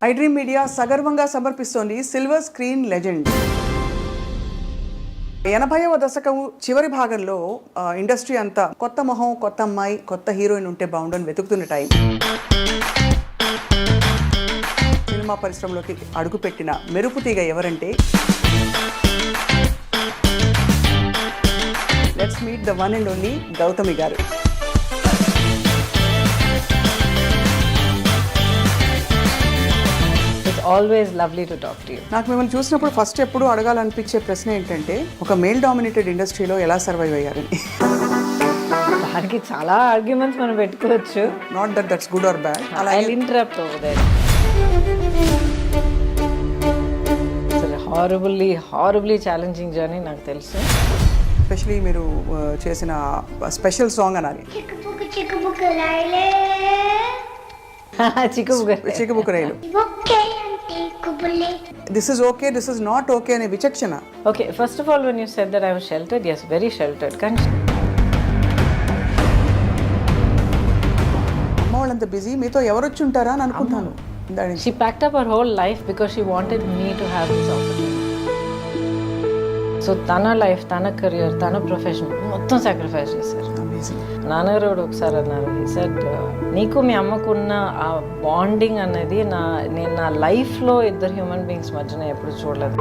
I dream media సగర్వంగా సమర్పిస్తోంది silver screen legend. 80వ దశకం చివరి భాగంలో ఇండస్ట్రీ అంతా కొత్త మొహం, కొత్త అమ్మాయి, కొత్త హీరోయిన్ ఉంటే బాగుండని వెతుకుతున్న టైం. సినిమా పరిశ్రమలోకి అడుగుపెట్టిన మెరుపు తీగ ఎవరంటే let's meet the one and only Gautami garu. Always lovely to talk to you. నాకు మిమ్మల్ని చూసినప్పుడు ఫస్ట్ ఎప్పుడు అడగాలనిపించే ప్రశ్న ఏంటంటే, ఒక మేల్ డామినేటెడ్ ఇండస్ట్రీలో ఎలా సర్వైవ్ అయ్యారని. దానికి చాలా ఆర్గ్యుమెంట్స్ మనం పెట్టుకోవచ్చు. Not that that's good or bad. I'll interrupt over there. Horribly challenging journey నాకు తెలుసు. ఎస్పెషలీ మీరు చేసిన స్పెషల్ సాంగ్ అనాలి, Chikubuku Raile. This is okay, this is not okay అనే విచక్షణ. Okay, first of all when you said that I was sheltered, yes, very sheltered. కానీ అమ్మ వాళ్ళంత బిజీ, మీతో ఎవరు వచ్చి ఉంటారా అని అనుకుంటాను. she packed up her whole life because she wanted me to have this opportunity. So తన లైఫ్, తన కెరియర్, తన ప్రొఫెషన్ మొత్తం సాక్రిఫైస్ చేశారు. నాన్నగారు ఒకసారి అన్నారు, he said, నీకు మీ అమ్మకున్న ఆ బాండింగ్ అనేది నేను నా లైఫ్లో ఇద్దరు హ్యూమన్ బీయింగ్స్ మధ్యన ఎప్పుడు చూడలేదు.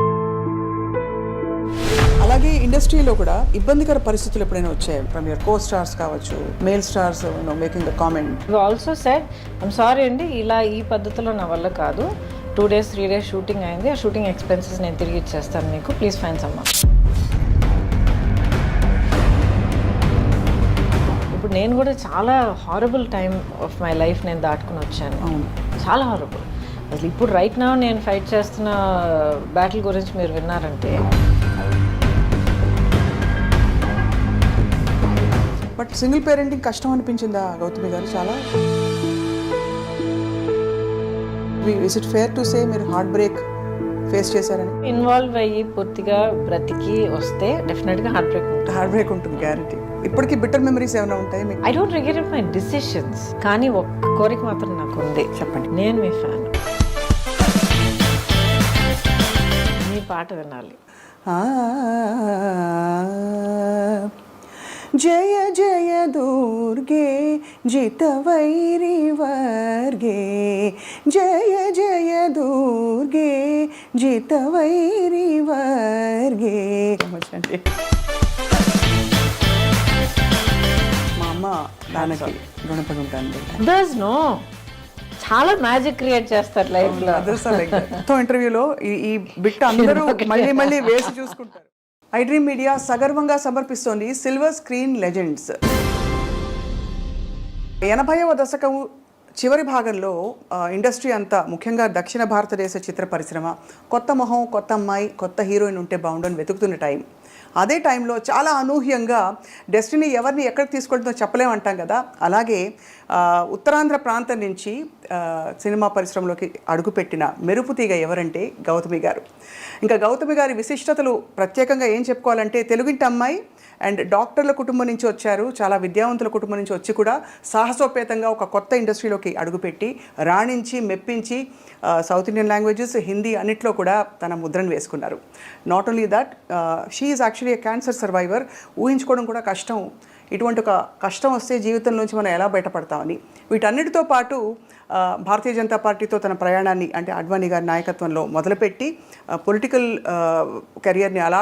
అలాగే ఇండస్ట్రీలో కూడా ఇబ్బందికర పరిస్థితులు ఎప్పుడైనా వచ్చాయి ఫ్రమ్ యువర్ కో స్టార్స్ కావచ్చు, male stars making the comment. You also said, I'm sorry అండి, ఇలా ఈ పద్ధతిలో నా వల్ల కాదు, 2 days 3 days షూటింగ్ అయింది, ఆ షూటింగ్ ఎక్స్పెన్సెస్ నేను తిరిగి ఇచ్చేస్తాను మీకు, ప్లీజ్ ఫైన్ సమ్మన్. ఇప్పుడు నేను కూడా చాలా horrible time of my life నేను దాటుకుని వచ్చాను. చాలా హారబుల్. అసలు ఇప్పుడు రైట్ నౌ నేను ఫైట్ చేస్తున్న బ్యాటిల్ గురించి మీరు విన్నారంటే. బట్ సింగిల్ పేరెంటింగ్ కష్టం అనిపించిందా గౌతమి గారు? చాలా. Is it fair to say మీరు హార్ట్ బ్రేక్ ఫేస్ చేశారని? ఇన్వాల్వ్ అయ్యి పూర్తిగా బ్రతికి వస్తే డెఫినెట్గా హార్ట్ బ్రేక్ ఉంటుంది, గ్యారంటీ. ఇప్పటికీ బిట్టర్ మెమరీస్ ఏమైనా ఉంటాయి మీకు? I don't regret my decisions, కానీ ఒక్క కోరిక మాత్రం నాకు ఉంది. చెప్పండి. నేను మీ ఫ్యాన్, మీ పాట వినాలి. జయ జయ దుర్గే జితవైరి వర్గే, జయ జయ దుర్గే జితవైరి వర్గే. మా అమ్మ దానికి రుణపడి ఉంటాను. దర్స్ నో, చాలా మ్యాజిక్ క్రియేట్ చేస్తారు లైఫ్లో. ఇంటర్వ్యూలో ఈ బిట్ అందరూ మళ్ళీ మళ్ళీ వేసి చూసుకుంటారు. ఐ డ్రీమ్ మీడియా సగర్వంగా సమర్పిస్తోంది సిల్వర్ స్క్రీన్ లెజెండ్స్. 80వ దశకం చివరి భాగంలో ఇండస్ట్రీ అంతా, ముఖ్యంగా దక్షిణ భారతదేశ చిత్ర పరిశ్రమ కొత్త మొహం, కొత్త అమ్మాయి, కొత్త హీరోయిన్ ఉంటే బాగుండని వెతుకుతున్న టైం. అదే టైంలో చాలా అనూహ్యంగా డెస్టినీ ఎవరిని ఎక్కడికి తీసుకెళ్తుందో చెప్పలేమంటాం కదా. అలాగే ఉత్తరాంధ్ర ప్రాంతం నుంచి సినిమా పరిశ్రమలోకి అడుగుపెట్టిన మెరుపు తీగ ఎవరంటే గౌతమి గారు. ఇంకా గౌతమి గారి విశిష్టతలు ప్రత్యేకంగా ఏం చెప్పుకోవాలంటే, తెలుగింటి అమ్మాయి అండ్ డాక్టర్ల కుటుంబం నుంచి వచ్చారు, చాలా విద్యావంతుల కుటుంబం నుంచి వచ్చి కూడా సాహసోపేతంగా ఒక కొత్త ఇండస్ట్రీలోకి అడుగుపెట్టి రాణించి మెప్పించి సౌత్ ఇండియన్ లాంగ్వేజెస్, హిందీ అన్నిట్లో కూడా తన ముద్రను వేసుకున్నారు. Not only that, she is actually a cancer survivor. ఊహించుకోవడం కూడా కష్టం, ఇటువంటి ఒక కష్టం వస్తే జీవితంలోంచి మనం ఎలా బయటపడతామని. వీటన్నిటితో పాటు భారతీయ జనతా పార్టీతో తన ప్రయాణాన్ని, అంటే అడ్వాణీ గారి నాయకత్వంలో మొదలుపెట్టి పొలిటికల్ కెరియర్ని అలా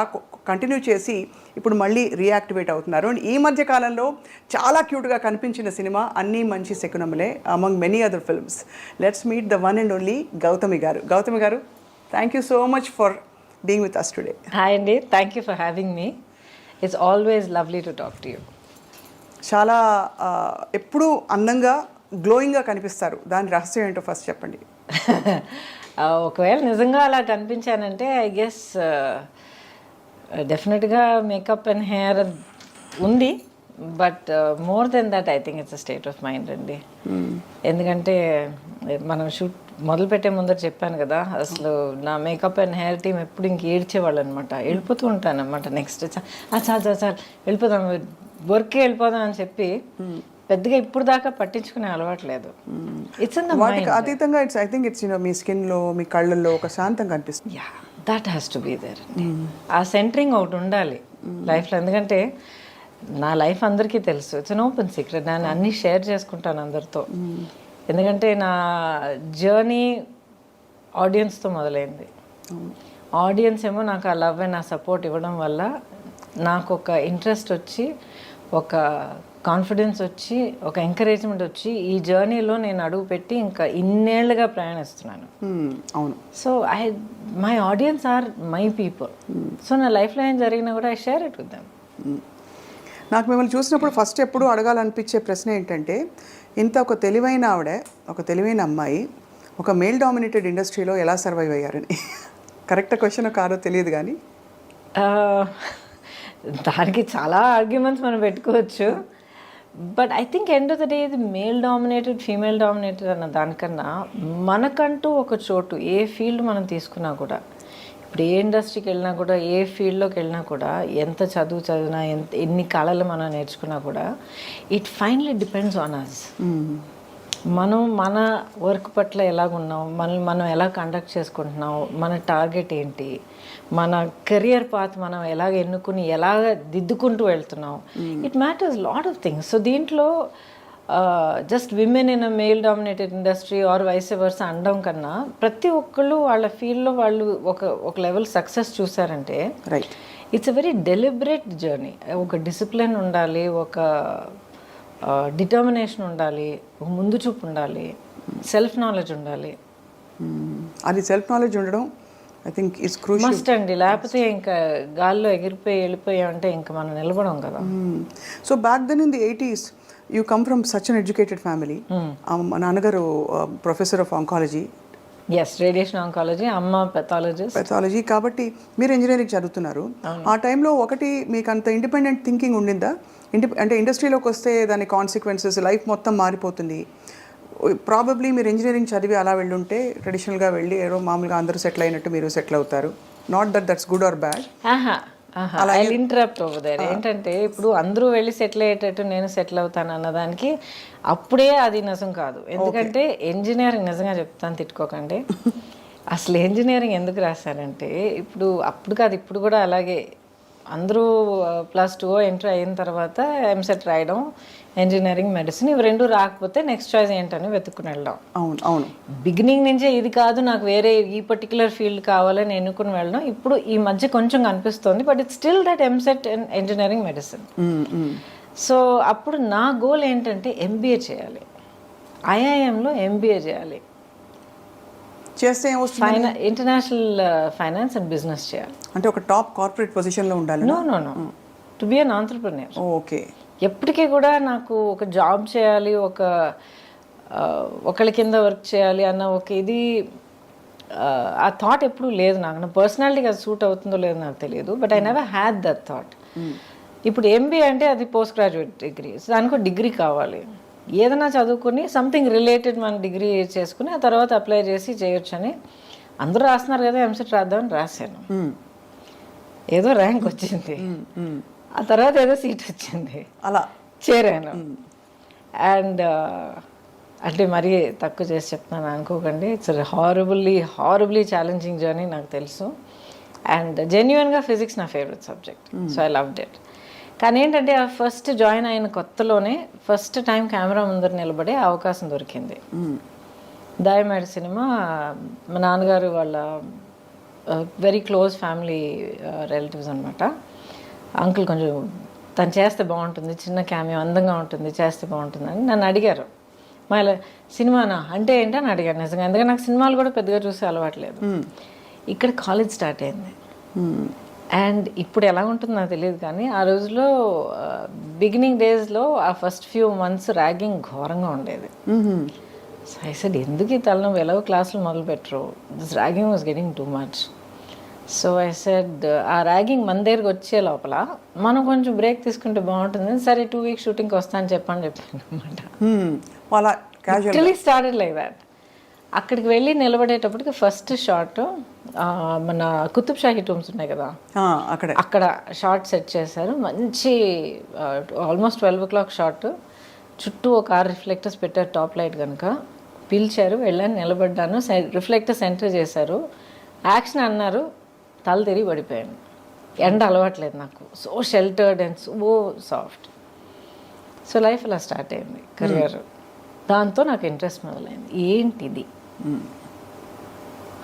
కంటిన్యూ చేసి ఇప్పుడు మళ్ళీ రీయాక్టివేట్ అవుతున్నారు. అండ్ ఈ మధ్య కాలంలో చాలా క్యూట్గా కనిపించిన cinema Anni Manchi Sakunamule, among many other films. Let's meet the one and only Gautami garu. Gautami garu, thank you so much for being with us today. Hi అండి, thank you for having me. It's always lovely to talk to you. చాలా ఎప్పుడూ అందంగా, గ్లోయింగ్గా కనిపిస్తారు. దాని రహస్యం ఏంటో first చెప్పండి. ఒకవేళ నిజంగా అలా కనిపించానంటే ఐ గెస్ డెఫినెట్గా మేకప్ అండ్ హెయిర్ ఉంది, but more than that I think it's a state of mind అండి. ఎందుకంటే మనం షూట్ మొదలుపెట్టే ముందర చెప్పాను కదా, అసలు నా మేకప్ అండ్ హెయిర్ టీమ్ ఎప్పుడు ఇంక ఏడ్చేవాళ్ళు అనమాట. వెళ్ళిపోతూ ఉంటాను అనమాట. నెక్స్ట్ చాలు వెళ్ళిపోదాం, వర్క్కి వెళ్ళిపోదాం అని చెప్పి పెద్దగా ఇప్పుడు దాకా పట్టించుకునే అలవాట్లేదు. ఇట్స్ ఇన్ ద వాటికి అతీతంగా ఇట్స్ ఐ థింక్ ఇట్స్ మీ స్కిన్లో మీ కళ్ళల్లో ఒక శాంతం కనిపిస్తుంది. Yeah that has to be there. ఆ సెంటరింగ్ ఒకటి ఉండాలి లైఫ్లో. ఎందుకంటే నా లైఫ్ అందరికీ తెలుసు, ఇట్స్ అన్ ఓపెన్ సీక్రెట్. నేను అన్నీ షేర్ చేసుకుంటాను అందరితో. ఎందుకంటే నా జర్నీ ఆడియన్స్తో మొదలైంది. ఆడియన్స్ ఏమో నాకు ఆ లవ్ అండ్ ఆ సపోర్ట్ ఇవ్వడం వల్ల నాకు ఒక ఇంట్రెస్ట్ వచ్చి, ఒక కాన్ఫిడెన్స్ వచ్చి, ఒక ఎంకరేజ్మెంట్ వచ్చి ఈ జర్నీలో నేను అడుగు పెట్టి ఇంకా ఇన్నేళ్లుగా ప్రయాణిస్తున్నాను. అవును. So my audience are my people. So నా లైఫ్లో ఏం జరిగినా కూడా I share it with them. నాకు మిమ్మల్ని చూసినప్పుడు ఫస్ట్ ఎప్పుడు అడగాలనిపించే ప్రశ్న ఏంటంటే, ఇంత ఒక తెలివైన ఆవిడ, ఒక తెలివైన అమ్మాయి ఒక మేల్ డామినేటెడ్ ఇండస్ట్రీలో ఎలా సర్వైవ్ అయ్యారని. కరెక్ట్ క్వశ్చన్ కాదో తెలియదు కానీ దానికి చాలా ఆర్గ్యుమెంట్స్ మనం పెట్టుకోవచ్చు. But I think end of the day ఇది మేల్ డామినేటెడ్ ఫీమేల్ డామినేటెడ్ అన్న దానికన్నా మనకంటూ ఒక చోటు, ఏ ఫీల్డ్ మనం తీసుకున్నా కూడా, ఇప్పుడు ఏ ఇండస్ట్రీకి వెళ్ళినా కూడా, ఏ ఫీల్డ్లోకి వెళ్ళినా కూడా, ఎంత చదివినా, ఎన్ని కళలు మనం నేర్చుకున్నా కూడా, it finally depends on us. మనం మన వర్క్ పట్ల ఎలాగున్నాం, మనం ఎలా కండక్ట్ చేసుకుంటున్నాం, మన టార్గెట్ ఏంటి, మన కెరియర్ పాత్ మనం ఎలాగ ఎన్నుకుని ఎలాగ దిద్దుకుంటూ వెళ్తున్నాం, it matters lot of things. So దీంట్లో just women in a male dominated industry or vice versa అనడం కన్నా, ప్రతి ఒక్కళ్ళు వాళ్ళ ఫీల్డ్లో వాళ్ళు ఒక లెవెల్ సక్సెస్ చూసారంటే it's a very deliberate journey. ఒక డిసిప్లిన్ ఉండాలి, ఒక డిటర్మినేషన్ ఉండాలి, ఒక ముందు చూపు ఉండాలి, సెల్ఫ్ నాలెడ్జ్ ఉండాలి. అది సెల్ఫ్ నాలెడ్జ్ ఉండడం I think it's crucial must అండి. లేకపోతే ఇంకా గాల్లో ఎగిరిపోయి వెళ్ళిపోయామంటే ఇంకా మనం నిలబడం కదా. So back then in the 80s you come from such an educated family. మా నాన్నగారు professor of oncology. Yes, radiation oncology, అమ్మ పెథాలజీ. కాబట్టి మీరు ఇంజనీరింగ్ చదువుతున్నారు. ఆ టైంలో ఒకటి మీకు అంత ఇండిపెండెంట్ థింకింగ్ ఉండిందా? అంటే ఇండస్ట్రీలోకి వస్తే దాని కాన్సిక్వెన్సెస్, లైఫ్ మొత్తం మారిపోతుంది. ప్రాబబ్లీ మీరు ఇంజనీరింగ్ చదివి అలా వెళ్ళుంటే ట్రెడిషనల్గా వెళ్ళి ఏదో మామూలుగా అందరూ సెటిల్ అయినట్టు మీరు సెటిల్ అవుతారు. Not that's good or bad. I interrupt over there. ఏంటంటే ఇప్పుడు అందరూ వెళ్ళి సెటిల్ అయ్యేటట్టు నేను సెటిల్ అవుతాను అన్నదానికి అప్పుడే అది నిజం కాదు. ఎందుకంటే ఇంజనీరింగ్, నిజంగా చెప్తాను, తిట్టుకోకండి, అసలు ఇంజనీరింగ్ ఎందుకు రాశానంటే, అప్పుడు కాదు, ఇప్పుడు కూడా అలాగే అందరూ +2 ఎంటర్ అయిన తర్వాత ఎంసెట్ రాయడం, ఇంజనీరింగ్, మెడిసిన్, ఇవి రెండు రాకపోతే నెక్స్ట్ చాయిస్ ఏంటని వెతుక్కుని వెళ్ళడం. అవును. బిగినింగ్ నుంచే ఇది కాదు నాకు వేరే ఈ పర్టికులర్ ఫీల్డ్ కావాలని ఎన్నుకుని వెళ్ళడం ఇప్పుడు ఈ మధ్య కొంచెం కనిపిస్తుంది. But it's still that EAMCET in engineering, medicine. So అప్పుడు నా గోల్ ఏంటంటే ఎంబీఏ చేయాలి, ఐఐఎంలో ఎంబీఏ చేయాలి, చేస్తే ఇంటర్నేషనల్ ఫైనాన్స్ అండ్ బిజినెస్ చేయాలి. అంటే ఒక టాప్ కార్పొరేట్ పొజిషన్లో ఉండాలి. No to be an entrepreneur. Okay. ఎప్పటికీ కూడా నాకు ఒక జాబ్ చేయాలి, ఒకళ్ళ కింద వర్క్ చేయాలి అన్న ఒక ఇది, ఆ థాట్ ఎప్పుడూ లేదు నాకు. నా పర్సనాలిటీకి అది సూట్ అవుతుందో లేదో నాకు తెలియదు, but I never had that thought. ఇప్పుడు ఎంబీఏ అంటే అది పోస్ట్ గ్రాడ్యుయేట్ డిగ్రీ, దానికి డిగ్రీ కావాలి. ఏదైనా చదువుకుని సంథింగ్ రిలేటెడ్ మన డిగ్రీ చేసుకుని ఆ తర్వాత అప్లై చేసి చేయొచ్చని అందరూ రాస్తున్నారు కదా, ఎంసెట్ రాద్దామని రాశాను. ఏదో ర్యాంక్ వచ్చింది, ఆ తర్వాత ఏదో సీట్ వచ్చింది, అలా చేరాను. అండ్ అంటే మరీ తక్కువ చేసి చెప్తున్నాను అనుకోకండి, ఇట్స్ హారబుల్లీ ఛాలెంజింగ్ జర్నీ నాకు తెలుసు. అండ్ జెన్యున్గా ఫిజిక్స్ నా favourite subject, so I loved it. కానీ ఏంటంటే ఆ ఫస్ట్ జాయిన్ అయిన కొత్తలోనే ఫస్ట్ టైం కెమెరా ముందర నిలబడే అవకాశం దొరికింది. దాయమేడ సినిమా, మా నాన్నగారు వాళ్ళ వెరీ క్లోజ్ ఫ్యామిలీ రిలేటివ్స్ అనమాట. అంకుల్ కొంచెం తను చేస్తే బాగుంటుంది, చిన్న క్యామియో అందంగా ఉంటుంది, చేస్తే బాగుంటుంది అని నన్ను అడిగారు. మళ్ళీ సినిమానా అంటే ఏంటని అడిగారు నిజంగా, ఎందుకంటే నాకు సినిమాలు కూడా పెద్దగా చూసే అలవాట్లేదు. ఇక్కడ కాలేజ్ స్టార్ట్ అయింది. అండ్ ఇప్పుడు ఎలా ఉంటుందో నాకు తెలియదు, కానీ ఆ రోజులో బిగినింగ్ డేస్లో ఆ ఫస్ట్ ఫ్యూ మంత్స్ ర్యాగింగ్ ఘోరంగా ఉండేది. సో ఐ సెడ్ ఎందుకు ఈ తలనొప్పి, ఎలాగో క్లాసులు మొదలు పెట్టరు, this ragging was getting too much. So I said ఆ ర్యాగింగ్ మన దగ్గరికి వచ్చే లోపల మనం కొంచెం బ్రేక్ తీసుకుంటే బాగుంటుంది. సరే 2 weeks షూటింగ్కి వస్తాను చెప్పాను అనమాట. Started like that. అక్కడికి వెళ్ళి నిలబడేటప్పటికి ఫస్ట్ షాట్ మన కుతుబ్ షాహీ టూమ్స్ ఉన్నాయి కదా, అక్కడ షార్ట్ సెట్ చేశారు. మంచి ఆల్మోస్ట్ 12 o'clock షాట్. చుట్టూ ఒక 6 రిఫ్లెక్టర్స్ పెట్టారు టాప్ లైట్ కనుక. పిలిచారు, వెళ్ళాను, నిలబడ్డాను, రిఫ్లెక్టర్ సెంటర్ చేశారు, యాక్షన్ అన్నారు, తల తిరిగి పడిపోయాను. ఎండ అలవాట్లేదు నాకు, so sheltered and so soft. So life అలా స్టార్ట్ అయింది, కెరియర్. దాంతో నాకు ఇంట్రెస్ట్ మొదలైంది. ఏంటిది,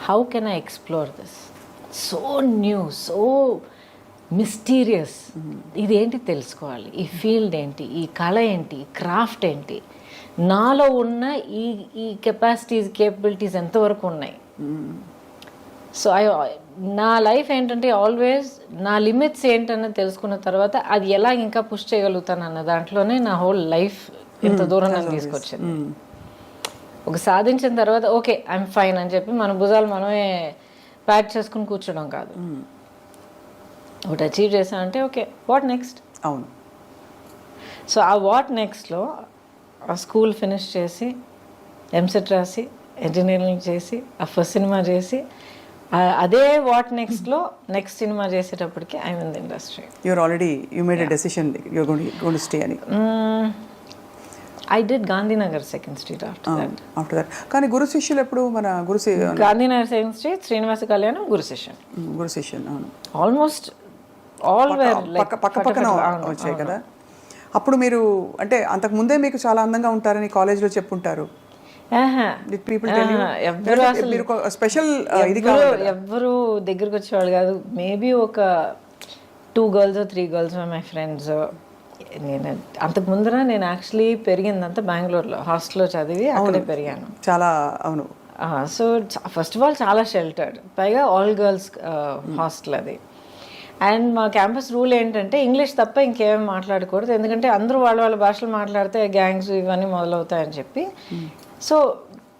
how can I explore this, so new, so mysterious, ఇదేంటి తెలుసుకోవాలి, ఈ ఫీల్డ్ ఏంటి, ఈ కళ ఏంటి, క్రాఫ్ట్ ఏంటి, నాలో ఉన్న ఈ కెపాసిటీస్, కేపబిలిటీస్ ఎంతవరకు ఉన్నాయి. సో నా లైఫ్ ఏంటంటే ఆల్వేస్ నా లిమిట్స్ ఏంటన్నది తెలుసుకున్న తర్వాత అది ఎలా ఇంకా పుష్ చేయగలుగుతాను అన్న దాంట్లోనే నా హోల్ లైఫ్ ఇంత దూరం నన్ను తీసుకొచ్చింది. ఒక సాధించిన తర్వాత ఓకే ఐఎమ్ ఫైన్ అని చెప్పి మన భుజాలు మనమే ప్యాక్ చేసుకుని కూర్చోడం కాదు. ఒకటి అచీవ్ చేశానంటే ఓకే వాట్ నెక్స్ట్. అవును. సో ఆ వాట్ నెక్స్ట్లో ఆ స్కూల్ ఫినిష్ చేసి ఎంసెట్ రాసి ఇంజనీరింగ్ చేసి ఆ ఫస్ట్ సినిమా చేసి అదే వాట్ నెక్స్ట్లో నెక్స్ట్ సినిమా చేసేటప్పటికి I mean the industry. You're already you made a decision you're going to stay అని. I did Gandhinagar second street after that. కానీ గురు శిష్యులు ఎప్పుడు మన గాంధీనగర్ సెకండ్ స్ట్రీట్, శ్రీనివాస కళ్యాణం, గురు శిష్యం. అవును, ఆల్మోస్ట్ ఆల్ వేర్ పక్క పక్కన వచ్చాయి కదా. అప్పుడు మీరు అంటే అంతకు ముందే మీకు చాలా అందంగా ఉంటారని కాలేజ్లో చెప్పుంటారు. ఎవ్వరు దగ్గరకు వచ్చేవాళ్ళు కాదు. మేబీ ఒక 2 girls 3 girls మై ఫ్రెండ్స్. నేను అంతకు ముందర నేను యాక్చువల్లీ పెరిగిందంతా బెంగళూరులో, హాస్టల్లో చదివి అక్కడే పెరిగాను. చాలా అవును. సో ఫస్ట్ ఆఫ్ ఆల్ చాలా షెల్టర్డ్, పైగా ఆల్ గర్ల్స్ హాస్టల్ అది. అండ్ మా క్యాంపస్ రూల్ ఏంటంటే ఇంగ్లీష్ తప్ప ఇంకేమీ మాట్లాడకూడదు, ఎందుకంటే అందరూ వాళ్ళ భాషలు మాట్లాడితే గ్యాంగ్స్ ఇవన్నీ మొదలవుతాయని చెప్పి. సో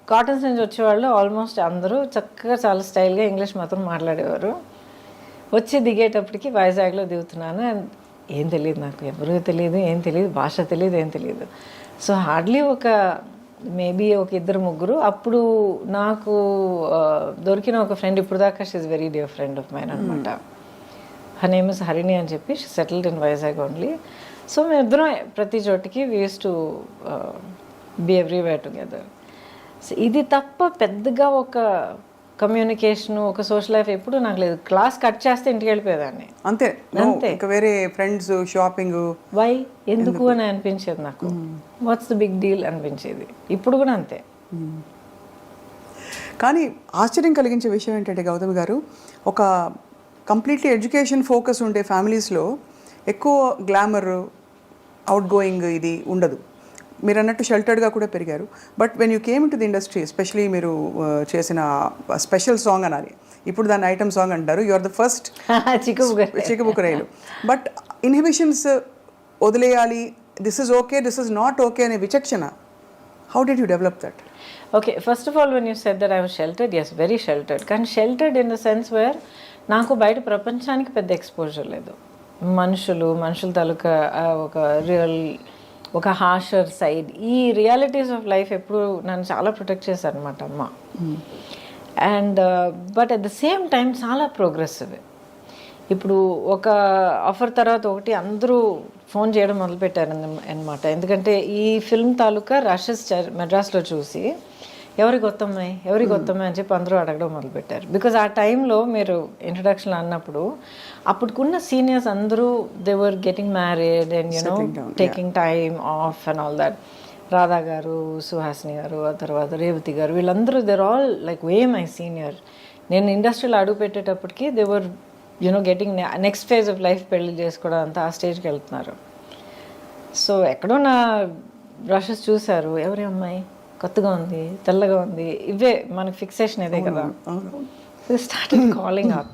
కాటన్స్ నుంచి వచ్చేవాళ్ళు ఆల్మోస్ట్ అందరూ చక్కగా చాలా స్టైల్గా ఇంగ్లీష్ మాత్రం మాట్లాడేవారు. వచ్చి దిగేటప్పటికి వైజాగ్లో దిగుతున్నాను, అండ్ ఏం తెలియదు నాకు, ఎవరూ తెలియదు, ఏం తెలియదు, భాష తెలియదు, ఏం తెలియదు. సో హార్డ్లీ ఒక మేబీ ఒక 2-3. అప్పుడు నాకు దొరికిన ఒక ఫ్రెండ్, ఇప్పుడు దాకా she is very dear friend of mine అనమాట. హర్ నేమ్ ఇస్ హరిణి అని చెప్పి, she settled in Vizag only. So మేమిద్దరం ప్రతి చోటికి we use to be everywhere together. So ఇది తప్ప పెద్దగా ఒక కమ్యూనికేషన్, ఒక సోషల్ లైఫ్ ఎప్పుడు నాకు లేదు. క్లాస్ కట్ చేస్తే ఇంటికి వెళ్ళిపోయేదాన్ని, అంతే. వేరే ఫ్రెండ్స్, షాపింగ్, వై ఎందుకు అని అనిపించేది నాకు. వాట్స్ ద బిగ్ డీల్ అనిపించేది. ఇప్పుడు కూడా అంతే. కానీ ఆశ్చర్యం కలిగించే విషయం ఏంటంటే గౌతమి గారు, ఒక కంప్లీట్లీ ఎడ్యుకేషన్ ఫోకస్ ఉండే ఫ్యామిలీస్లో ఎక్కువ గ్లామర్, అవుట్ గోయింగ్ ఇది ఉండదు. మీరు అన్నట్టు షెల్టర్డ్గా కూడా పెరిగారు. But when you came to the industry, especially మీరు చేసిన స్పెషల్ సాంగ్ అనాలి, ఇప్పుడు దాన్ని ఐటమ్ సాంగ్ అంటారు, you are the first Chikubukuraile. But inhibitions వదిలేయాలి, this is okay, this is not okay అనే విచక్షణ, how did you develop that? Okay, first of all when you said that I was sheltered, yes very sheltered. కానీ sheltered in the sense where నాకు బయట ప్రపంచానికి పెద్ద exposure లేదు. మనుషుల తాలూకా ఒక రియల్, ఒక హార్షర్ సైడ్, ఈ రియాలిటీస్ ఆఫ్ లైఫ్ ఎప్పుడు నన్ను చాలా ప్రొటెక్ట్ చేశారు అనమాట అమ్మ. And but at the same time చాలా ప్రోగ్రెసివ్. ఇప్పుడు ఒక ఆఫర్ తర్వాత ఒకటి అందరూ ఫోన్ చేయడం మొదలుపెట్టారు అనమాట. ఎందుకంటే ఈ ఫిల్మ్ తాలూకా రషెస్ మెడ్రాస్లో చూసి ఎవరి కొత్తమ్మాయి అని చెప్పి అందరూ అడగడం మొదలుపెట్టారు. బికాజ్ ఆ టైంలో మీరు ఇంట్రడక్షన్ అన్నప్పుడు అప్పుడుకున్న సీనియర్స్ అందరూ they were getting married and you know taking time off and all that. Radha garu, Suhasini garu, ఆ తర్వాత రేవతి గారు, వీళ్ళందరూ there all like way my senior. నేను ఇండస్ట్రీలో అడుగు పెట్టేటప్పటికి they were you know getting next phase of life, పెళ్లి చేసుకోవడం అంతా ఆ స్టేజ్కి వెళ్తున్నారు. సో ఎక్కడో నా బ్రషెస్ చూశారు, ఎవరి అమ్మాయి కొత్తగా ఉంది, తెల్లగా ఉంది, ఇవే మనకి ఫిక్సేషన్ ఇదే కదా. Started calling up.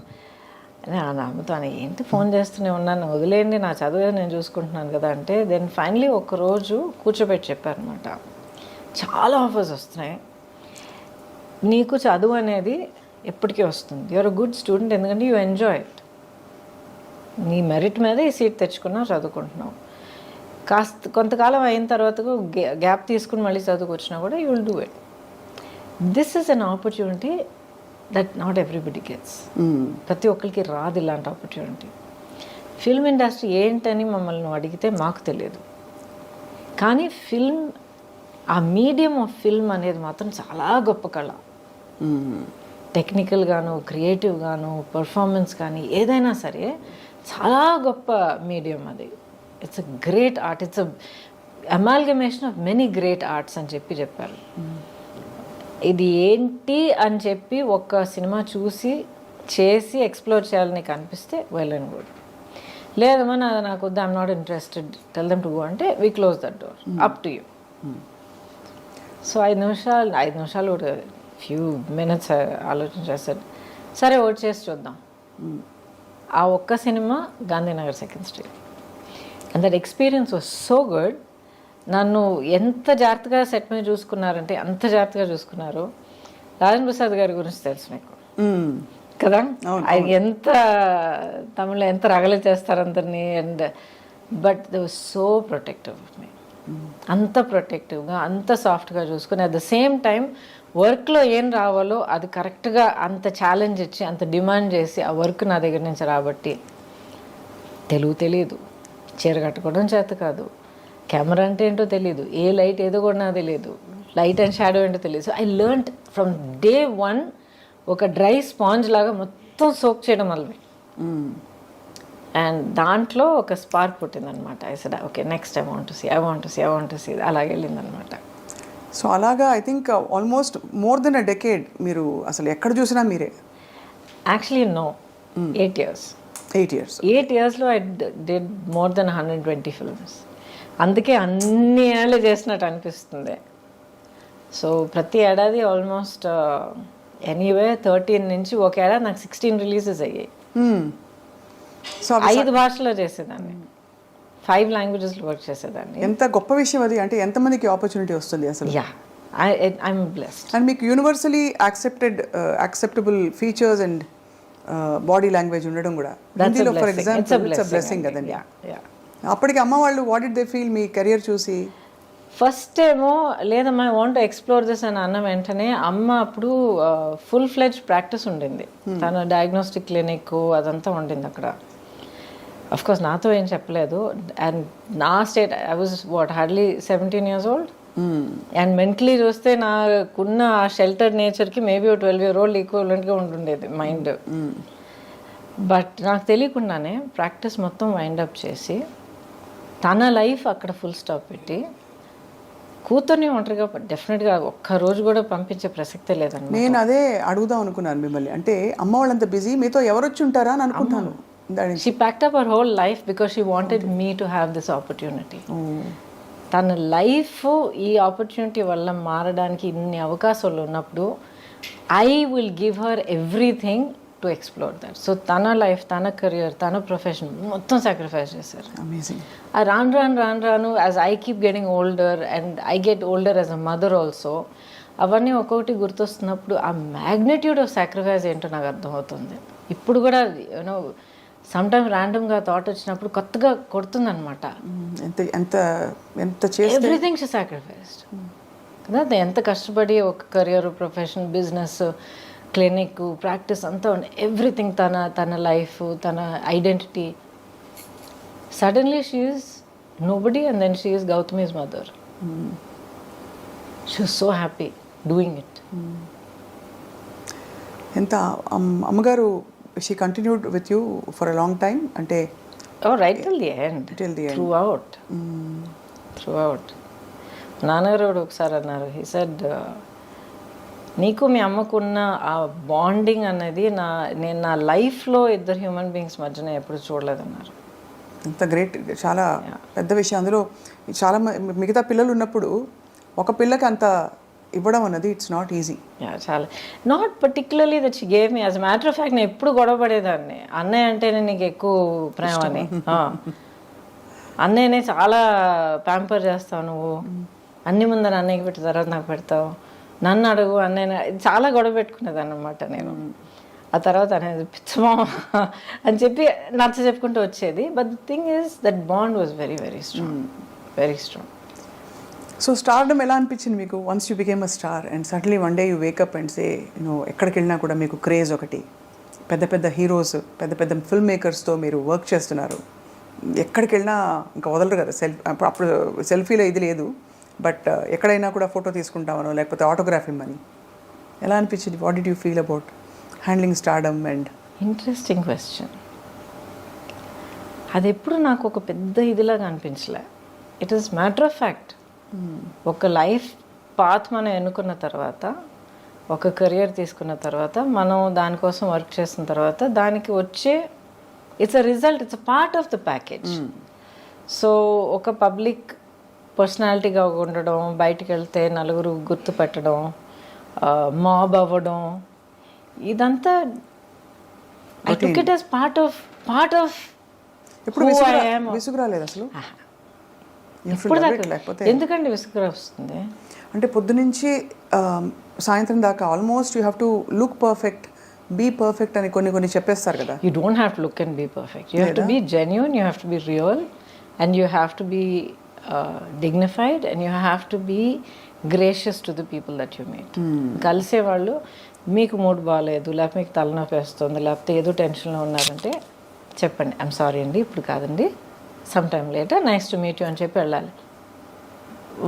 నమ్ముతాను, ఏంటి ఫోన్ చేస్తూనే ఉన్నాను, వదిలేయండి, నా చదువు నేను చూసుకుంటున్నాను కదా అంటే, దెన్ ఫైనలీ ఒకరోజు కూర్చోబెట్టి చెప్పారనమాట, చాలా ఆఫర్స్ వస్తున్నాయి, నీకు చదువు అనేది ఎప్పటికీ వస్తుంది, యూఆర్ అ గుడ్ స్టూడెంట్, ఎందుకంటే యూ ఎంజాయ్ ఇట్, నీ మెరిట్ మీద ఈ సీట్ తెచ్చుకున్నావు, చదువుకుంటున్నావు, కొంతకాలం అయిన తర్వాత గ్యాప్ తీసుకుని మళ్ళీ చదువుకొచ్చినా కూడా you will do it. This is an opportunity that not everybody gets. ప్రతి ఒక్కరికి రాదు ఇలాంటి ఆపర్చునిటీ. ఫిల్మ్ ఇండస్ట్రీ ఏంటని మమ్మల్ని అడిగితే మాకు తెలియదు. కానీ ఫిల్మ్, ఆ మీడియం ఆఫ్ ఫిల్మ్ అనేది మాత్రం చాలా గొప్ప కళ. టెక్నికల్గాను, క్రియేటివ్గాను, పర్ఫార్మెన్స్ కానీ ఏదైనా సరే చాలా గొప్ప మీడియం అది. It's a great art, it's a amalgamation of many great arts అని చెప్పారు. ఇది ఏంటి అని చెప్పి ఒక సినిమా చూసి చేసి ఎక్స్ప్లోర్ చేయాలని కనిపిస్తే వెల్ అండ్ గుడ్. లేదమ్మా నాకు వద్దు, I'm not interested, tell them to go అంటే we close that door, up to you. So 5 నిమిషాలు కూడా ఫ్యూ మినిట్స్ ఆలోచించేస్తాడు. సరే ఓట్ చేసి చూద్దాం. ఆ ఒక్క cinema Gandhinagar 2nd Street. And that experience was so good. నన్ను ఎంత జాగ్రత్తగా సెట్ మీద చూసుకున్నారంటే అంత జాగ్రత్తగా చూసుకున్నారు. రాజేంద్ర ప్రసాద్ గారి గురించి తెలుసు మీకు కదా, ఆయన ఎంత తమిళలో ఎంత రగలు చేస్తారు అందరినీ. And but they was so protective of me, అంత ప్రొటెక్టివ్గా, అంత సాఫ్ట్గా చూసుకుని అట్ ద సేమ్ టైం వర్క్లో ఏం రావాలో అది కరెక్ట్గా అంత ఛాలెంజ్ ఇచ్చి అంత డిమాండ్ చేసి ఆ వర్క్ నా దగ్గర నుంచి రాబట్టి. తెలుగు తెలియదు, చీర కట్టుకోవడం చేత కాదు, కెమెరా అంటే ఏంటో తెలియదు, ఏ లైట్ ఏదో కూడా నాకు తెలియదు, లైట్ అండ్ షాడో ఏంటో తెలియదు. So I learned from day 1 ఒక డ్రై స్పాంజ్ లాగా మొత్తం సోక్ చేయడం వల్ల. అండ్ దాంట్లో ఒక స్పార్క్ పుట్టిందనమాట. I said okay next I want to see అలాగే వెళ్ళిందనమాట. సో అలాగా I think almost more than a decade మీరు అసలు ఎక్కడ చూసినా మీరే. Actually no, 8 years. 8 yearsలో I did more than 120 films. అందుకే అన్ని ఏళ్ళు చేసినట్టు అనిపిస్తుంది. సో ప్రతి ఏడాది ఆల్మోస్ట్ ఎనీవే 13 నుంచి ఒక ఏడాది నాకు 16 రిలీజెస్ అయ్యాయి. సో 5 భాషల్లో చేసేదాన్ని, 5 languagesలో వర్క్ చేసేదాన్ని. ఎంత గొప్ప విషయం అది. అంటే ఎంతమందికి ఆపర్చునిటీ వస్తుంది అసలు. Yeah, I'm blessed. అండ్ మీకు universally acceptable features and body language ఉండడం కూడా హిందీలో for example it's a blessing కదండి. అప్పటికి అమ్మ వాళ్ళు what did they feel me career చూసి? ఫస్ట్ ఏమో లేదమ్మా I want to explore this అని అన్న వెంటనే అమ్మ అప్పుడు ఫుల్ ఫ్లెడ్జ్ ప్రాక్టీస్ ఉండింది. తన డయాగ్నోస్టిక్ క్లినిక్ అదంతా ఉండింది అక్కడ. అఫ్ కోర్స్ నాతో ఏం చెప్పలేదు. అండ్ నా state I was hardly 17 years old. And mentally చూస్తే నాకున్న ఆ షెల్టర్ నేచర్కి మేబీ 12 year old ఈక్వలెంట్గా ఉంటుండేది మైండ్. బట్ నాకు తెలియకుండానే ప్రాక్టీస్ మొత్తం వైండప్ చేసి తన లైఫ్ అక్కడ ఫుల్ స్టాప్ పెట్టి కూతుర్ని ఒంటరిగా డెఫినెట్గా ఒక్కరోజు కూడా పంపించే ప్రసక్తే లేదండి. నేను అదే అడుగుదాం అనుకున్నాను మిమ్మల్ని. అంటే అమ్మ వాళ్ళంత బిజీ, మీతో ఎవరు వచ్చి ఉంటారా అని అనుకుంటాను. She packed up her whole life because she wanted me to have this opportunity. తన లైఫ్ ఈ ఆపర్చునిటీ వల్ల మారడానికి ఇన్ని అవకాశాలు ఉన్నప్పుడు I will give her everything to explore that. So తన లైఫ్, తన కెరియర్, తన ప్రొఫెషన్ మొత్తం సాక్రిఫైస్ చేశారు. అమేజింగ్. రాను as I keep getting older and I get older as a mother also, అవన్నీ ఒక్కొక్కటి గుర్తొస్తున్నప్పుడు ఆ మ్యాగ్నిట్యూడ్ ఆఫ్ సాక్రిఫైస్ ఏంటో నాకు అర్థమవుతుంది. ఇప్పుడు కూడా యూనో సమ్టైమ్ ర్యాండమ్గా థాట్ వచ్చినప్పుడు కొత్తగా కొడుతుందనమాట. ఎవ్రీథింగ్ షీ సాక్రిఫైస్డ్ కదా. ఎంత కష్టపడి ఒక career, profession, business, clinic, practice అంతా ఉండే ఎవ్రీథింగ్, తన లైఫ్, తన identity. Suddenly she is nobody and then she is Gautami's mother. She is so happy doing it. ఎంత అమ్మగారు she continued with you for a long time? అంటే right till the end, throughout. నాన్నగారు ఒకసారి అన్నారు, he said నీకు మీ అమ్మకున్న ఆ bonding అనేది నేను నా లైఫ్లో ఇద్దరు హ్యూమన్ బీయింగ్స్ మధ్యన ఎప్పుడు చూడలేదన్నారు. అంత గ్రేట్, చాలా పెద్ద విషయం. అందులో చాలా మిగతా పిల్లలు ఉన్నప్పుడు ఒక పిల్లకి అంత ఇవ్వడం అన్నది ఇట్స్ నాట్ ఈజీ. చాలా not particularly that she gave me. As a matter of fact నేను ఎప్పుడు గొడవ పడేదాన్ని, అన్నయ్య అంటేనే నీకు ఎక్కువ ప్రేమ అని. అన్నయ్యనే చాలా ప్యాంపర్ చేస్తావు నువ్వు, అన్ని ముందర అన్నయ్యకి పెట్టిన తర్వాత నాకు పెడతావు, నన్ను అడుగు అన్నయ్య, చాలా గొడవ పెట్టుకునేదాన్ని అనమాట నేను. ఆ తర్వాత అనేది పిచ్చమా అని చెప్పి నచ్చ చెప్పుకుంటూ వచ్చేది. But the thing is that bond was very very strong, very strong. So stardom ఎలా అనిపించింది మీకు once you became a star and suddenly one day you wake up and say ఎక్కడికి వెళ్ళినా కూడా మీకు క్రేజ్ ఒకటి, పెద్ద పెద్ద హీరోస్, పెద్ద పెద్ద ఫిల్మ్ మేకర్స్తో మీరు వర్క్ చేస్తున్నారు, ఎక్కడికి వెళ్ళినా ఇంకా వదలరు కదా అప్పుడు సెల్ఫీలో ఇది లేదు, బట్ ఎక్కడైనా కూడా ఫోటో తీసుకుంటామనో లేకపోతే ఆటోగ్రాఫ్ ఇమ్మని. ఎలా అనిపించింది? What did you feel about handling stardom? And interesting question. అది ఎప్పుడు నాకు ఒక పెద్ద ఇదిలాగా అనిపించలే. It is matter of fact. ఒక లైఫ్ పాత్ మనం ఎన్నుకున్న తర్వాత, ఒక కెరియర్ తీసుకున్న తర్వాత, మనం దానికోసం వర్క్ చేసిన తర్వాత దానికి వచ్చే it's a result, it's a part of the package. So ఒక పబ్లిక్ పర్సనాలిటీగా ఉండడం, బయటికి వెళ్తే నలుగురు గుర్తుపెట్టడం, మాబ్ అవ్వడం, ఇదంతా I took it as part of ఎప్పుడు విసుగురాలేదు అసలు? లేకపోతే ఎందుకండి విసుగు వస్తుంది? అంటే పొద్దు నుంచి సాయంత్రం దాకా almost you have to look perfect, be perfect అని కొన్ని చెప్పేస్తారు కదా. You don't have to look and be perfect. You have to be genuine, you have to be real, and you have to be dignified, and you have to be gracious to the people that you meet. కలిసే వాళ్ళు మీకు mood బాగాలేదు, లేకపోతే మీకు తలనొప్పి వేస్తుంది, లేకపోతే ఏదో టెన్షన్లో ఉన్నారంటే చెప్పండి, ఐఎమ్ సారీ అండి ఇప్పుడు కాదండి, some time later, nice to meet you అని చెప్పి వెళ్ళాలి.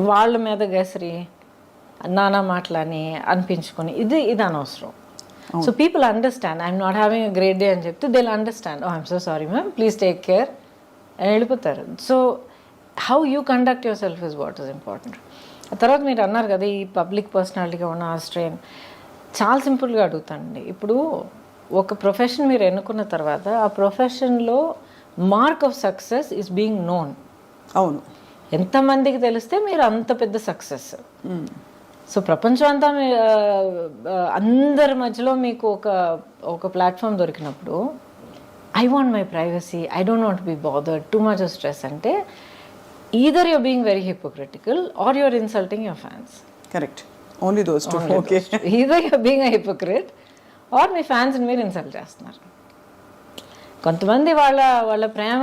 వాళ్ళ మీద గసిరి నానా మాటలని అనిపించుకొని ఇది అనవసరం. So people understand, I'm not having a great day అని చెప్తే they will understand, oh I'm so sorry ma'am, please take care అని వెళ్ళిపోతారు. So how you conduct yourself is what is important. ఆ తర్వాత మీరు అన్నారు కదా ఈ పబ్లిక్ పర్సనాలిటీగా ఉన్న ఆ స్ట్రెయిన్. చాలా సింపుల్గా అడుగుతానండి. ఇప్పుడు ఒక ప్రొఫెషన్ మీరు ఎన్నుకున్న తర్వాత ఆ ప్రొఫెషన్లో mark of success is being known. అవును, ఎంతమందికి తెలిస్తే మీరు అంత పెద్ద సక్సెస్. సో ప్రపంచం అంతా అందరి మధ్యలో మీకు ఒక ప్లాట్ఫామ్ దొరికినప్పుడు I want my privacy, I don't want be bothered, too much of stress అంటే either you're being very hypocritical or you're insulting your fans. Correct. Only those two. Okay. Either you're being a hypocrite or me fans మీరు insult చేస్తున్నారు. కొంతమంది వాళ్ళ ప్రేమ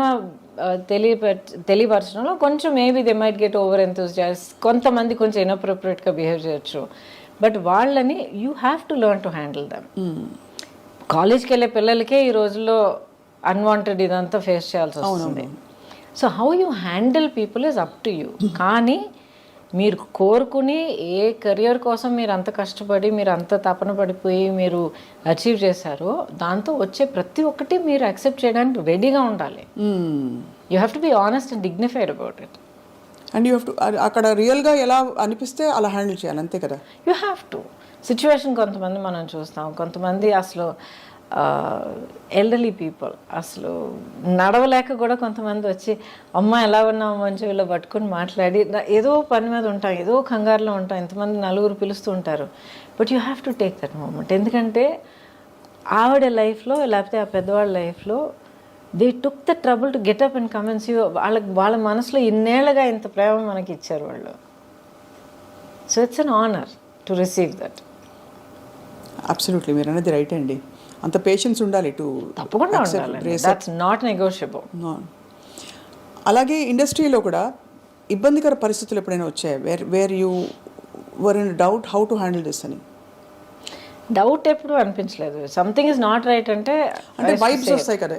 తెలియపరచడంలో కొంచెం maybe they might get over enthusiast, కొంతమంది కొంచెం ఇన్అప్రోప్రియేట్గా behave చేయొచ్చు, but వాళ్ళని you have to learn to handle them. కాలేజ్కి వెళ్ళే పిల్లలకే ఈ రోజుల్లో అన్వాంటెడ్ ఇదంతా ఫేస్ చేయాల్సి వస్తుంది. So how you handle people is up to you. కానీ మీరు కోరుకుని ఏ కెరియర్ కోసం మీరు అంత కష్టపడి మీరు అంత తపన పడిపోయి మీరు అచీవ్ చేశారో దాంతో వచ్చే ప్రతి ఒక్కటి మీరు యాక్సెప్ట్ చేయడానికి రెడీగా ఉండాలి. You have to be honest and dignified about it. And you have to అక్కడ రియల్గా ఎలా అనిపిస్తే అలా హ్యాండిల్ చేయాలి, అంతే కదా. You have to. సిచ్యువేషన్ కొంతమంది మనం చూస్తాం, కొంతమంది అసలు ఎల్డర్లీ పీపుల్ అసలు నడవలేక కూడా కొంతమంది వచ్చి అమ్మ ఎలా ఉన్నావు మంచి వీళ్ళు పట్టుకొని మాట్లాడి, ఏదో పని మీద ఉంటాం, ఏదో కంగారులో ఉంటాం, ఇంతమంది నలుగురు పిలుస్తూ ఉంటారు, but you have to take that moment. ఎందుకంటే ఆవిడ లైఫ్లో లేకపోతే ఆ పెద్దవాళ్ళ లైఫ్లో they took the trouble to get up and come and see. వాళ్ళ మనసులో ఇన్నేళ్ళగా ఇంత ప్రేమ మనకి ఇచ్చారు వాళ్ళు. So it's an honour to receive that. Absolutely, మీరు అనేది రైట్ అండి. అంత పేషెన్స్ ఉండాలి టు తప్పకుండా ఉండాలి. That's not negotiable. అలాగే ఇండస్ట్రీలో కూడా ఇబ్బందికర పరిస్థితులు ఎప్పుడైనా వచ్చాయి where you were in doubt how to handle this అని? డౌట్ ఎప్పుడు అనిపించలేదు. సంథింగ్ ఇస్ నాట్ రైట్ అంటే వైబ్స్ వస్తాయి కదా.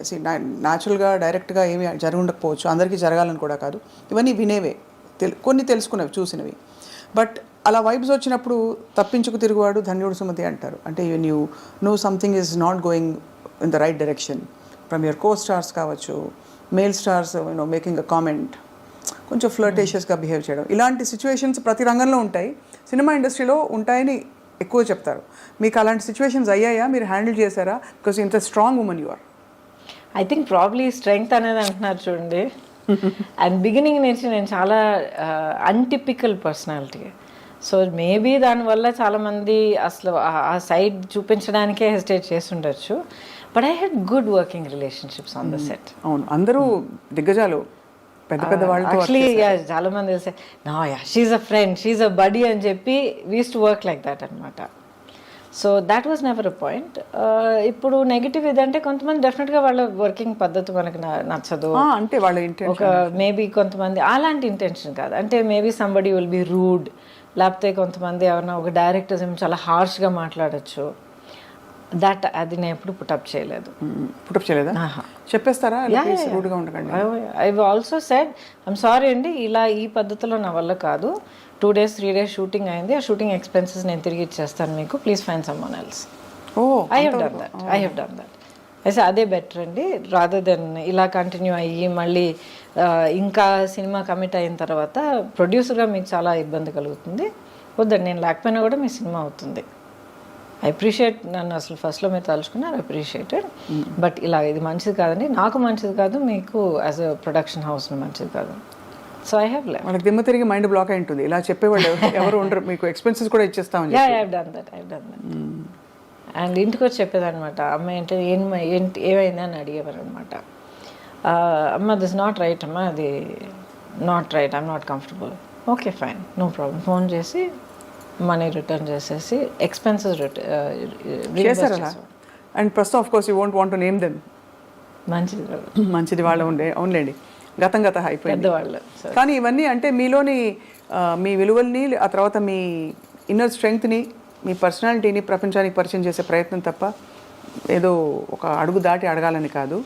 న్యాచురల్గా డైరెక్ట్గా ఏమి జరగకపోవచ్చు, అందరికీ జరగాలని కూడా కాదు, ఇవన్నీ వినేవే, కొన్ని తెలుసుకునేవి, చూసినవి. బట్ అలా వైబ్స్ వచ్చినప్పుడు తప్పించుకు తిరుగువాడు ధన్యుడు సుమతి అంటారు. అంటే you know something is not going in the right direction from your co stars కావచ్చు, male stars making a comment, కొంచెం ఫ్లర్టేషియస్గా బిహేవ్ చేయడం, ఇలాంటి సిచ్యువేషన్స్ ప్రతి రంగంలో ఉంటాయి, సినిమా ఇండస్ట్రీలో ఉంటాయని ఎక్కువ చెప్తారు. మీకు అలాంటి సిచ్యువేషన్స్ అయ్యాయా? మీరు హ్యాండిల్ చేశారా? బికాస్ ఇంత strong women you are. I think probably strength అనేది అంటున్నారు చూడండి. అండ్ బిగినింగ్ నుంచి నేను చాలా అన్టిపికల్ పర్సనాలిటీ. సో మేబీ దానివల్ల చాలామంది అసలు ఆ సైడ్ చూపించడానికే హెసిటేట్ చేసి ఉండొచ్చు. But I had good working relationships on the set. అవును, అందరూ దిగ్గజాలు, పెద్ద పెద్ద వాళ్ళు. యాక్చువల్లీ చాలా మంది తెలిసే నా she's a friend, she's a buddy అని చెప్పి we used to work like that అనమాట. So that was never a point. ఇప్పుడు నెగిటివ్ ఇదంటే కొంతమంది డెఫినెట్గా వాళ్ళ వర్కింగ్ పద్ధతి మనకు నచ్చదు అంటే వాళ్ళ ఒక మేబీ కొంతమంది అలాంటి ఇంటెన్షన్ కాదు, అంటే maybe somebody will be rude, లేకపోతే కొంతమంది ఎవరైనా ఒక డైరెక్టర్స్ ఏమో చాలా హార్ష్గా మాట్లాడచ్చు. దట్ అది నేను ఎప్పుడు పుటప్ చేయలేదు. పుటప్ చేయలేదా? చెప్పేస్తారా రూడ్గా ఉండకండి. I also said I'm sorry అండి, ఇలా ఈ పద్ధతిలో నా వల్ల కాదు, 2 days 3 days షూటింగ్ అయింది, ఆ షూటింగ్ ఎక్స్పెన్సెస్ నేను తిరిగి ఇచ్చేస్తాను మీకు, please find someone else. I have done that. అయితే అదే బెటర్ అండి, రాదర్ దెన్ ఇలా కంటిన్యూ అయ్యి మళ్ళీ ఇంకా సినిమా కమిట్ అయిన తర్వాత ప్రొడ్యూసర్గా మీకు చాలా ఇబ్బంది కలుగుతుంది. వద్దండి, నేను లేకపోయినా కూడా మీ సినిమా అవుతుంది. ఐ అప్రిషియేట్, నన్ను అసలు ఫస్ట్లో మీరు తలుచుకున్నారు, అప్రిషియేటెడ్. బట్ ఇలా ఇది మంచిది కాదండి, నాకు మంచిది కాదు, మీకు యాజ్ అ ప్రొడక్షన్ హౌస్ మంచిది కాదు. So I have left. వాళ్ళకి దిమ్మ తిరిగి మైండ్ బ్లాక్ అయి ఉంటుంది, ఇలా చెప్పేవాళ్ళు ఎవరు ఉండరు, మీకు ఎక్స్పెన్సెస్ కూడా ఇచ్చేస్తామని. I have done that. And ఇంటికి వచ్చి చెప్పేదనమాట, అమ్మ ఏంటి ఏమైంది అని అడిగేవారు అనమాట. అమ్మ దిస్ నాట్ రైట్, అమ్మ అది not right, I'm not comfortable. Okay fine, no problem. Phone చేసి మనీ రిటర్న్ చేసేసి ఎక్స్పెన్సెస్ చేశారా? అండ్ ప్రస్తుతం of course you won't want to name them. మంచిది వాళ్ళు అవునులేండి, గతం అయిపోయింది పెద్దవాళ్ళు. కానీ ఇవన్నీ అంటే మీలోని మీ విలువల్ని, ఆ తర్వాత మీ ఇన్నర్ స్ట్రెంగ్త్ని, మీ పర్సనాలిటీని ప్రపంచానికి పరిచయం చేసే ప్రయత్నం తప్ప ఏదో ఒక అడుగు దాటి అడగాలని కాదు.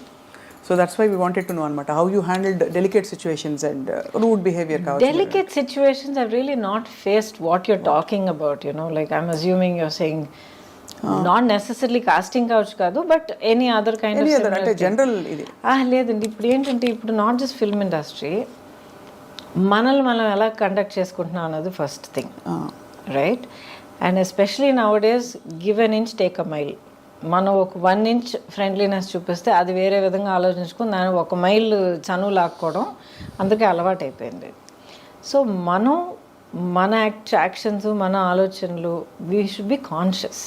So that's why we wanted to know అనమాట, how you handled delicate situations and rude behaviour కావచ్చు. Delicate situations I've really not faced what you're talking about, you know, like I'm assuming you're saying not necessarily casting couch కాదు, but any other kind of similar అంటే general ఇది. లేదండి, ఇప్పుడు ఏంటంటే ఇప్పుడు not just film industry, మనల్ని మనం ఎలా కండక్ట్ చేసుకుంటున్నాం అన్నది first thing, right? And especially now days give an inch take a mile. మనం ఒక 1 inch ఫ్రెండ్లీనెస్ చూపిస్తే అది వేరే విధంగా ఆలోచించుకుని దాన్ని 1 mile చనువు లాక్కోవడం అందుకే అలవాటు అయిపోయింది. సో మనం మన యాక్షన్స్, మన ఆలోచనలు, వీ షుడ్ బి కాన్షియస్.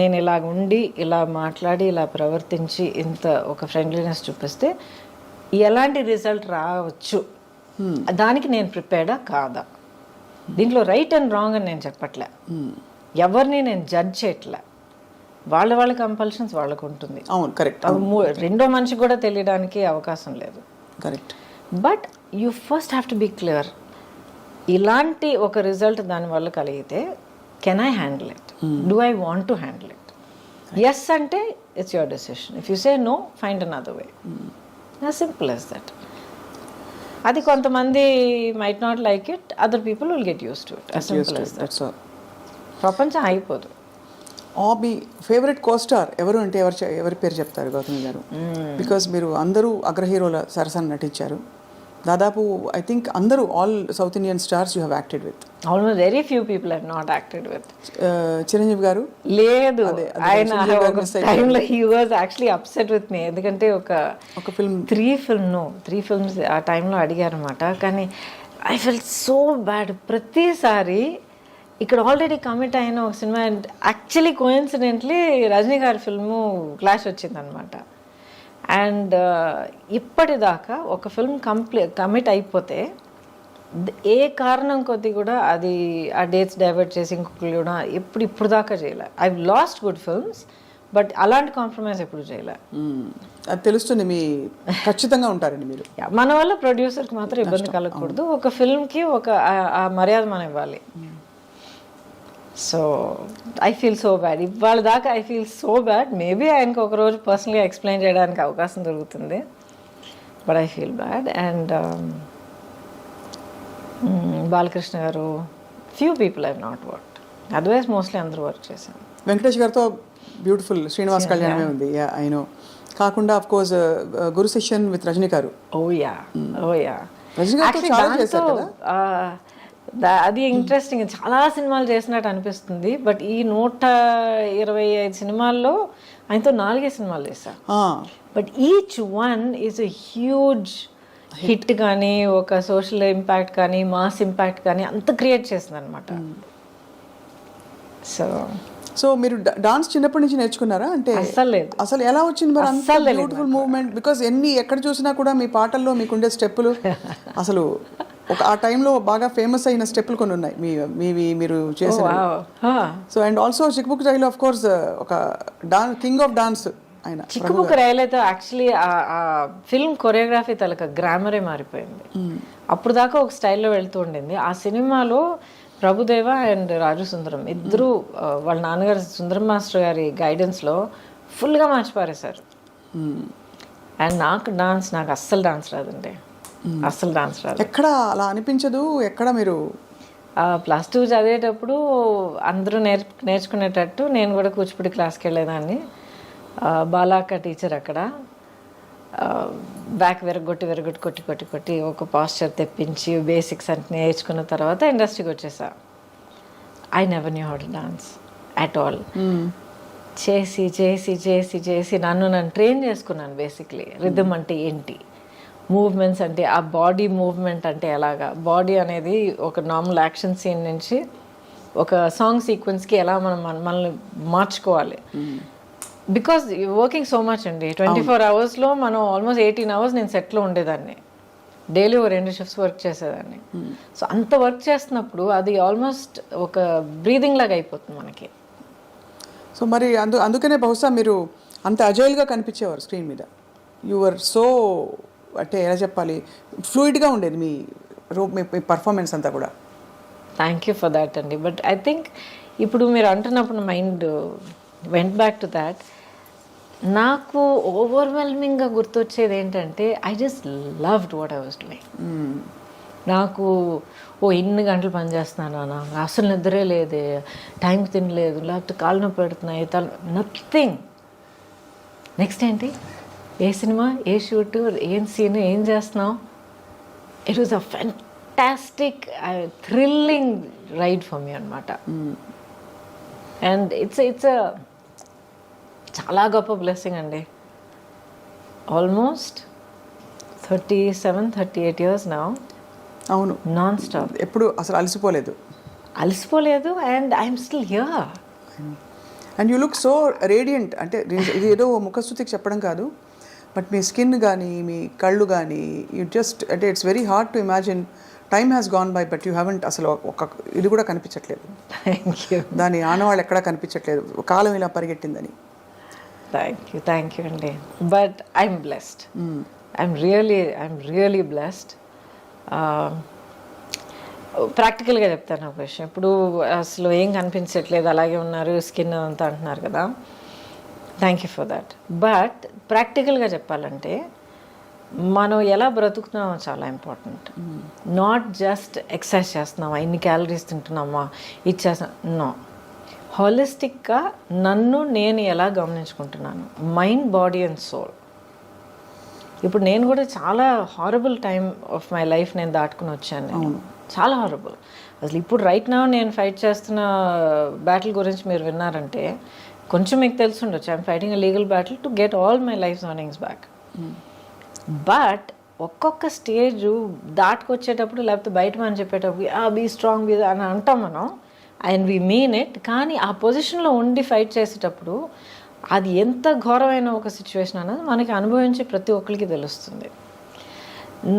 నేను ఇలా ఉండి, ఇలా మాట్లాడి, ఇలా ప్రవర్తించి, ఇంత ఒక ఫ్రెండ్లీనెస్ చూపిస్తే ఎలాంటి రిజల్ట్ రావచ్చు, దానికి నేను ప్రిపేర్డా కాదా? దీంట్లో రైట్ అండ్ రాంగ్ అని నేను చెప్పట్లే, ఎవరిని నేను జడ్జ్ చేయట్లే, వాళ్ళ కంపల్షన్స్ వాళ్ళకు ఉంటుంది. అవును, కరెక్ట్. రెండో మనిషికి కూడా తెలియడానికి అవకాశం లేదు. Correct. But you first have to be clear. ఇలాంటి ఒక రిజల్ట్ దానివల్ల కలిగితే can I handle it, do I want to handle it? Yes అంటే it's your decision, if you say no find another way, as simple as that. అది కొంతమంది might not like it, other people will get used to it, as simple as that. ప్రపంచం అయిపోదు. మీ favourite co-star ఎవరు అంటే ఎవరి పేరు చెప్తారు గౌతమి గారు? బికాస్ మీరు అందరూ అగ్ర హీరోల సరసన నటించారు. దాదాపు ఐ థింక్ అందరూ all South Indian stars you have acted with. Almost very few people have not acted with. Chiranjeevi garu లేదు, ఆయన ఒక టైంలో he was actually upset with me, ఎందుకంటే ఒక ఫిల్మ్ 3 films ఆ టైంలో అడిగారన్నమాట. కానీ ఐ ఫెల్ సో బ్యాడ్. ప్రతిసారి ఇక్కడ ఆల్రెడీ కమిట్ అయిన ఒక సినిమా, యాక్చువల్లీ కోఇన్సిడెంట్లీ రజనీ గారి ఫిల్ము క్లాష్ వచ్చిందనమాట. అండ్ ఇప్పటిదాకా ఒక ఫిల్మ్ కమిట్ అయిపోతే ఏ కారణం కొద్ది కూడా అది ఆ డేట్స్ డైవర్ట్ చేసి ఇంకొకరు కూడా ఇప్పుడు దాకా చేయలే. I last good films, but అలాంటి కాంప్రమైజ్ ఎప్పుడు చేయలే. అది తెలుస్తుంది, మీ ఖచ్చితంగా ఉంటారండి మీరు. మన వల్ల ప్రొడ్యూసర్కి మాత్రం ఇబ్బంది కలగకూడదు, ఒక ఫిల్మ్కి ఒక ఆ మర్యాద మనం ఇవ్వాలి. So I feel so bad. ఇవాళ దాకా I feel so bad. Maybe ఆయనకు ఒకరోజు పర్సనల్గా ఎక్స్ప్లెయిన్ చేయడానికి అవకాశం దొరుకుతుంది, but I feel bad. And Balakrishna garu, few people I not work, otherwise mostly అందరూ వర్క్ చేశాను. వెంకటేష్ గారితో బ్యూటిఫుల్ శ్రీనివాస్ కళ్యాణమే ఉంది, ఆయన కాకుండా of course Guru Sishyan with Rajini garu. Oh yeah Rajani గారితో చాలా చేశారు కదా. అది ఇంట్రెస్టింగ్, చాలా సినిమాలు చేసినట్టు అనిపిస్తుంది. బట్ ఈ 125 సినిమాల్లో ఆయనతో 4 సినిమాలు చేశా. But each one is a huge hit కానీ, ఒక సోషల్ ఇంపాక్ట్ కానీ, మాస్ ఇంపాక్ట్ కానీ అంత క్రియేట్ చేసింది అనమాట. సో మీరు డాన్స్ చిన్నప్పటి నుంచి నేర్చుకున్నారా? అంటే అసలు ఎలా వచ్చింది మరి అంత బ్యూటిఫుల్ మూవ్మెంట్? బికాస్ ఎక్కడ చూసినా కూడా మీ పాటల్లో మీకుండే స్టెప్పులు అసలు ఆ టైంలో బాగా ఫేమస్ అయిన స్టెప్పులు కొన్ని ఉన్నాయి మీరు చేసిన. So and also Chikbuk Railu of course ఒక కింగ్ ఆఫ్ డాన్స్ ఆయన. చిక్కుబుక్ రైలు అయితే యాక్చువల్లీ ఆ ఫిల్మ్ కొరియోగ్రఫీ తలక గ్రామరే మారిపోయింది. అప్పుడు దాకా ఒక స్టైల్లో వెళ్తూ ఉండింది. ఆ సినిమాలో ప్రభుదేవ అండ్ రాజు సుందరం ఇద్దరు వాళ్ళ నాన్నగారు సుందరం మాస్టర్ గారి గైడెన్స్లో ఫుల్గా మార్చి పారేశారు. అండ్ నాకు అస్సలు డాన్స్ రాదండి, అస్సలు డాన్స్ రాదు. ఎక్కడ అలా అనిపించదు? ఎక్కడ మీరు +2 చదివేటప్పుడు అందరూ నేర్చుకునేటట్టు నేను కూడా కూచిపూడి క్లాస్కి వెళ్ళేదాన్ని. బాలాక్క టీచర్ అక్కడ బ్యాక్ కొట్టి ఒక పాస్చర్ తెప్పించి బేసిక్స్ అంటే నేర్చుకున్న తర్వాత ఇండస్ట్రీకి వచ్చేసా. I never knew how to dance at all. చేసి చేసి చేసి చేసి నన్ను ట్రైన్ చేసుకున్నాను. బేసిక్లీ రిథమ్ అంటే ఏంటి, మూవ్మెంట్స్ అంటే ఆ బాడీ మూవ్మెంట్ అంటే ఎలాగా, బాడీ అనేది ఒక నార్మల్ యాక్షన్ సీన్ నుంచి ఒక సాంగ్ సీక్వెన్స్కి ఎలా మనల్ని మార్చుకోవాలి. బికాజ్ వర్కింగ్ సో మచ్ అండి, 24 అవర్స్లో మనం ఆల్మోస్ట్ 18 అవర్స్ నేను సెట్లో ఉండేదాన్ని. డైలీ 2 షిఫ్ట్స్ వర్క్ చేసేదాన్ని. సో అంత వర్క్ చేస్తున్నప్పుడు అది ఆల్మోస్ట్ ఒక బ్రీదింగ్ లాగా అయిపోతుంది మనకి. సో మరి అందుకనే బహుశా మీరు అంత అజైల్గా కనిపించేవారు స్క్రీన్ మీద. యువర్ సో అంటే ఎలా చెప్పాలి, ఫ్లూయిడ్గా ఉండేది మీ పర్ఫార్మెన్స్ అంతా కూడా. థ్యాంక్ యూ ఫర్ దాట్ అండి. బట్ ఐ థింక్ ఇప్పుడు మీరు అంటున్నప్పుడు mind went back to that. నాకు ఓవర్వెల్మింగ్గా గుర్తొచ్చేది ఏంటంటే I just loved what I was doing. నాకు ఇన్ని గంటలు పని చేస్తున్నాను నాకు అసలు నిద్రే లేదే, టైంకి తినలేదు, లేకపోతే కాళ్ళు నొప్పి పెడుతున్నాయి, నథింగ్. నెక్స్ట్ ఏంటి, ఏ సినిమా, ఏ షూట్, ఏం సీన్, ఏం చేస్తున్నావు. It was a fantastic thrilling ride for me అనమాట. అండ్ ఇట్స్ చాలా గొప్ప బ్లెస్సింగ్ అండి. ఆల్మోస్ట్ 37-38 years నా. అవును, నాన్ స్టాప్, ఎప్పుడు అసలు అలసిపోలేదు. And I'm still here. And you look so radiant. అంటే ఇది ఏదో ముఖస్తుతికి చెప్పడం కాదు, బట్ మీ స్కిన్ కానీ మీ కళ్ళు కానీ యూ జస్ట్ అంటే it's very hard to imagine time has gone by but you haven't అసలు ఒక ఇది కూడా కనిపించట్లేదు. దాని ఆనవాళ్ళు ఎక్కడా కనిపించట్లేదు, కాలం ఇలా పరిగెట్టిందని. థ్యాంక్ యూ అండి. But I'm blessed. I'm really blessed. ప్రాక్టికల్గా చెప్తాను ఒక విషయం. ఇప్పుడు అసలు ఏం కనిపించట్లేదు, అలాగే ఉన్నారు, స్కిన్ అంతా అంటున్నారు కదా. Thank you for that. But ప్రాక్టికల్గా చెప్పాలంటే మనం ఎలా బ్రతుకుతున్నామో చాలా ఇంపార్టెంట్. నాట్ జస్ట్ ఎక్సర్సైజ్ చేస్తున్నామా, ఇన్ని క్యాలరీస్ తింటున్నామా, ఇది చేస్తున్నా, నో. హాలిస్టిక్గా నన్ను నేను ఎలా గమనించుకుంటున్నాను, మైండ్, బాడీ అండ్ సోల్. ఇప్పుడు నేను కూడా చాలా horrible time of my life నేను దాటుకుని వచ్చాను. నేను చాలా హారబుల్. అసలు ఇప్పుడు రైట్ నౌ నేను ఫైట్ చేస్తున్న బ్యాటిల్ గురించి మీరు విన్నారంటే కొంచెం మీకు తెలిసి ఉండొచ్చు. I'm fighting a legal battle to get all my life earnings back. But ఒక్కొక్క స్టేజ్ దాటుకొచ్చేటప్పుడు లేకపోతే బయట మనం చెప్పేటప్పుడు బీ స్ట్రాంగ్ అని అంటాం మనం, అండ్ వీ మీన్ ఇట్. కానీ ఆ పొజిషన్లో ఉండి ఫైట్ చేసేటప్పుడు అది ఎంత ఘోరమైన ఒక సిచ్యువేషన్ అన్నది మనకి అనుభవించే ప్రతి ఒక్కరికి తెలుస్తుంది.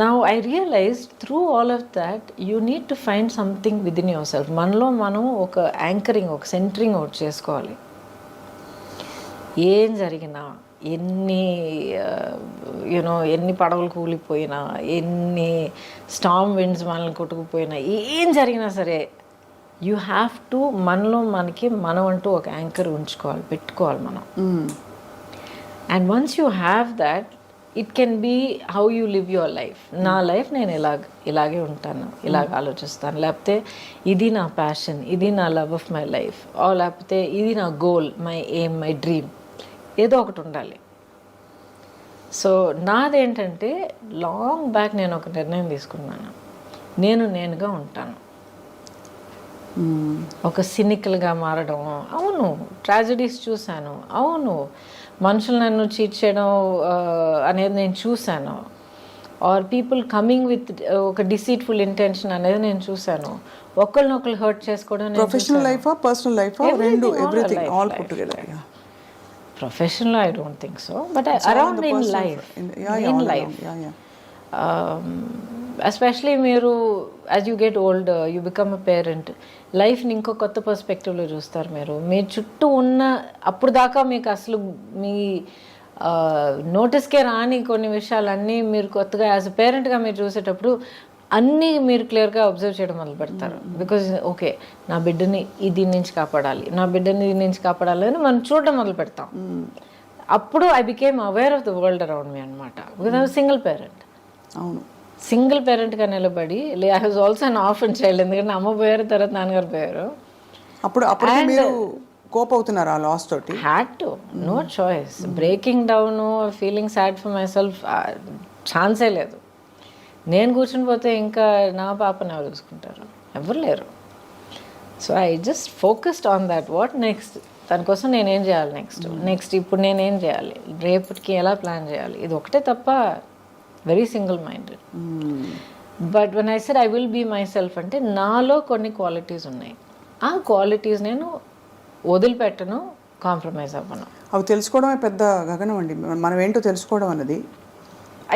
Now I realise through all of that you need to find something within yourself. మనలో మనం ఒక యాంకరింగ్, ఒక సెంటరింగ్ ఒకటి చేసుకోవాలి. ఏం జరిగినా, ఎన్ని పడవలు కూలిపోయినా, ఎన్ని స్టామ్ విండ్స్ మనల్ని కొట్టుకుపోయినా, ఏం జరిగినా సరే యూ హ్యావ్ టు మనం అంటూ ఒక యాంకర్ పెట్టుకోవాలి మనం. And once you have that it can be how you live your life. నా లైఫ్ నేను ఇలాగే ఉంటాను, ఇలాగ ఆలోచిస్తాను, లేకపోతే ఇది నా ప్యాషన్, ఇది నా లవ్ ఆఫ్ మై లైఫ్, లేకపోతే ఇది నా goal, my aim, my dream, ఏదో ఒకటి ఉండాలి. సో నాదేంటంటే లాంగ్ బ్యాక్ నేను ఒక నిర్ణయం తీసుకున్నాను, నేనుగా ఉంటాను. ఒక సినికల్గా మారడం, అవును ట్రాజడీస్ చూశాను, అవును మనుషులు నన్ను చీట్ చేయడం అనేది నేను చూశాను, ఆర్ పీపుల్ కమింగ్ విత్ ఒక డిసీట్ఫుల్ ఇంటెన్షన్ అనేది నేను చూశాను, ఒకళ్ళనొకళ్ళు హర్ట్ చేసుకోవడం. ప్రొఫెషనల్ లైఫా, పర్సనల్ లైఫా, రెండు, everything all put together. Professional, I don't think so, but around in life, especially మీరు as you get older, you become a parent, లైఫ్ని ఇంకో కొత్త పర్స్పెక్టివ్లో చూస్తారు. మీ చుట్టూ ఉన్న అప్పుడు దాకా మీకు అసలు మీ నోటీస్కే రాని కొన్ని విషయాలన్నీ మీరు కొత్తగా యాజ్ అ పేరెంట్గా మీరు చూసేటప్పుడు అన్నీ మీరు క్లియర్గా అబ్జర్వ్ చేయడం మొదలు పెడతారు. బికాజ్ ఓకే, నా బిడ్డని దీని నుంచి కాపాడాలి, నా బిడ్డని దీని నుంచి కాపాడాలి అని మనం చూడడం మొదలు పెడతాం. అప్పుడు I became aware of the world around me అనమాట. Because I was single parent. అవును, సింగిల్ పేరెంట్గా నిలబడి, I was also an orphan child. ఎందుకంటే అమ్మ పోయారు, తర్వాత నాన్నగారు పోయారు. అప్పుడు మీరు కోప్ అవుతున్నారు ఆ లాస్ తోటి? Had to, no choice. Breaking down, feeling sad for my self ఛాన్సే లేదు. నేను కూర్చుని పోతే ఇంకా నా పాపని ఎవరు చూసుకుంటారు? ఎవరు లేరు. So I just focused on that. What next? దానికోసం నేనేం చేయాలి నెక్స్ట్ ఇప్పుడు నేనేం చేయాలి, రేపటికి ఎలా ప్లాన్ చేయాలి, ఇది ఒకటే తప్ప. Very single minded. But when I said I will be myself అంటే నాలో కొన్ని క్వాలిటీస్ ఉన్నాయి. ఆ క్వాలిటీస్ నేను వదిలిపెట్టను, కాంప్రమైజ్ అవ్వను. అవి తెలుసుకోవడమే పెద్ద గగనం అండి. మనం ఏంటో తెలుసుకోవడం అన్నది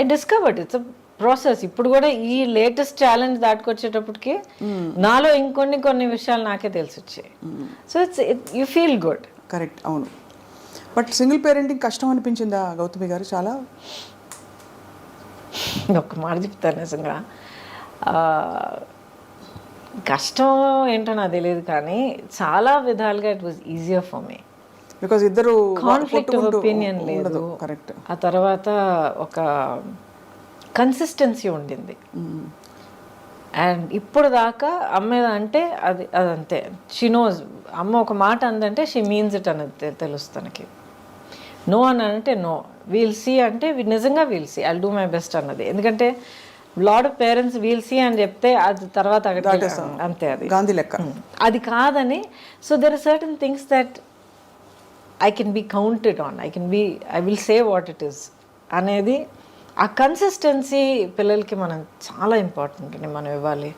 I discovered it's a process. ఇప్పుడు కూడా ఈ లేటెస్ట్ ఛాలెంజ్ దాటుకొచ్చేటప్పటికి నాలో కొన్ని విషయాలు నాకే తెలిసి వచ్చాయి. So you feel good. Correct, అవును. బట్ సింగిల్ పేరెంటింగ్ కష్టం అనిపించిందా గౌతమి గారు? చాలా ఒక మాట చెప్తాను, నిజంగా కష్టం ఏంటో నాకు తెలియదు, కానీ చాలా విధాలుగా it was easier for me. Because ఇద్దరు కాన్ఫ్లిక్ట్ ఆఫ్ ఒపీనియన్ లేదు. కరెక్ట్. ఆ తర్వాత ఒక కన్సిస్టెన్సీ ఉండింది. అండ్ ఇప్పుడు దాకా అమ్మ అంటే అదంతే. She knows. అమ్మ ఒక మాట అందంటే షీ మీన్స్ ఇట్ అనేది తెలుసు తనకి. నో అని అంటే నో, వీల్ సీ అంటే నిజంగా we'll see, I'll do my best అన్నది. ఎందుకంటే lot of parents we'll see అని చెప్తే అది తర్వాత అంతే, అది గాంధీ లెక్క. అది కాదని. So there are certain things that I can be counted on, I will say what it is అనేది. ఆ కన్సిస్టెన్సీ పిల్లలకి మనం చాలా ఇంపార్టెంట్ అండి, మనం ఇవ్వాలి.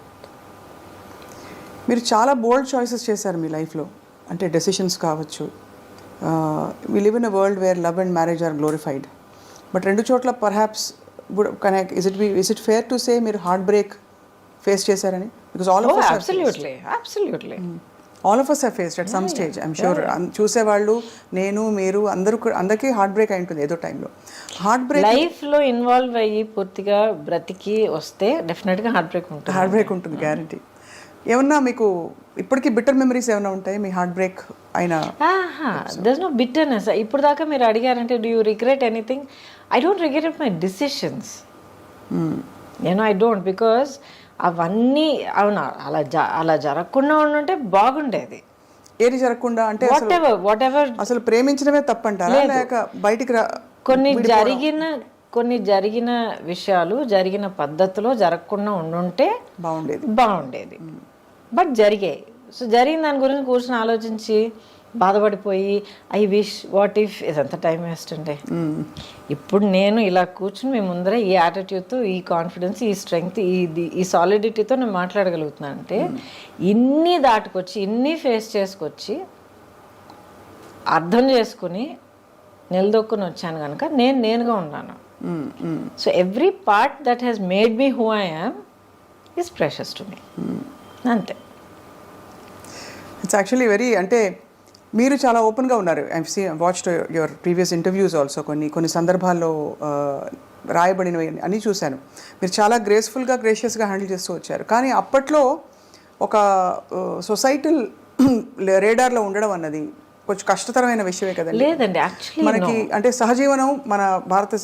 మీరు చాలా బోల్డ్ చాయిసెస్ చేశారు మీ లైఫ్లో, అంటే డెసిషన్స్ కావచ్చు. We live in a world where love and marriage are glorified. But రెండు చోట్ల perhaps is it fair to say మీరు హార్ట్ బ్రేక్ ఫేస్ చేశారని? Because all of us have faced at some stage, I'm sure. చూసేవాళ్ళు, నేను, మీరు అందరికీ heart break అయి ఉంటుంది ఏదో టైంలో. హార్ట్ బ్రేక్ లైఫ్లో ఇన్వాల్వ్ అయ్యి పూర్తిగా బ్రతికి వస్తే డెఫినెట్గా హార్ట్ బ్రేక్ ఉంటుంది, గ్యారంటీ. ఏమన్నా మీకు ఇప్పటికీ బిట్టర్ మెమరీస్ ఏమైనా ఉంటాయి మీ హార్ట్ బ్రేక్ అయినా? There's no bitterness. ఇప్పుడు దాకా మీరు అడిగారంటే do you regret anything? I don't regret my decisions. I don't, because అవన్నీ అవునా అలా జరగకుండా ఉండుంటే బాగుండేది. ఏది జరగకుండా అంటే వాట్ ఎవర్ అసలు ప్రేమించడమే తప్పంటారా, లేక బయటికి కొన్ని జరిగిన విషయాలు జరిగిన పద్ధతిలో జరగకుండా ఉండుంటే బాగుండేది. బట్ జరిగాయి. సో జరిగిన దాని గురించి కూర్చొని ఆలోచించి బాధపడిపోయి ఐ విష్ వాట్ ఇఫ్, ఇదంతా టైం వేస్ట్ అండి. ఇప్పుడు నేను ఇలా కూర్చుని మీ ముందర ఈ యాటిట్యూడ్తో, ఈ కాన్ఫిడెన్స్, ఈ స్ట్రెంగ్త్, ఈ సాలిడిటీతో నేను మాట్లాడగలుగుతున్నాను అంటే ఇన్ని దాటుకొచ్చి, ఇన్ని ఫేస్ చేసుకొచ్చి, అర్థం చేసుకుని నిలదొక్కుని వచ్చాను కనుక నేనుగా ఉన్నాను. So every part that has made me who I am is precious to me. అంతే. ఇట్స్ యాక్చువల్లీ వెరీ, అంటే మీరు చాలా ఓపెన్గా ఉన్నారు. I watched your previous interviews also. కొన్ని సందర్భాల్లో రాయబడినవి అని చూశాను. మీరు చాలా గ్రేషియస్గా హ్యాండిల్ చేస్తూ వచ్చారు. కానీ అప్పట్లో ఒక సొసైటల్ రేడార్లో ఉండడం అన్నది కొంచెం కష్టతరమైన విషయమే కదండి. లేదండి, యాక్చువల్లీ మనకి అంటే సహజీవనం మన భారత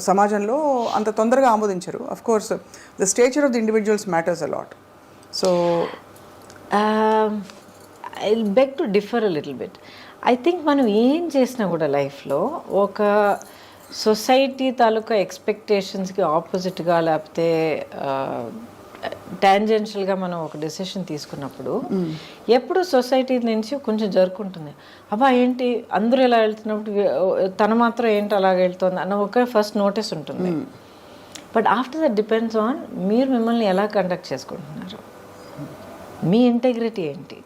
సమాజంలో అంత తొందరగా ఆమోదించరు. Of course the stature of the individuals matters a lot. So I beg to differ a little bit. I think మనం ఏం చేసినా కూడా లైఫ్లో ఒక సొసైటీ తాలూకా ఎక్స్పెక్టేషన్స్కి ఆపోజిట్గా, లేకపోతే టాంజెన్షియల్గా మనం ఒక డెసిషన్ తీసుకున్నప్పుడు ఎప్పుడు సొసైటీ నుంచి కొంచెం జరుపుకుంటుంది. అబ్బా ఏంటి అందరూ ఎలా వెళ్తున్నప్పుడు తను మాత్రం ఏంటి అలాగ వెళ్తుంది అన్న ఒక ఫస్ట్ నోటీస్ ఉంటుంది. But after that depends on మీరు మిమ్మల్ని ఎలా కండక్ట్ చేసుకుంటున్నారు, మీ ఇంటెగ్రిటీ ఏంటి,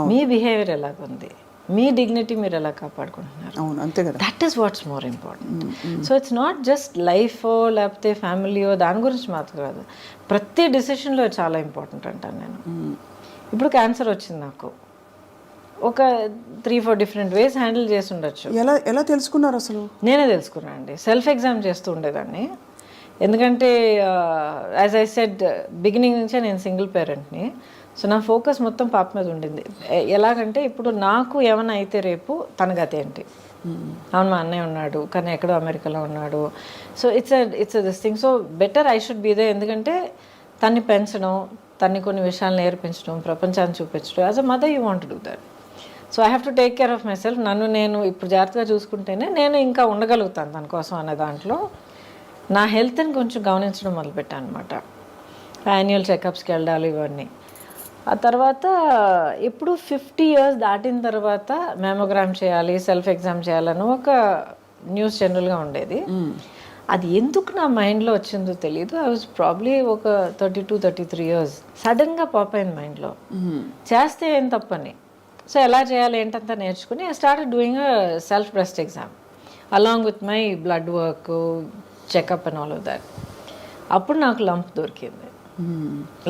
మీ బిహేవియర్ ఎలాగుంది, మీ డిగ్నిటీ మీరు ఎలా కాపాడుకుంటున్నారు. అంతే కదా. That is what's more important. So it's not just లైఫో లేకపోతే ఫ్యామిలీయో దాని గురించి మాత్రం కాదు, ప్రతి డిసిషన్లో చాలా ఇంపార్టెంట్ అంటాను నేను. ఇప్పుడు క్యాన్సర్ వచ్చింది నాకు, ఒక 3-4 డిఫరెంట్ వేస్ హ్యాండిల్ చేసి ఉండొచ్చు. ఎలా తెలుసుకున్నారు అసలు? నేనే తెలుసుకున్నాను అండి. సెల్ఫ్ ఎగ్జామ్ చేస్తూ ఉండేదాన్ని. ఎందుకంటే యాజ్ ఐ సెడ్ బిగినింగ్ నుంచే నేను సింగిల్ పేరెంట్ని. సో నా ఫోకస్ మొత్తం పాప మీద ఉండింది. ఎలాగంటే ఇప్పుడు నాకు ఏమైనా అయితే రేపు తన గతి ఏంటి, అవును మా అన్నయ్య ఉన్నాడు కానీ ఎక్కడో అమెరికాలో ఉన్నాడు. So it's this thing. So better I should be there. ఎందుకంటే తన్ని పెంచడం, తన్ని కొన్ని విషయాలు నేర్పించడం, ప్రపంచాన్ని చూపించడం, as a mother you want to do that. So I have to take care of myself. నన్ను నేను ఇప్పుడు జాగ్రత్తగా చూసుకుంటేనే నేను ఇంకా ఉండగలుగుతాను తన కోసం అనే దాంట్లో నా హెల్త్ని కొంచెం గమనించడం మొదలుపెట్టాను అనమాట. యాన్యువల్ చెకప్స్కి వెళ్ళాలి ఇవన్నీ. ఆ తర్వాత ఎప్పుడు 50 years దాటిన తర్వాత మెమోగ్రామ్ చేయాలి, సెల్ఫ్ ఎగ్జామ్ చేయాలని ఒక న్యూస్ జనరల్గా ఉండేది. అది ఎందుకు నా మైండ్లో వచ్చిందో తెలియదు. ఐ వాజ్ ప్రాబ్లీ ఒక 32-33 years. సడన్గా పాప్ అయింది మైండ్లో, చేస్తే ఏం తప్పని. సో ఎలా చేయాలి ఏంటంతా నేర్చుకుని I started doing a self breast exam along with my blood work, checkup and all of that. అప్పుడు నాకు లంప్ దొరికింది.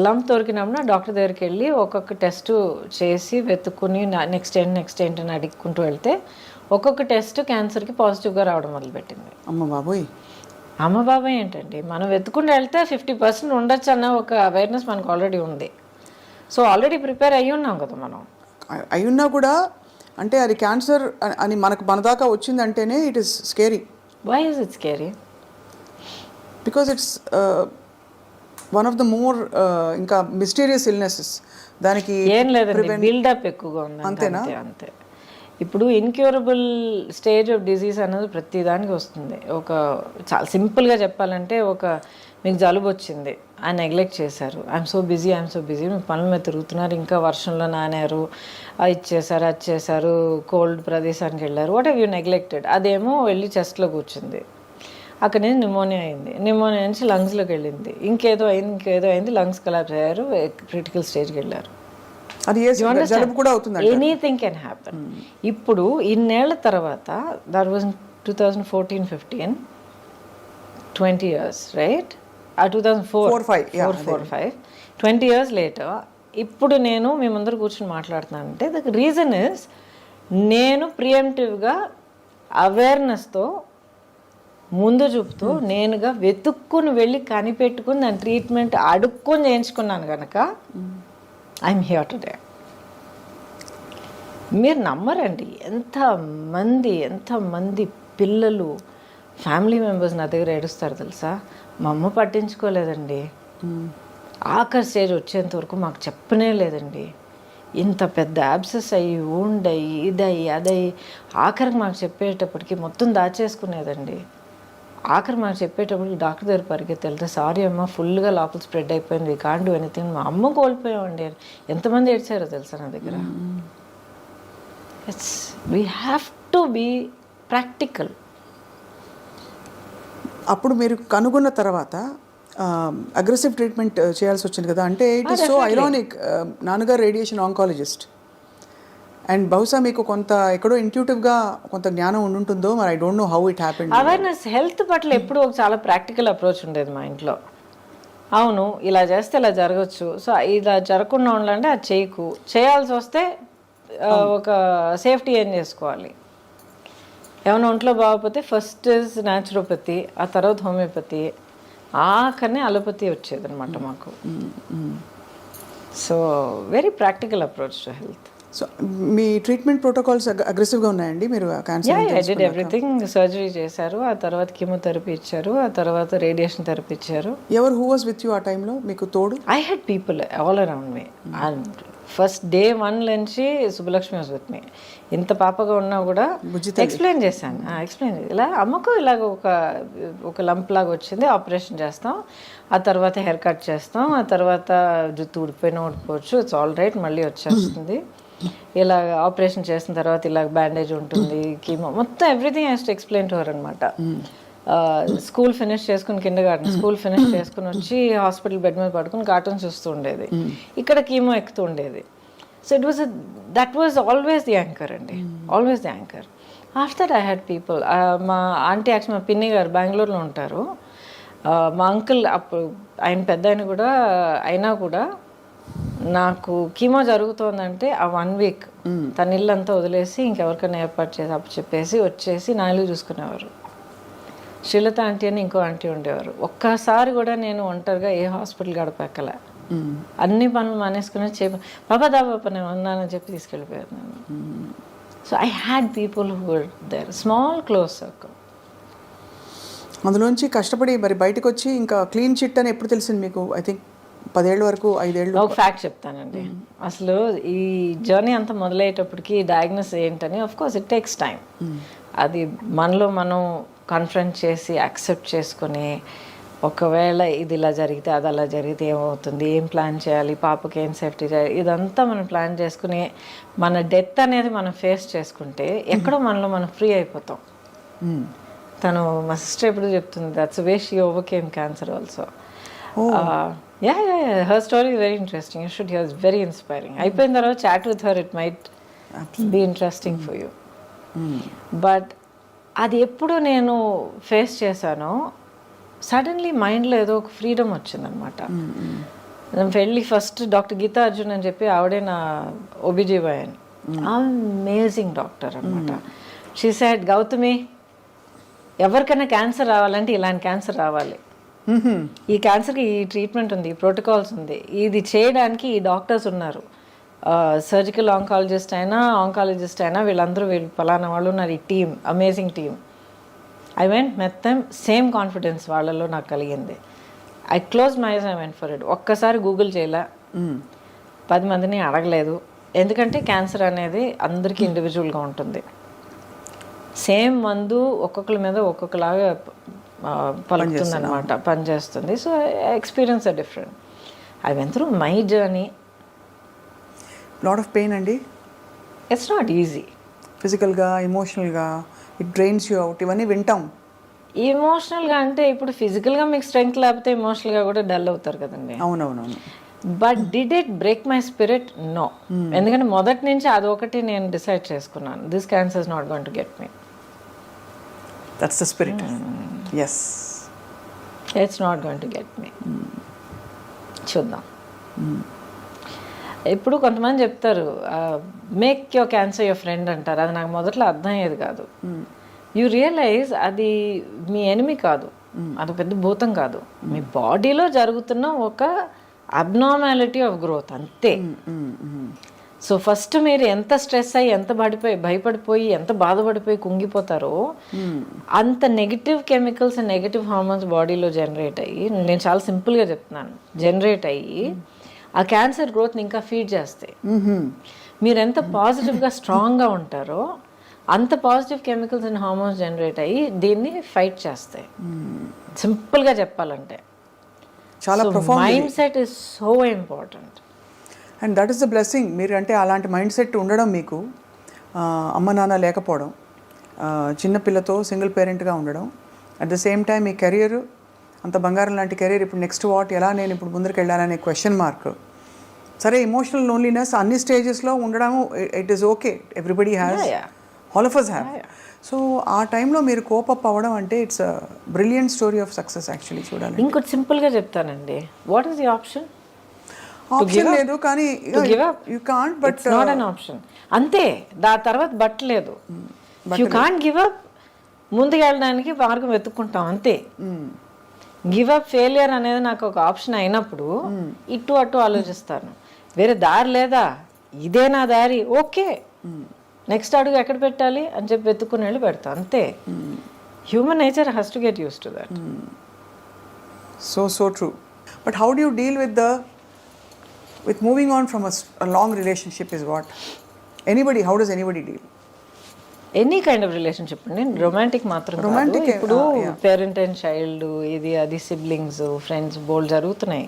లంప్ దొరికినప్పుడు డాక్టర్ దగ్గరికి వెళ్ళి ఒక్కొక్క టెస్ట్ చేసి వెతుక్కుని నెక్స్ట్ ఏంటి అని అడుక్కుంటూ వెళ్తే ఒక్కొక్క టెస్ట్ క్యాన్సర్కి పాజిటివ్గా రావడం మొదలుపెట్టింది. అమ్మ బాబాయ్ ఏంటండి, మనం వెతుకుంటూ వెళ్తే 50% ఉండొచ్చు అన్న ఒక అవేర్నెస్ మనకు ఆల్రెడీ ఉంది. సో ఆల్రెడీ ప్రిపేర్ అయ్యి ఉన్నాం కదా మనం. అయ్యున్నా కూడా అంటే అది క్యాన్సర్ అని మన దాకా వచ్చిందంటేనే it is scary. Why is it scary? Because it's one of the more ఇంకా మిస్టీరియస్ ఇల్నెసెస్. దానికి ఏం లేదండి, బిల్డప్ ఎక్కువగా ఉంది. అంతేనా? అంతే. ఇప్పుడు ఇన్క్యూరబుల్ స్టేజ్ ఆఫ్ డిజీజ్ అనేది ప్రతి దానికి వస్తుంది. ఒక చాలా సింపుల్గా చెప్పాలంటే మీకు జలుబు వచ్చింది, ఆయన నెగ్లెక్ట్ చేశారు. ఐఎమ్ సో బిజీ మీ పనుల మీద తిరుగుతున్నారు, ఇంకా వర్షంలో నానారు, ఇది చేశారు, కోల్డ్ ప్రదేశానికి వెళ్ళారు, వాట్ హ్యావ్ యూ నెగ్లెక్టెడ్. అదేమో వెళ్ళి చెస్ట్లో కూర్చుంది, అక్కడ నుంచి నిమోనియా నుంచి లంగ్స్లోకి వెళ్ళింది, ఇంకేదో అయింది, లంగ్స్ కొలాప్స్ అయ్యారు, క్రిటికల్ స్టేజ్కి వెళ్ళారు. Anything can happen. ఇప్పుడు ఇన్నేళ్ల తర్వాత that was 2014-15, 20 years, right? 2004-5 20 years later ఇప్పుడు నేను మీ ముందర కూర్చొని మాట్లాడుతున్నానంటే ద రీజన్ ఇస్ నేను ప్రియంటివ్గా అవేర్నెస్తో ముందు చూపుతూ నేనుగా వెతుక్కుని వెళ్ళి కనిపెట్టుకుని దాని ట్రీట్మెంట్ అడుక్కొని చేయించుకున్నాను కనుక ఐఎమ్ హియర్ టుడే. మీరు నమ్మరండి, ఎంతమంది పిల్లలు ఫ్యామిలీ మెంబర్స్ నా దగ్గర ఏడుస్తారు తెలుసా. మా అమ్మ పట్టించుకోలేదండి, ఆఖరి స్టేజ్ వచ్చేంత వరకు మాకు చెప్పనే లేదండి. ఇంత పెద్ద యాబ్సెస్ అయ్యి ఉండయి ఇదయ్యి అదయ్యి ఆఖరికి మాకు చెప్పేటప్పటికి మొత్తం దాచేసుకునేదండి. ఆఖరి మాకు చెప్పేటప్పటికి డాక్టర్ దగ్గర పరిగెత్తి వెళ్తే సారీ అమ్మ ఫుల్గా లోపల స్ప్రెడ్ అయిపోయింది, వీ కాంట్ డూ ఎనీథింగ్. మా అమ్మ కోల్పోయామండి. ఎంతమంది ఏడ్చారో తెలుసా నా దగ్గర. We have to be practical. అప్పుడు మీరు కనుగొన్న తర్వాత అగ్రెసివ్ ట్రీట్మెంట్ చేయాల్సి వచ్చింది కదా. అంటే ఇట్ ఈస్ సో ఐరానిక్. నాన్నగారు రేడియేషన్ ఆంకాలజిస్ట్ అండ్ బహుశా మీకు కొంత ఎక్కడో ఇంట్యూటివ్గా కొంత జ్ఞానం ఉంటుందో మరి. I don't know how it happened. Awareness health పట్ల ఎప్పుడు ఒక చాలా ప్రాక్టికల్ అప్రోచ్ ఉండేది మా ఇంట్లో. అవును ఇలా చేస్తే ఇలా జరగచ్చు, సో ఇలా జరగకుండా ఉండాలంటే అది చేయకు, చేయాల్సి వస్తే ఒక సేఫ్టీ ఏం చేసుకోవాలి. ఏమైనా ఒంట్లో బాగోకపోతే ఫస్ట్ ఇస్ న్యాచురోపతి, ఆ తర్వాత హోమియోపతి, ఆఖరినే అలోపతి వచ్చేది అనమాట మాకు. So very practical approach to health. So me treatment protocols అగ్రెసివ్గా ఉన్నాయండి? మీరు క్యాన్సర్ ఎవ్రీథింగ్ సర్జరీ చేశారు, ఆ తర్వాత కీమోథెరపీ ఇచ్చారు, ఆ తర్వాత రేడియేషన్ థెరపీ ఇచ్చారు. హూ వాజ్ విత్ యూ ఆ టైంలో మీకు తోడు? I had people all around me. And first day 1 నుంచి సుబ్బలక్ష్మి వాజ్ విత్ మీ. ఇంత పాపగా ఉన్నా కూడా ఎక్స్ప్లెయిన్ చేశాను. ఇలా అమ్మకు ఇలాగ ఒక లంప్ లాగా వచ్చింది, ఆపరేషన్ చేస్తాం, ఆ తర్వాత హెయిర్ కట్ చేస్తాం, ఆ తర్వాత జుట్టు ఊడిపోయినా ఊడిపోవచ్చు, ఇట్స్ ఆల్ రైట్, మళ్ళీ వచ్చేస్తుంది. ఇలా ఆపరేషన్ చేసిన తర్వాత ఇలా బ్యాండేజ్ ఉంటుంది, కీమో, మొత్తం everything has to explain to her అనమాట. స్కూల్ ఫినిష్ చేసుకుని కిండర్గార్టెన్ స్కూల్ ఫినిష్ చేసుకుని వచ్చి హాస్పిటల్ బెడ్ మీద పడుకుని కార్టూన్ చూస్తూ ఉండేది, ఇక్కడ కీమో ఎక్కుతూ ఉండేది. So that was always the anchor అండి, always the anchor. After I had people, మా ఆంటీ యాక్చువల్ మా పిన్ని గారు బెంగళూరులో ఉంటారు, మా అంకుల్ అప్పుడు ఆయన పెద్ద ఆయన కూడా అయినా కూడా నాకు కీమో జరుగుతోందంటే ఆ 1 week తన ఇల్లంతా వదిలేసి ఇంకెవరికైనా ఏర్పాటు చేసి అప్పు చెప్పేసి వచ్చేసి నా ఇల్లు చూసుకునేవారు. శ్రీలత ఆంటీ అని ఇంకో ఆంటీ ఉండేవారు. ఒక్కసారి కూడా నేను ఒంటరిగా ఏ హాస్పిటల్ గడపెక్కలే. అన్ని పనులు మానేసుకుని బాబా దాబాపా నేను ఉన్నానని చెప్పి తీసుకెళ్ళిపోయారు నేను. So I had people who were there, small close circle. అందులోంచి కష్టపడి మరి బయటకు వచ్చి ఇంకా క్లీన్ చిట్ అని ఎప్పుడు తెలిసింది మీకు? ఐ థింక్ 10 ఏళ్ళ వరకు, 5 ఏళ్ళు. ఒక ఫ్యాక్ట్ చెప్తానండి. అసలు ఈ జర్నీ అంతా మొదలయ్యేటప్పటికి డయాగ్నోస్ ఏంటని, of course it takes time. అది మనలో మనం కన్ఫ్రంట్ చేసి యాక్సెప్ట్ చేసుకొని, ఒకవేళ ఇది ఇలా జరిగితే అది అలా జరిగితే ఏమవుతుంది, ఏం ప్లాన్ చేయాలి, పాపకి ఏం సేఫ్టీ చేయాలి, ఇదంతా మనం ప్లాన్ చేసుకుని మన డెత్ అనేది మనం ఫేస్ చేసుకుంటే ఎక్కడో మనలో మనం ఫ్రీ అయిపోతాం. తను మా సిస్టర్ ఎప్పుడు చెప్తుంది, that's way she overcame cancer also. Her story very interesting, you should hear, it's very inspiring. అయిపోయిన తర్వాత chat with her, it might be interesting for you. But అది ఎప్పుడు నేను ఫేస్ చేశానో సడన్లీ మైండ్లో ఏదో ఒక ఫ్రీడమ్ వచ్చిందనమాట. నేను వెళ్ళి ఫస్ట్ డాక్టర్ గీతా అర్జున్ అని చెప్పి, ఆవిడే నా OBGYN, అమేజింగ్ డాక్టర్ అనమాట. షీ సెడ్, గౌతమి, ఎవరికైనా క్యాన్సర్ రావాలంటే ఇలాంటి క్యాన్సర్ రావాలి, ఈ క్యాన్సర్కి ఈ ట్రీట్మెంట్ ఉంది, ఈ ప్రోటోకాల్స్ ఉంది, ఇది చేయడానికి ఈ డాక్టర్స్ ఉన్నారు, సర్జికల్ ఆంకాలజిస్ట్ అయినా ఆంకాలజిస్ట్ అయినా వీళ్ళందరూ వీళ్ళు పలానా వాళ్ళు ఉన్నారు, ఈ team, amazing team. I went met them, same confidence వాళ్ళలో నాకు కలిగింది. I close my eyes, I went for it. ఒక్కసారి గూగుల్ చేయలే, 10 మందిని అడగలేదు. ఎందుకంటే క్యాన్సర్ అనేది అందరికీ ఇండివిజువల్గా ఉంటుంది. సేమ్ మందు ఒక్కొక్కరి మీద ఒక్కొక్కలాగా పలుకుతుంది అనమాట, పనిచేస్తుంది. So experience are different. I went through my journey. Lot of pain అండి. It's not easy. ఫిజికల్గా, ఎమోషనల్గా ఇట్ డ్రైన్స్ యూ అవుట్, ఇవన్నీ వింటాం. ఎమోషనల్గా అంటే ఇప్పుడు ఫిజికల్గా మీకు స్ట్రెంగ్త్ లేకపోతే ఎమోషనల్గా కూడా డల్ అవుతారు కదండి. అవునవునవును. But did it break my spirit? No. ఎందుకంటే మొదటి నుంచి అదొకటి నేను డిసైడ్ చేసుకున్నాను, this cancer is not going to get me. That's the spirit. Yes, it's not going to get me. చూద్దాం. ఇప్పుడు కొంతమంది చెప్తారు, make your cancer your friend అంటారు. అది నాకు మొదట్లో అర్థం అయ్యేది కాదు. యూ రియలైజ్ అది మీ ఎనిమి కాదు, అది పెద్ద భూతం కాదు, మీ బాడీలో జరుగుతున్న ఒక అబ్నార్మాలిటీ ఆఫ్ గ్రోత్, అంతే. సో ఫస్ట్ మీరు ఎంత స్ట్రెస్ అయ్యి, ఎంత భయపడిపోయి, ఎంత బాధపడిపోయి కుంగిపోతారో, అంత నెగిటివ్ కెమికల్స్, నెగిటివ్ హార్మోన్స్ బాడీలో జనరేట్ అయ్యి, నేను చాలా సింపుల్గా చెప్తున్నాను, జనరేట్ అయ్యి ఆ క్యాన్సర్ గ్రోత్ని ఇంకా ఫీడ్ చేస్తాయి. మీరు ఎంత పాజిటివ్గా స్ట్రాంగ్గా ఉంటారో అంత positive chemicals and hormones generate అయ్యి దీన్ని ఫైట్ చేస్తాయి. సింపుల్గా చెప్పాలంటే చాలా mind set is so important. And that is the blessing. మీరు అంటే అలాంటి మైండ్ సెట్ ఉండడం, మీకు అమ్మ నాన్న లేకపోవడం, చిన్నపిల్లతో సింగిల్ పేరెంట్గా ఉండడం, at the same time me career అంత బంగారం లాంటి కెరీర్, ఇప్పుడు నెక్స్ట్ వాట్, ఎలా నేను ఇప్పుడు ముందుకు వెళ్ళాలనే క్వశ్చన్ మార్క్. సరే, ఎమోషనల్ లోన్లీనెస్ అన్ని స్టేజెస్లో ఉండడం, it is okay, everybody has, all of us have. So ఆ టైంలో మీరు కోపప్ అవ్వడం అంటే it's a brilliant story of success actually. చూడాలి. ఇంకోటి సింపుల్గా చెప్తానండి, what is the option? Option లేదు, కానీ you can't, but not an option, అంతే. దాని తర్వాత బట్ లేదు. You can't give up. ముందుకు వెళ్ళడానికి మార్గం వెతుక్కుంటాం, అంతే. గివ్ అప్, ఫెయిలియర్ అనేది నాకు ఒక ఆప్షన్ అయినప్పుడు ఇటు అటు ఆలోచిస్తాను. వేరే దారి లేదా, ఇదే నా దారి, ఓకే, నెక్స్ట్ అడుగు ఎక్కడ పెట్టాలి అని చెప్పి వెతుక్కుని వెళ్ళి పెడతా, అంతే. Human nature has to get used to that. So true. But how do you deal with moving on from a long relationship is what? How does anybody deal? Any kind of relationship అండి, romantic మాత్రం కాదు. ఇప్పుడు parent and child, ఇది అది, siblings, friends, బోల్డ్ జరుగుతున్నాయి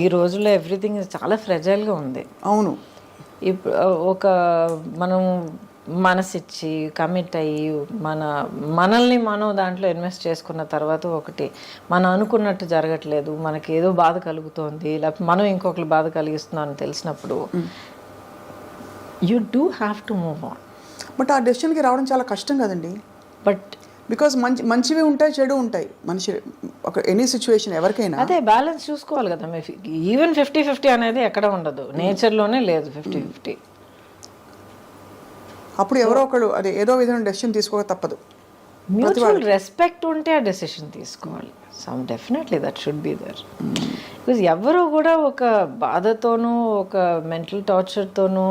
ఈ రోజుల్లో. Everything చాలా ఫ్రెజైల్గా ఉంది. అవును. ఇప్పుడు ఒక మనం మనసిచ్చి కమిట్ అయ్యి మనల్ని మనం దాంట్లో ఇన్వెస్ట్ చేసుకున్న తర్వాత ఒకటి మనం అనుకున్నట్టు జరగట్లేదు, మనకి ఏదో బాధ కలుగుతోంది, లేకపోతే మనం ఇంకొకరు బాధ కలిగిస్తున్నాం అని తెలిసినప్పుడు you do have to move on. But ఆ డెసిషన్కి రావడం చాలా కష్టం కదండి. బట్ బికాస్ మంచివి ఉంటాయి, చెడు ఉంటాయి మనిషి, ఒక ఎనీ సిచ్యువేషన్ ఎవరికైనా. అదే బ్యాలెన్స్ చూసుకోవాలి కదా. ఈవెన్ 50-50 అనేది ఎక్కడ ఉండదు, నేచర్లోనే లేదు 50-50. అప్పుడు ఎవరో ఒకళ్ళు అదే ఏదో విధంగా డెసిషన్ తీసుకోక తప్పదు. మ్యూచువల్ రెస్పెక్ట్ ఉంటే ఆ డెసిషన్ తీసుకోవాలి. Some definitely that should be there. Because ఎవరు కూడా ఒక బాధతోనూ ఒక మెంటల్ టార్చర్తోనూ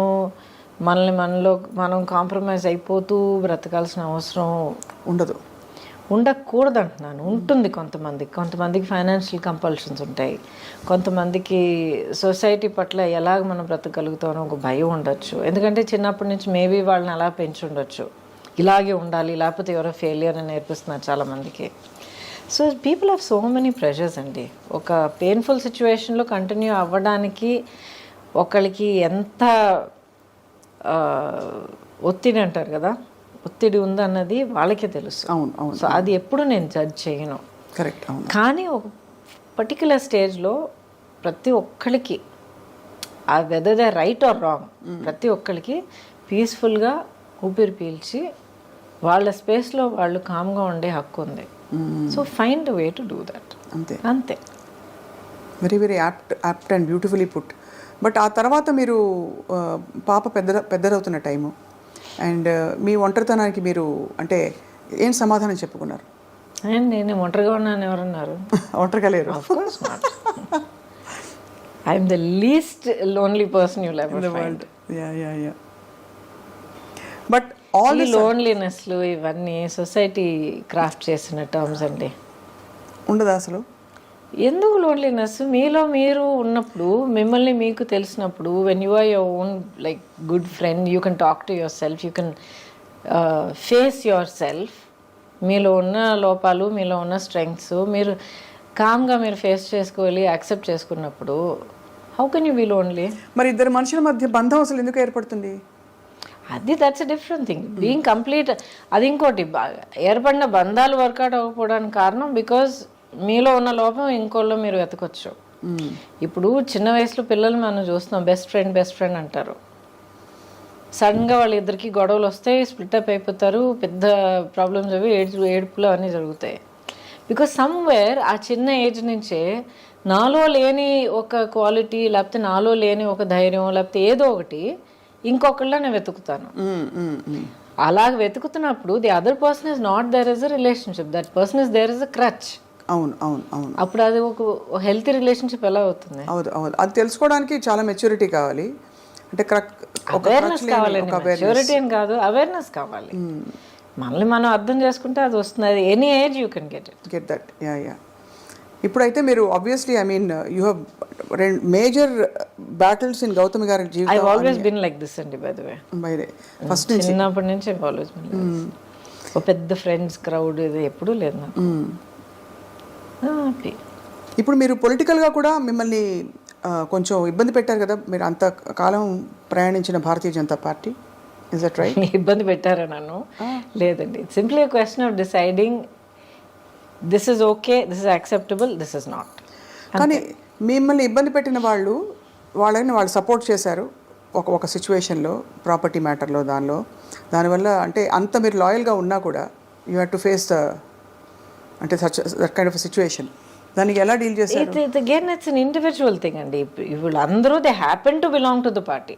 మనం కాంప్రమైజ్ అయిపోతూ బ్రతకాల్సిన అవసరం ఉండకూడదు అంటున్నాను. ఉంటుంది కొంతమందికి ఫైనాన్షియల్ కంపల్షన్స్ ఉంటాయి, కొంతమందికి సొసైటీ పట్ల ఎలాగ మనం బ్రతకగలుగుతామో ఒక భయం ఉండొచ్చు. ఎందుకంటే చిన్నప్పటి నుంచి మేబీ వాళ్ళని అలా పెంచి ఉండొచ్చు, ఇలాగే ఉండాలి లేకపోతే ఎవరో ఫెయిలియర్ అని నేర్పిస్తున్నారు చాలామందికి. So people have so many pressures అండి. ఒక పెయిన్ఫుల్ సిచ్యువేషన్లో కంటిన్యూ అవ్వడానికి ఒకళ్ళకి ఎంత ఒత్తిడి అంటారు కదా, ఒత్తిడి ఉందన్నది వాళ్ళకే తెలుసు. అవును. సో అది ఎప్పుడు నేను జడ్జ్ చేయను. కరెక్ట్. కానీ ఒక పర్టికులర్ స్టేజ్లో ప్రతి ఒక్కరికి ఆ whether they right are wrong, ప్రతి ఒక్కరికి పీస్ఫుల్గా ఊపిరి పీల్చి వాళ్ళ స్పేస్లో వాళ్ళు కామ్గా ఉండే హక్కు ఉంది. So find way to do that. అంతే. Very very apt and beautifully put. But ఆ తర్వాత మీరు పాప పెద్దదవుతున్న టైము అండ్ మీ ఒంటరితనానికి మీరు అంటే ఏం సమాధానం చెప్పుకున్నారు? నేను ఒంటరిగా ఉన్నాను ఎవరన్నారు? ఒంటరిగా లేరు. I'm the least lonely person you ever find. But all ఈ లోన్లీనెస్లు ఇవన్నీ సొసైటీ క్రాఫ్ట్ చేసిన టర్మ్స్ అండి. ఉండదా అసలు? ఎందుకు లోన్లీనెస్? మీలో మీరు ఉన్నప్పుడు, మిమ్మల్ని మీకు తెలిసినప్పుడు, when you are your own like good friend, you can talk to your self, you can face your self. మీలో ఉన్న లోపాలు, మీలో ఉన్న స్ట్రెంగ్స్ మీరు కామ్గా మీరు ఫేస్ చేసుకోవాలి, యాక్సెప్ట్ చేసుకున్నప్పుడు how can you be lonely? మరి ఇద్దరు మనుషుల మధ్య బంధం అసలు ఎందుకు ఏర్పడుతుంది? అది that's a different thing. Being complete అది ఇంకోటి. ఏర్పడిన బంధాలు వర్కౌట్ అవ్వకపోవడానికి కారణం బికాజ్ మీలో ఉన్న లోపం ఇంకోళ్ళు మీరు వెతకొచ్చు. ఇప్పుడు చిన్న వయసులో పిల్లలు మనం చూస్తున్నాం, బెస్ట్ ఫ్రెండ్ అంటారు. సడన్గా వాళ్ళిద్దరికి గొడవలు వస్తాయి, స్ప్లిటప్ అయిపోతారు, పెద్ద ప్రాబ్లమ్స్ అవి ఏడుపులు అన్నీ జరుగుతాయి. బికాజ్ సమ్వేర్ ఆ చిన్న ఏజ్ నుంచే నాలో లేని ఒక క్వాలిటీ, లేకపోతే నాలో లేని ఒక ధైర్యం, లేకపోతే ఏదో ఒకటి ఇంకొకళ్ళ నేను వెతుకుతాను. అలాగ వెతుకుతున్నప్పుడు the other person is not there is a relationship, that person is there is a crutch. అవును. అప్పుడు అది ఒక హెల్తీ రిలేషన్షిప్ ఎలా అవుతుంది? అవును. అది తెలుసుకోవడానికి చాలా మెచ్యూరిటీ కావాలి. అంటే అవేర్నెస్ కావాలండి. మెచ్యూరిటీ అని కాదు, అవేర్నెస్ కావాలి. మనల్ని మనం అర్థం చేసుకుంటే అది వస్తుంది. అది any age you can get that. ఇప్పుడైతే మీరు obviously I mean you have major battles in Gautami గారి జీవితం. I always been like this అండి. బై ద వే ఫస్ట్ నుంచి చిన్నప్పటి నుంచి I always been like this. ఒక పెద్ద ఫ్రెండ్స్ క్రౌడ్ ఇది ఎప్పుడూ లేదు నాకు. ఇప్పుడు మీరు పొలిటికల్గా కూడా మిమ్మల్ని కొంచెం ఇబ్బంది పెట్టారు కదా, మీరు అంత కాలం ప్రయాణించిన Bharatiya Janata Party. Is that right? ఇబ్బంది పెట్టారా నన్ను? లేదండి. It's simply a question of deciding this is okay, this is acceptable, this is not. కానీ మిమ్మల్ని ఇబ్బంది పెట్టిన వాళ్ళని వాళ్ళు సపోర్ట్ చేశారు ఒక సిచ్యువేషన్లో, ప్రాపర్టీ మ్యాటర్లో, దానివల్ల అంటే అంత మీరు లాయల్గా ఉన్నా కూడా యూ హ్యావ్ టు ఫేస్ అంటే దట్ కైండ్ ఆఫ్ సిచ్యువేషన్. దానికి ఎలా డీల్ చేశారు? Again it's an individual thing అండి. ఇప్పుడు అందరూ they happen to belong to the party,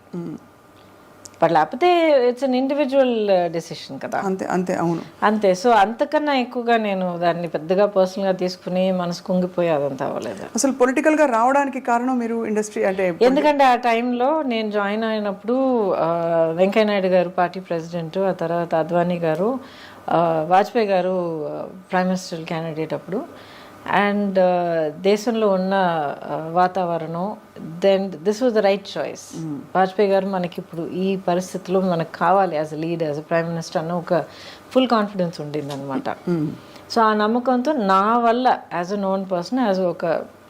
but లేకపోతే ఇట్స్ అన్ ఇండివిజువల్ డెసిషన్ కదా. అంతే. అవును, అంతే. సో అంతకన్నా ఎక్కువగా నేను దాన్ని పెద్దగా పర్సనల్గా తీసుకుని మనసు కుంగిపోయి అదంతా అవ్వలేదు. అసలు పొలిటికల్గా రావడానికి కారణం మీరు ఇండస్ట్రీ అంటే ఎందుకంటే ఆ టైంలో నేను జాయిన్ అయినప్పుడు వెంకయ్య నాయుడు గారు పార్టీ ప్రెసిడెంట్, ఆ తర్వాత అద్వానీ గారు, వాజ్పేయి గారు ప్రైమ్ మినిస్టర్ క్యాండిడేట్ అప్పుడు. అండ్ దేశంలో ఉన్న వాతావరణం, then this was the right choice. Vajpayee గారు మనకి ఇప్పుడు ఈ పరిస్థితిలో మనకు కావాలి as a leader, as a prime minister అన్న ఒక ఫుల్ కాన్ఫిడెన్స్ ఉండింది అనమాట. సో ఆ నమ్మకంతో నా వల్ల as a known person, as ఒక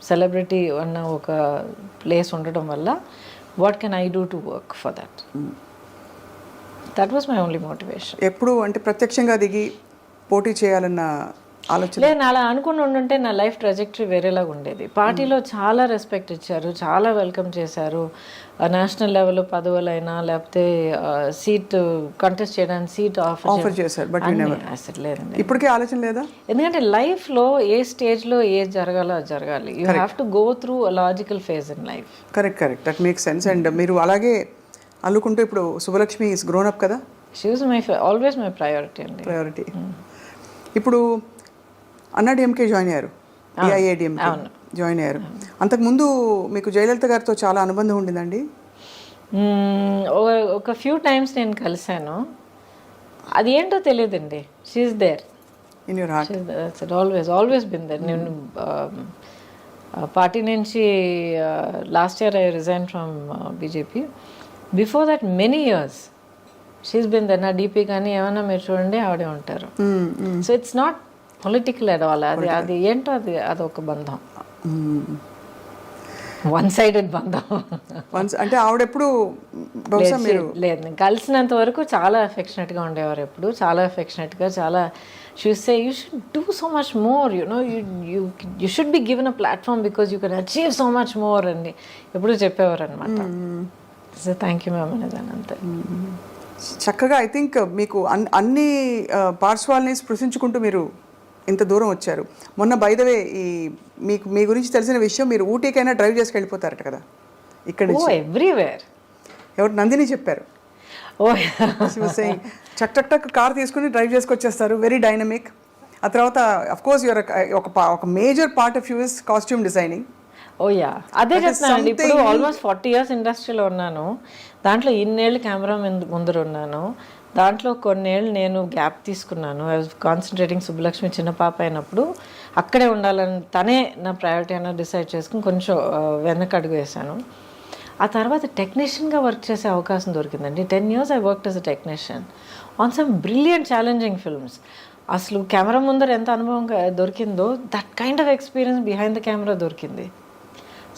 సెలబ్రిటీ అన్న ఒక ప్లేస్ ఉండడం వల్ల what can I do to work for that. That was my only motivation. ఎప్పుడు అంటే ప్రత్యక్షంగా దిగి పోటీ చేయాలన్న ఆలోచన లేదు. అలా అనుకుని ఉండుంటే నా లైఫ్ ట్రాజెక్టరీ వేరేలాగా ఉండేది. పార్టీలో చాలా రెస్పెక్ట్ ఇచ్చారు, చాలా వెల్కమ్ చేశారు. నేషనల్ లెవెల్లో పదవులైనా లేకపోతే సీట్ కంటెస్ట్ చేయడానికి సీట్ ఆఫర్ చేశారు. బట్ అసలు లేదండి. ఇప్పటికే ఆలోచన లేదా? ఎందుకంటే లైఫ్లో ఏ స్టేజ్లో ఏది జరగాలో అది జరగాలి. You have to go through a logical phase in life. Correct. That makes sense. And మీరు అలాగే అల్లుకుంటూ ఇప్పుడు శుభలక్ష్మి ఇస్ గ్రోన్ అప్ కదా. She was always my priority అండి. ప్రయారిటీ. ఇప్పుడు అన్నాడీఎంకే జాయిన్ అయ్యారు, ఏఐఏడిఎంకే జాయిన్ అయ్యారు. అంతకుముందు మీకు జయలలిత గారితో చాలా అనుబంధం ఉండిందండి? ఒక ఫ్యూ టైమ్స్ నేను కలిశాను. అది ఏంటో తెలియదండి. She is there in your heart. Always been there. నేను పార్టీ నుంచి last year I resign from BJP. Before that many years she is been there. నా డీపీ కానీ ఏమైనా మీరు చూడండి ఆవిడే ఉంటారు. So it's not political at all. అది ఏంటో అది ఒక బంధం, వన్ సైడెడ్ బంధం. అంటే ఆవిడెప్పుడు బహుశా మీరు లేదు, నేను కలిసినంత వరకు చాలా అఫెక్షనేట్గా ఉండేవారు. ఎప్పుడు చాలా అఫెక్షనేట్గా, చాలా షే you should do so much more, you should be given a platform because you can achieve so much more అని ఎప్పుడు చెప్పేవారు అనమాట. సో థ్యాంక్ యూ మ్యామ్ అనేదాన్ని అంతే. చక్కగా ఐ థింక్ మీకు అన్ని పార్శ్వాల్ని స్పృశించుకుంటూ మీరు ఇంత దూరం వచ్చారు. మొన్న బై ద వే మీకు మీ గురించి తెలిసిన విషయం, మీరు ఊటీకైనా డ్రైవ్ చేసి వెళ్ళిపోతారట కదా ఇక్కడ నుంచి. ఎవ్రీవేర్. ఎవరు? నందిని చెప్పారు. చక్ చక్ టక్ కార్ తీసుకుని డ్రైవ్ చేసుకొచ్చేస్తారు, వెరీ డైనమిక్. ఆ తర్వాత అఫ్ కోర్స్ యువర్ ఒక major part of you is costume designing. అదే చెప్తున్నానండి. ఇప్పుడు ఆల్మోస్ట్ 40 years ఇండస్ట్రీలో ఉన్నాను. దాంట్లో ఇన్నేళ్ళు కెమెరా ముందర ఉన్నాను. దాంట్లో కొన్నేళ్ళు నేను గ్యాప్ తీసుకున్నాను. I was concentrating. సుబ్బలక్ష్మి చిన్న పాప అయినప్పుడు అక్కడే ఉండాలని తనే నా ప్రయారిటీ అయినా డిసైడ్ చేసుకుని కొంచెం వెనక అడుగు వేశాను. ఆ తర్వాత టెక్నీషియన్గా వర్క్ చేసే అవకాశం దొరికిందండి. 10 years I worked as a technician on some brilliant challenging films. అసలు కెమెరా ముందర ఎంత అనుభవం దొరికిందో, that kind of experience behind the camera దొరికింది.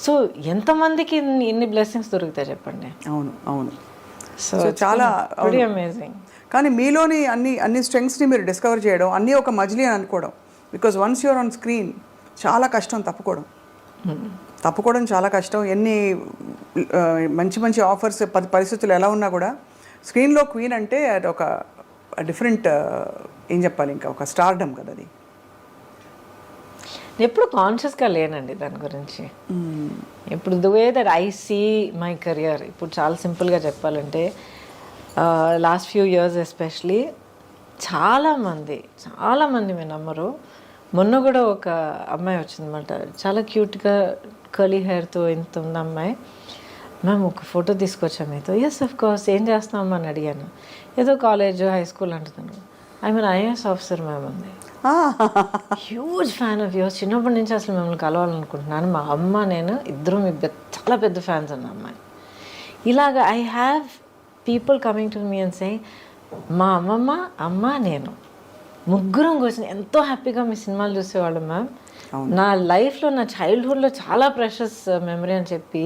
సో ఎంతమందికి ఇన్ని బ్లెస్సింగ్స్ దొరుకుతాయి చెప్పండి. అవును అవును. సో చాలా అమేజింగ్. కానీ మీలోని అన్ని స్ట్రెంగ్స్ని మీరు డిస్కవర్ చేయడం, అన్నీ ఒక మజిలీ అని అనుకోవడం. Because once you're on screen చాలా కష్టం తప్పుకోవడం చాలా కష్టం. ఎన్ని మంచి మంచి ఆఫర్స్ పరిస్థితులు ఎలా ఉన్నా కూడా స్క్రీన్లో క్వీన్ అంటే అది ఒక డిఫరెంట్ ఏం చెప్పాలి, ఇంకా ఒక స్టార్డమ్ కదా అది. ఎప్పుడు కాన్షియస్గా లేనండి దాని గురించి. ఇప్పుడు the way that I see my career, ఇప్పుడు చాలా సింపుల్గా చెప్పాలంటే లాస్ట్ ఫ్యూ ఇయర్స్ ఎస్పెషలీ చాలామంది మీరు నమ్మరు, మొన్న కూడా ఒక అమ్మాయి వచ్చిందన్నమాట, చాలా క్యూట్గా కర్లీ హెయిర్తో ఇంత ఉంది అమ్మాయి. మ్యామ్ ఒక ఫోటో తీసుకొచ్చాం మీతో. Yes of course. ఏం చేస్తామని అని అడిగాను. ఏదో కాలేజ్ హై స్కూల్ అంటున్నాను. I mean IAS officer ma'am ఉంది. Huge fan of yours. చిన్నప్పటి నుంచి అసలు మిమ్మల్ని కలవాలనుకుంటున్నాను. మా అమ్మ నేను ఇద్దరు మీ చాలా పెద్ద ఫ్యాన్స్ అన్న అమ్మాయి. ఇలాగ I have people coming to me and saying, మా అమ్మ నేను ముగ్గురం కూర్చొని ఎంతో హ్యాపీగా మీ సినిమాలు చూసేవాళ్ళం మ్యామ్. నా లైఫ్లో, నా చైల్డ్హుడ్లో చాలా ప్రెషస్ మెమరీ అని చెప్పి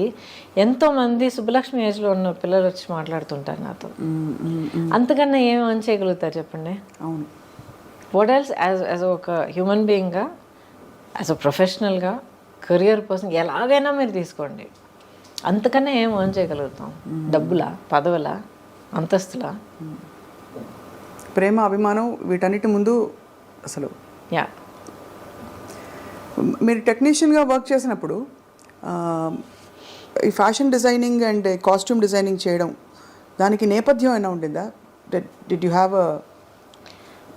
ఎంతోమంది సుబ్బలక్ష్మి ఏజ్లో ఉన్న పిల్లలు వచ్చి మాట్లాడుతుంటారు నాతో. అంతకన్నా ఏం అని చేయగలుగుతారు చెప్పండి? అవును. వాట్ ఎల్స్ యాజ్ ఒక హ్యూమన్ బీయింగ్గా, యాజ్ అ ప్రొఫెషనల్గా, కెరియర్ పర్సన్ ఎలాగైనా మీరు తీసుకోండి, అంతకన్నా ఏం ఎర్న్ చేయగలుగుతాం? డబ్బులా, పదవులా, అంతస్తులా? ప్రేమ, అభిమానం వీటన్నిటి ముందు అసలు. యా. మీరు టెక్నీషియన్గా వర్క్ చేసినప్పుడు ఈ fashion designing and costume designing చేయడం, దానికి నేపథ్యం అయినా ఉండిందా? Did you have a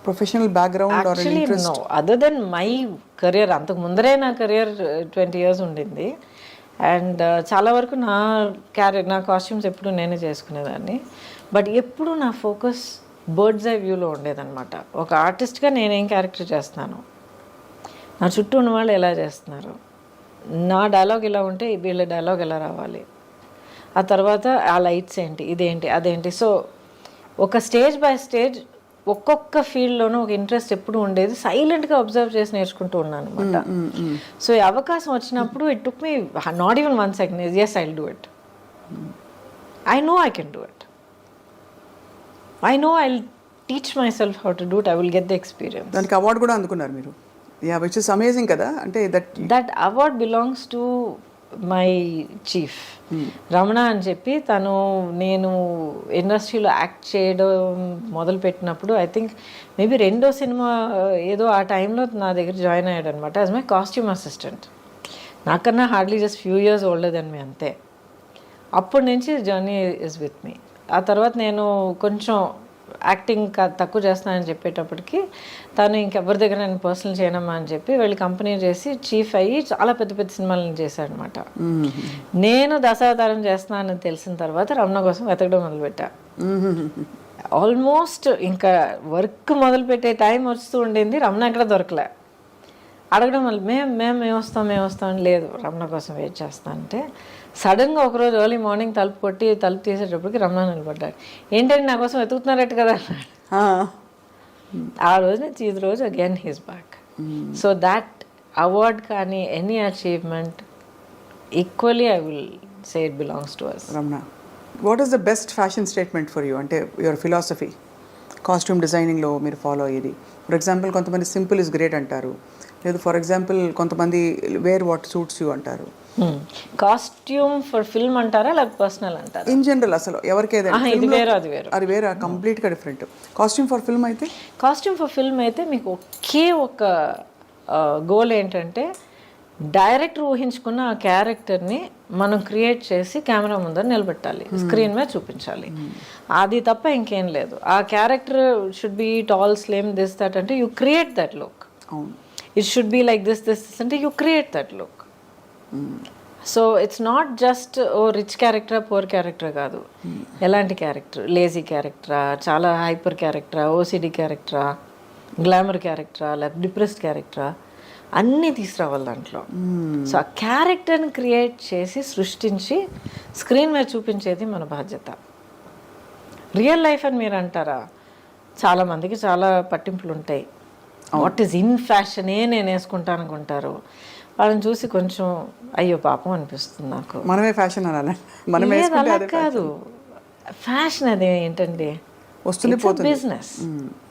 professional background or interest? No, other then my career. అంతకు ముందరే నా కెరియర్ 20 years ఉండింది. అండ్ చాలా వరకు నా కాస్ట్యూమ్స్ ఎప్పుడు నేనే చేసుకునేదాన్ని. బట్ ఎప్పుడు నా ఫోకస్ బర్డ్స్ ఐ వ్యూలో ఉండేదన్నమాట. ఒక ఆర్టిస్ట్గా నేనేం క్యారెక్టర్ చేస్తున్నాను, నా చుట్టూ ఉన్న వాళ్ళు ఎలా చేస్తున్నారు, నా డైలాగ్ ఇలా ఉంటే వీళ్ళ డైలాగ్ ఎలా రావాలి, ఆ తర్వాత ఆ లైట్స్ ఏంటి, ఇదేంటి, అదేంటి. సో ఒక స్టేజ్ బై స్టేజ్ ఒక్కొక్క ఫీల్డ్లోనూ ఒక ఇంట్రెస్ట్ ఎప్పుడు ఉండేది. సైలెంట్గా అబ్జర్వ్ చేసి నేర్చుకుంటూ ఉన్నాను అనమాట. సో ఈ అవకాశం వచ్చినప్పుడు it took me not even 1 second. Yes, I will do it. I know I can do it. I know I will teach my self how to do it. I will get the experience. దానికి award కూడా అందుకున్నారు మీరు. Yeah, which is amazing కదా. అంటే that award belongs to my chief Ramana అని చెప్పి. నేను ఇండస్ట్రీలో యాక్ట్ చేయడం మొదలుపెట్టినప్పుడు ఐ థింక్ మేబీ 2వ సినిమా ఏదో ఆ టైంలో నా దగ్గర జాయిన్ అయ్యాడు అనమాట యాజ్ మై కాస్ట్యూమ్ అసిస్టెంట్. నాకన్నా hardly just few years older then me, అంతే. అప్పటి నుంచి జర్నీ ఇస్ విత్ మీ. ఆ తర్వాత నేను కొంచెం యాక్టింగ్ తక్కువ చేస్తానని చెప్పేటప్పటికి తను ఇంకెవరి దగ్గర నేను పర్సనల్ చేయనమ్మా అని చెప్పి వెళ్ళి కంపెనీ చేసి చీఫ్ అయ్యి చాలా పెద్ద పెద్ద సినిమాలను చేశాడనమాట. నేను దశావతారం చేస్తున్నానని తెలిసిన తర్వాత రమణ కోసం వెతకడం మొదలుపెట్టా. ఆల్మోస్ట్ ఇంకా వర్క్ మొదలుపెట్టే టైం వస్తూ ఉండింది, రమణ ఎక్కడ దొరకలే. అడగడం వల్ల మేము వస్తాం లేదు రమణ కోసం వెయిట్ చేస్తా అంటే సడన్గా ఒకరోజు ఎర్లీ మార్నింగ్ తలుపు తీసేటప్పటికి రమణ నిలబడ్డాడు. ఏంటంటే నా కోసం వెతుకుతున్నారట కదా అన్నాడు. ఆ రోజు నుంచి ఈ రోజు again he's back. So that award కానీ any achievement equally I will say it belongs to us. Ramana, what is the best fashion statement for you? అంటే యువర్ ఫిలాసఫీ కాస్ట్యూమ్ డిజైనింగ్లో మీరు ఫాలో అయ్యేది. ఫర్ ఎగ్జాంపుల్ కొంతమంది సింపుల్ ఇస్ గ్రేట్ అంటారు, లేదు for example కొంతమంది wear what suits you అంటారు. Costume for film అంటారా లేక పర్సనల్ అంటారా? ఇన్ జనరల్ అసలు ఎవరికి ఇది వేరు అది వేరే కంప్లీట్గా డిఫరెంట్. కాస్ట్యూమ్ ఫర్ ఫిల్మ్ అయితే మీకు ఒకే ఒక గోల్ ఏంటంటే డైరెక్టర్ ఊహించుకున్న ఆ క్యారెక్టర్ని మనం క్రియేట్ చేసి కెమెరా ముందర నిలబెట్టాలి, స్క్రీన్ మీద చూపించాలి. అది తప్ప ఇంకేం లేదు. ఆ character should be tall, slim, this that అంటే you create that look. It should be like this అంటే you create that look. So it's not just oh rich క్యారెక్టరా పూర్ క్యారెక్టరా కాదు. ఎలాంటి క్యారెక్టర్, లేజీ క్యారెక్టరా, చాలా హైపర్ క్యారెక్టరా, ఓసిడి క్యారెక్టరా, గ్లామర్ క్యారెక్టరా, లేకపోతే డిప్రెస్డ్ క్యారెక్టరా, అన్నీ తీసుకురావాలి దాంట్లో. సో ఆ క్యారెక్టర్ని క్రియేట్ చేసి సృష్టించి స్క్రీన్ మీద చూపించేది మన బాధ్యత. రియల్ లైఫ్ అని మీరు అంటారా, చాలామందికి చాలా పట్టింపులు ఉంటాయి. వాట్ ఈజ్ ఇన్ ఫ్యాషనే నేను వేసుకుంటాను అనుకుంటారు. వాళ్ళని చూసి కొంచెం అయ్యో పాపం అనిపిస్తుంది నాకు. మనమే ఫ్యాషన్ అలా కాదు, ఫ్యాషన్ అది ఏంటండి, వస్తుంది business,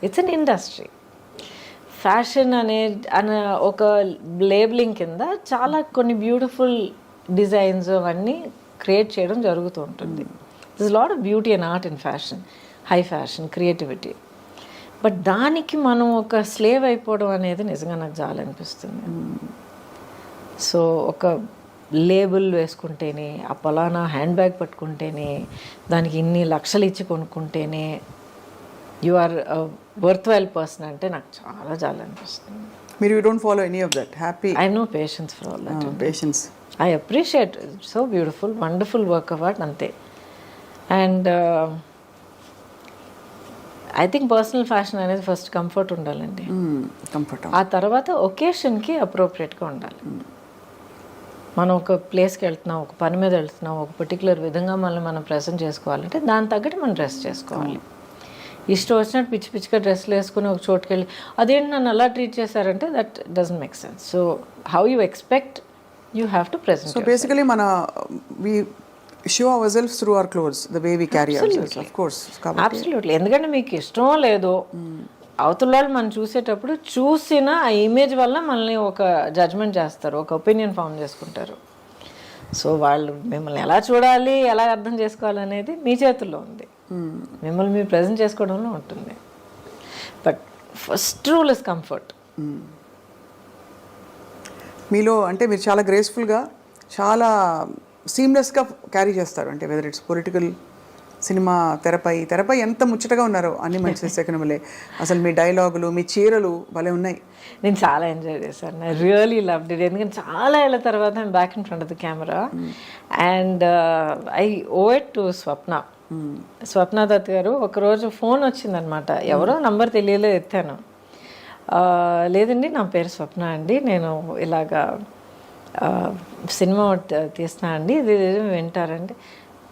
it's an industry. Fashion అనే ఒక లేబులింగ్ కింద చాలా కొన్ని బ్యూటిఫుల్ డిజైన్స్ అవన్నీ క్రియేట్ చేయడం జరుగుతూ ఉంటుంది. This lot of beauty and art in fashion, high fashion, creativity. But దానికి మనం ఒక స్లేవ్ అయిపోవడం అనేది నిజంగా నాకు చాలా అనిపిస్తుంది. సో ఒక లేబుల్ వేసుకుంటేనే, ఆ పలానా హ్యాండ్ బ్యాగ్ పట్టుకుంటేనే, దానికి ఇన్ని లక్షలు ఇచ్చి కొనుక్కుంటేనే you are worthwhile person అంటే నాకు చాలా చాలా అనిపిస్తుంది. మీరు you don't follow any of that? Happy? I no patience for all that. Patience I appreciate, so beautiful, wonderful work of art అంతే. And I think personal fashion అనేది first comfort ఉండాలండి. Comfort. ఆ తర్వాత ఒకేషన్కి అప్రోప్రియేట్గా ఉండాలి. మనం ఒక ప్లేస్కి వెళ్తున్నాం, ఒక పని మీద వెళ్తున్నాం, ఒక పర్టికులర్ విధంగా మనం ప్రజెంట్ చేసుకోవాలంటే దాని తగ్గట్టు మనం డ్రెస్ చేసుకోవాలి. ఇష్టం వచ్చినట్టు పిచ్చి పిచ్చిగా డ్రెస్లు వేసుకుని ఒక చోటుకి వెళ్ళి అదేంటి నన్ను అలా ట్రీట్ చేశారంటే that doesn't make sense. So how you expect you have to present. So basically మన we show ourselves through our clothes, the way we carry ourselves, of course. Absolutely. ఎందుకంటే మీకు ఇష్టమో లేదో అవతల వాళ్ళు మనం చూసేటప్పుడు చూసిన ఆ ఇమేజ్ వల్ల మనల్ని ఒక జడ్జ్మెంట్ చేస్తారు, ఒక ఒపీనియన్ ఫామ్ చేసుకుంటారు. సో వాళ్ళు మిమ్మల్ని ఎలా చూడాలి, ఎలా అర్థం చేసుకోవాలనేది మీ చేతుల్లో ఉంది. మిమ్మల్ని మీరు ప్రజెంట్ చేసుకోవడంలో ఉంటుంది. But first rule is comfort. మీలో అంటే మీరు చాలా గ్రేస్ఫుల్గా, చాలా సీమ్లెస్గా క్యారీ చేస్తారు. అంటే వెదర్ ఇట్స్ పొలిటికల్, సినిమా, తెరపై ఎంత ముచ్చటగా ఉన్నారో అన్ని మంచి సెకండ్లే. అసలు మీ డైలాగులు, మీ చీరలు భలే ఉన్నాయి. నేను చాలా ఎంజాయ్ చేశాను. I really loved it. ఎందుకంటే చాలా ఏళ్ళ తర్వాత I'm back in front of the camera and I owe it to Swapna Dutt garu. ఒకరోజు ఫోన్ వచ్చిందనమాట, ఎవరో నంబర్ తెలియలేదు, ఎత్తాను. లేదండి నా పేరు స్వప్న అండి, నేను ఇలాగా సినిమా తీస్తున్నా అండి, ఇది వింటారండి.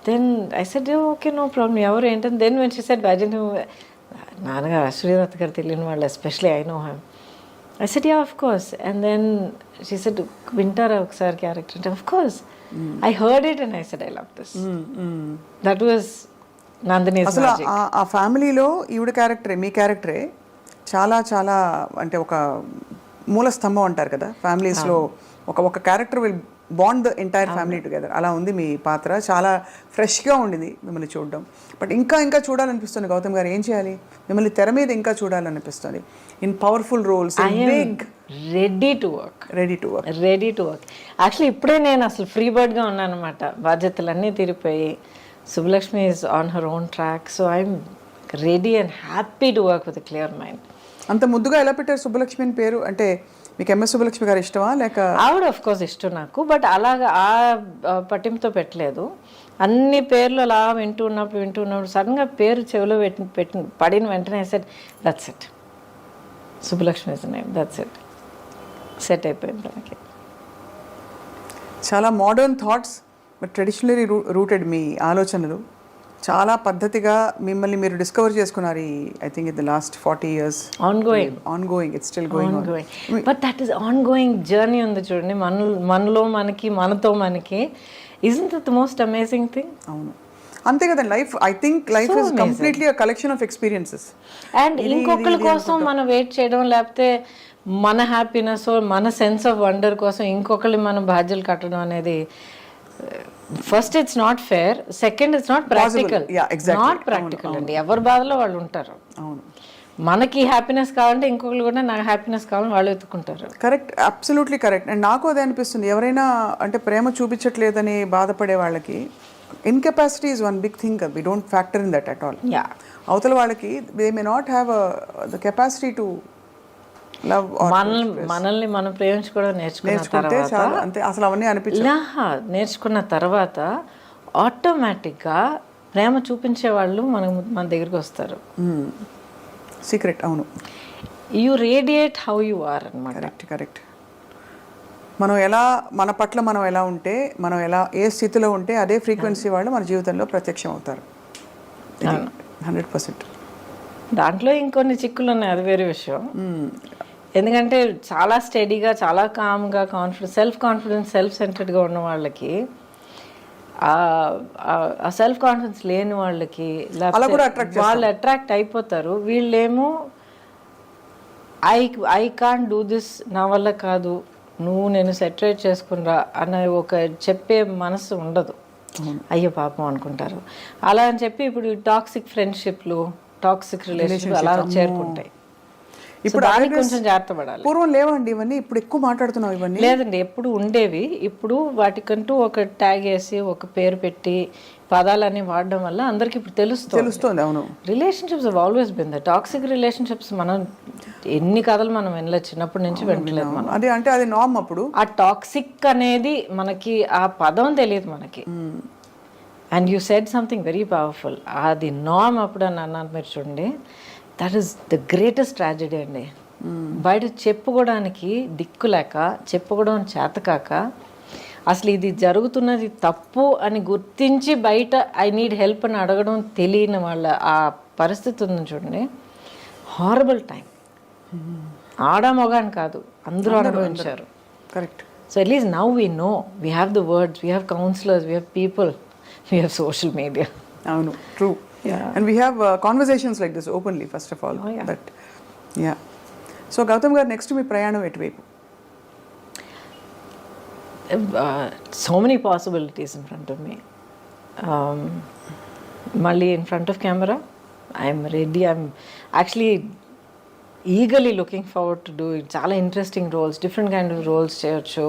Then I said okay no problem, ఎవరు ఏంటని. Then when she said Ajay నాన్నగారు అశ్వరీదత్ గారు తెలియని వాళ్ళు, especially I know him. I said ya of course. And then she said వింటారా ఒకసారి క్యారెక్టర్ అంటే, of course I heard it and I said I love this. That was Nandini. అసలు ఆ ఫ్యామిలీలో ఈవిడ క్యారెక్టరే, మీ క్యారెక్టరే చాలా చాలా అంటే ఒక మూల స్తంభం అంటారు కదా ఫ్యామిలీస్లో. ఒక character will bond the entire family together. అలా ఉంది మీ పాత్ర. చాలా ఫ్రెష్గా ఉండింది మిమ్మల్ని చూడడం. బట్ ఇంకా చూడాలనిపిస్తుంది గౌతమ్ గారు. ఏం చేయాలి, మిమ్మల్ని తెర మీద ఇంకా చూడాలనిపిస్తుంది in powerful roles. Ready to work. Actually ఇప్పుడే నేను అసలు ఫ్రీ బర్డ్గా ఉన్నాను అనమాట. బాధ్యతలన్నీ తీరిపోయి Subbalakshmi is on her own track. So I'm ready and happy to work with clear mind. అంత ముద్దుగా ఎలా పెట్టారు సుబ్బలక్ష్మి అని పేరు? అంటే మీకు ఎంఎస్ సుబ్బలక్ష్మి గారు ఇష్టమా లేక? ఆవిడ ఆఫ్ కోర్స్ ఇష్టం నాకు, బట్ అలాగా ఆ పట్టింపుతో పెట్టలేదు. అన్ని పేర్లు అలా వింటూ ఉన్నప్పుడు సడన్గా పేరు చెవిలో పడిన వెంటనే set that's it, Subbalakshmi is name, that's it, set అయిపోయింది మనకి. చాలా modern thoughts but traditionally rooted మీ ఆలోచనలు. చాలా పద్ధతిగా మిమ్మల్ని మీరు డిస్కవర్ చేసుకున్నారు ఈ I think in the last 40 years. Ongoing it's still going on. But that is ongoing journey ఉంది చూడండి, మనలో మనకి, మనతో మనకి. Isn't that the most amazing thing? అవును, అంతే కదండి. Life I think life is completely a collection of experiences. And ఇంకొకరి కోసం మనం వెయిట్ చేయడం, లేకపోతే మన హ్యాపీనెస్, మన సెన్స్ ఆఫ్ వండర్ కోసం ఇంకొకరి మనం బాధ్యతలు కట్టడం అనేది first it's not fair, second it's not practical. Not practical అండి, ఎవరి బాధలో వాళ్ళు ఉంటారు. అవును, మనకి హ్యాపీనెస్ కావాలంటే ఇంకొకరు కూడా నాకు హ్యాపీనెస్ కావాలని వాళ్ళు ఎత్తుకుంటారు. Correct, absolutely correct. అండ్ నాకు అదే అనిపిస్తుంది, ఎవరైనా అంటే ప్రేమ చూపించట్లేదని బాధపడే వాళ్ళకి incapacity is one big thing. We don't factor in that at all. అవతల వాళ్ళకి they may not have the capacity to love. మనల్ని మనం ప్రేమించుకోవడం నేర్చుకుంటే చాలు, అంతే. అసలు అవన్నీ నేర్చుకున్న తర్వాత ఆటోమేటిక్గా ప్రేమ చూపించే వాళ్ళు మన దగ్గరికి వస్తారు. సీక్రెట్. అవును, you radiate how you are అన్నమాట. కరెక్ట్. మనం ఎలా, మన పట్ల మనం ఎలా ఉంటే, మనం ఎలా ఏ స్థితిలో ఉంటే అదే ఫ్రీక్వెన్సీ వాళ్ళు మన జీవితంలో ప్రత్యక్షం అవుతారు. 100%. దాంట్లో ఇంకొన్ని చిక్కులు ఉన్నాయి, అది వేరే విషయం. ఎందుకంటే చాలా స్టడీగా, చాలా కామ్గా, సెల్ఫ్ సెంటర్డ్గా ఉన్న వాళ్ళకి, ఆ సెల్ఫ్ కాన్ఫిడెన్స్ లేని వాళ్ళకి వాళ్ళు అట్రాక్ట్ అయిపోతారు. వీళ్ళేమో ఐ కాంట్ డూ దిస్, నా వల్ల కాదు, నువ్వు నేను సెటరేట్ చేసుకునిరా అనే ఒక చెప్పే మనసు ఉండదు. అయ్యో పాపం అనుకుంటారు. అలా అని చెప్పి ఇప్పుడు టాక్సిక్ ఫ్రెండ్షిప్లు, టాక్సిక్ రిలేషన్షిప్ అలా చేరుకుంటాయి. ఇప్పుడు కొంచెం జాగ్రత్త పడాలి. పూర్వం లేవండి ఇవన్నీ, ఇప్పుడు ఎక్కువ మాట్లాడుతున్నాం ఇవన్నీ. లేదండి, ఎప్పుడు ఉండేవి. ఇప్పుడు వాటికంటూ ఒక ట్యాగ్ వేసి ఒక పేరు పెట్టి పదాలన్నీ వాడడం వల్ల అందరికి ఇప్పుడు తెలుస్తుంది. అవును, relationships have always been the toxic relationships. మనం ఎన్ని కథలు మనం వినలేదు, చిన్నప్పటి నుంచి వింటలేదు మనం. అదే అంటే అది నార్మ్. అప్పుడు ఆ టాక్సిక్ అనేది మనకి ఆ పదం తెలియదు మనకి. And you said something very powerful. అది నార్మ్ అప్పుడు అని అన్నాను మీరు చూడండి. That is the greatest tragedy అండి. బయట చెప్పుకోవడానికి దిక్కు లేక, చెప్పుకోవడం చేతకాక, అసలు ఇది జరుగుతున్నది తప్పు అని గుర్తించి బయట ఐ నీడ్ హెల్ప్ అని అడగడం తెలియని వాళ్ళ ఆ పరిస్థితి ఉంది చూడండి. Horrible time. ఆడ మొగాని కాదు, అందరూ అనుభవించారు. Correct. So at least now we know, we have the words, we have counsellors, we have people, we have social media. అవును, true. And we have conversations like this openly, first of all. But yeah. So Gautam garu, next మీ ప్రయాణం ఎటువైపు? So many possibilities in front of me. Mali in front of camera, I'm ready. I'm actually eagerly looking forward to do it. చాలా interesting roles, different kind of roles చేయొచ్చు.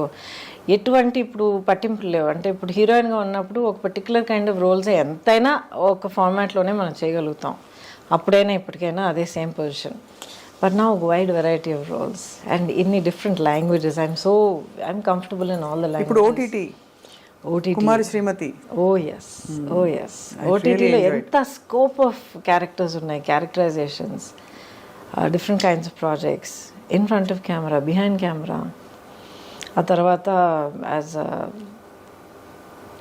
ఎటువంటి ఇప్పుడు పట్టింపులు లేవు. అంటే ఇప్పుడు హీరోయిన్గా ఉన్నప్పుడు ఒక పర్టికులర్ కైండ్ ఆఫ్ రోల్స్ ఎంతైనా ఒక ఫార్మాట్లోనే మనం చేయగలుగుతాం. అప్పుడైనా ఇప్పటికైనా అదే same position. But now wide variety of roles and ఇన్ని different languages. I'm comfortable in all the languages. ఇప్పుడు OTT Kumari Srimathi. Oh yes ఓటీటీలో ఎంత స్కోప్ ఆఫ్ క్యారెక్టర్స్ ఉన్నాయి, characterizations, different kinds of projects, in front of camera, behind camera. ఆ తర్వాత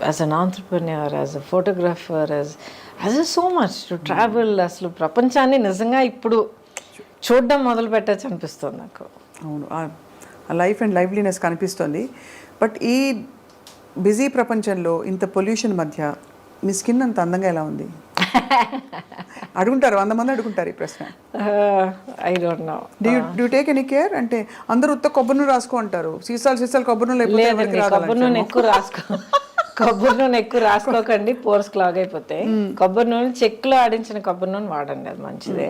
as an entrepreneur, as a photographer, as so much to travel. అసలు ప్రపంచాన్ని నిజంగా ఇప్పుడు చూడడం మొదలు పెట్టచ్చు అనిపిస్తుంది నాకు. అవును, ఆ లైఫ్ అండ్ లైవ్లీనెస్ కనిపిస్తుంది. బట్ ఈ బిజీ ప్రపంచంలో ఇంత పొల్యూషన్ మధ్య మీ స్కిన్ అంత అందంగా ఎలా ఉంది? అడుగుంటారు, 100 మంది అడుగుంటారు ఈ ప్రశ్న. I don't know. Do take any care? అంటే అందరూ ఉత్త కొబ్బరి నూనె రాసుకో అంటారు, సీసాలు కొబ్బరి నూనె. కొబ్బరి నూనె ఎక్కువ రాసుకోకండి, పోర్స్ క్లాగ్ అయిపోతాయి. కొబ్బరి నూనె, చెక్కులో ఆడించిన కొబ్బరి నూనె వాడండి, అది మంచిదే.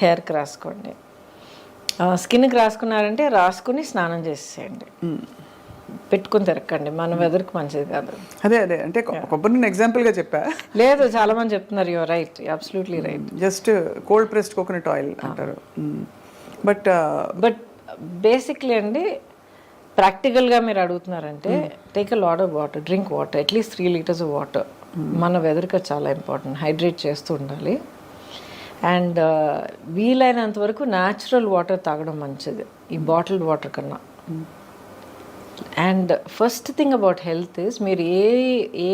హెయిర్కి రాసుకోండి. స్కిన్కి రాసుకున్నారంటే రాసుకుని స్నానం చేసేయండి. పెట్టుకుని తిరగండి, మన వెదర్కి మంచిది కాదు. అదే అంటే కొబ్బరి నేను ఎగ్జాంపుల్గా చెప్పా. లేదు, చాలా మంది చెప్తున్నారు, your right, absolutely right. Just cold pressed coconut oil అంటారు. బట్ బేసిక్లీ అండి, ప్రాక్టికల్గా మీరు అడుగుతున్నారంటే take a lot of water, drink water, at least 3 liters of water. మన వెదర్కి చాలా ఇంపార్టెంట్, హైడ్రేట్ చేస్తూ ఉండాలి. అండ్ వీలైనంత వరకు న్యాచురల్ వాటర్ తాగడం మంచిది ఈ బాటిల్డ్ వాటర్ కన్నా. And first thing about health is, మీరు ఏ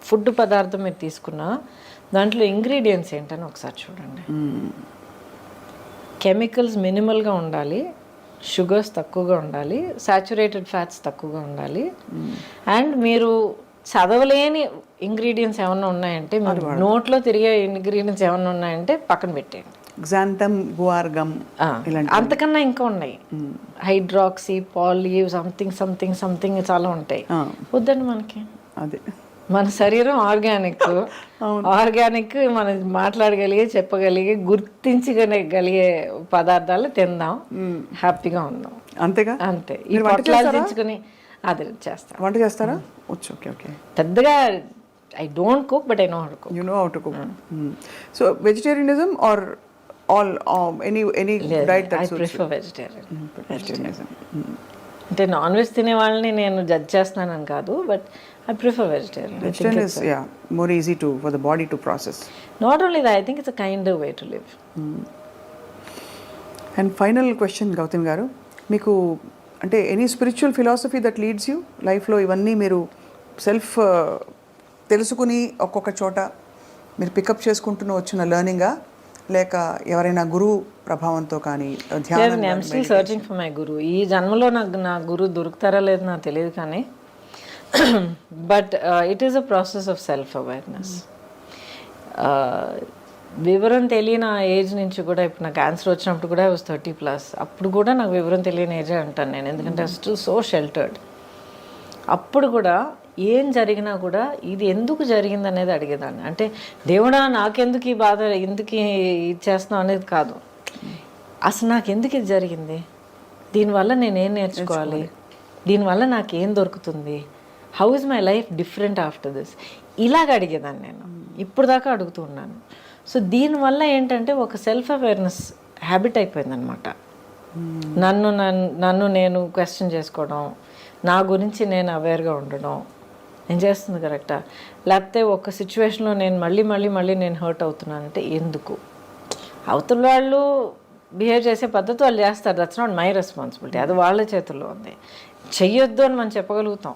ఫుడ్ పదార్థం మీరు తీసుకున్నా దాంట్లో ఇంగ్రీడియంట్స్ ఏంటని ఒకసారి చూడండి. కెమికల్స్ మినిమల్గా ఉండాలి, షుగర్స్ తక్కువగా ఉండాలి, సాచురేటెడ్ ఫ్యాట్స్ తక్కువగా ఉండాలి. అండ్ మీరు చదవలేని ఇంగ్రీడియంట్స్ ఏమన్నా ఉన్నాయంటే, మీరు నోట్లో తిరిగే ఇంగ్రీడియంట్స్ ఏమన్నా ఉన్నాయంటే పక్కన పెట్టేయండి. గ్జాంథమ్, గువార్ గమ్, అంతకన్నా ఇంకా ఉన్నాయి, hydroxy, poly, something something something చాలా ఉంటాయి. వద్దండి మనకి. అదే మన శరీరం ఆర్గానిక్ మనం మాట్లాడగలిగే, చెప్పగలిగే, గుర్తించగలిగే పదార్థాలు తిందాం, హ్యాపీగా ఉందాం. అంతేగా? అంతే. ఈ పొట్లాలు తెచ్చుకుని అది చేస్తాను. వంట చేస్తారా? Okay okay. పెద్దగా I don't cook, but I know how to cook. You know how to cook. So vegetarianism or all any diet that suits? I prefer vegetarianism. అంటే నాన్ వెజ్ తినే వాళ్ళని నేను జడ్జ్ చేస్తున్నానని కాదు, but I prefer vegetarian. Vegetarian is more easy for the body to process. Not only that, I think it's a kinder way to live. And final question, Gautam garu, మీకు అంటే any spiritual philosophy that leads you లైఫ్లో? ఇవన్నీ మీరు self తెలుసుకుని ఒక్కొక్క చోట మీరు pickup చేసుకుంటూ వచ్చిన లెర్నింగా, లేక ఎవరైనా గురువు ప్రభావంతో కానీ ధ్యానం? I'm still searching for my guru. ఈ జన్మలో నా గురువు దొరుకుతారా లేదు నాకు తెలియదు, కానీ but it is a process of self awareness. వివరం తెలియని ఆ ఏజ్ నుంచి కూడా, ఇప్పుడు నాకు క్యాన్సర్ వచ్చినప్పుడు కూడా I was 30+. అప్పుడు కూడా నాకు వివరం తెలియని ఏజే అంటాను నేను, ఎందుకంటే స్టిల్ సో షెల్టర్డ్. అప్పుడు కూడా ఏం జరిగినా కూడా ఇది ఎందుకు జరిగింది అనేది అడిగేదాన్ని. అంటే దేవుడా నాకెందుకు ఈ బాధ, ఎందుకు ఇచ్చేస్తున్నావు అనేది కాదు, అసలు నాకు ఎందుకు ఇది జరిగింది, దీనివల్ల నేనేం నేర్చుకోవాలి, దీనివల్ల నాకేం దొరుకుతుంది, how is my life different after this, ఇలాగ అడిగేదాన్ని నేను. ఇప్పుడు దాకా అడుగుతూ ఉన్నాను. సో దీనివల్ల ఏంటంటే ఒక సెల్ఫ్ అవేర్నెస్ హ్యాబిట్ అయిపోయిందనమాట. నన్ను నేను క్వశ్చన్ చేసుకోవడం, నా గురించి నేను అవేర్గా ఉండడం, నేను చేస్తుంది కరెక్టా, లేకపోతే ఒక సిచ్యువేషన్లో నేను మళ్ళీ నేను హర్ట్ అవుతున్నానంటే ఎందుకు, అవతల వాళ్ళు బిహేవ్ చేసే పద్ధతి వాళ్ళు చేస్తారు, దట్స్ నాట్ మై రెస్పాన్సిబిలిటీ, అది వాళ్ళ చేతుల్లో ఉంది. చెయ్యొద్దు అని మనం చెప్పగలుగుతాం,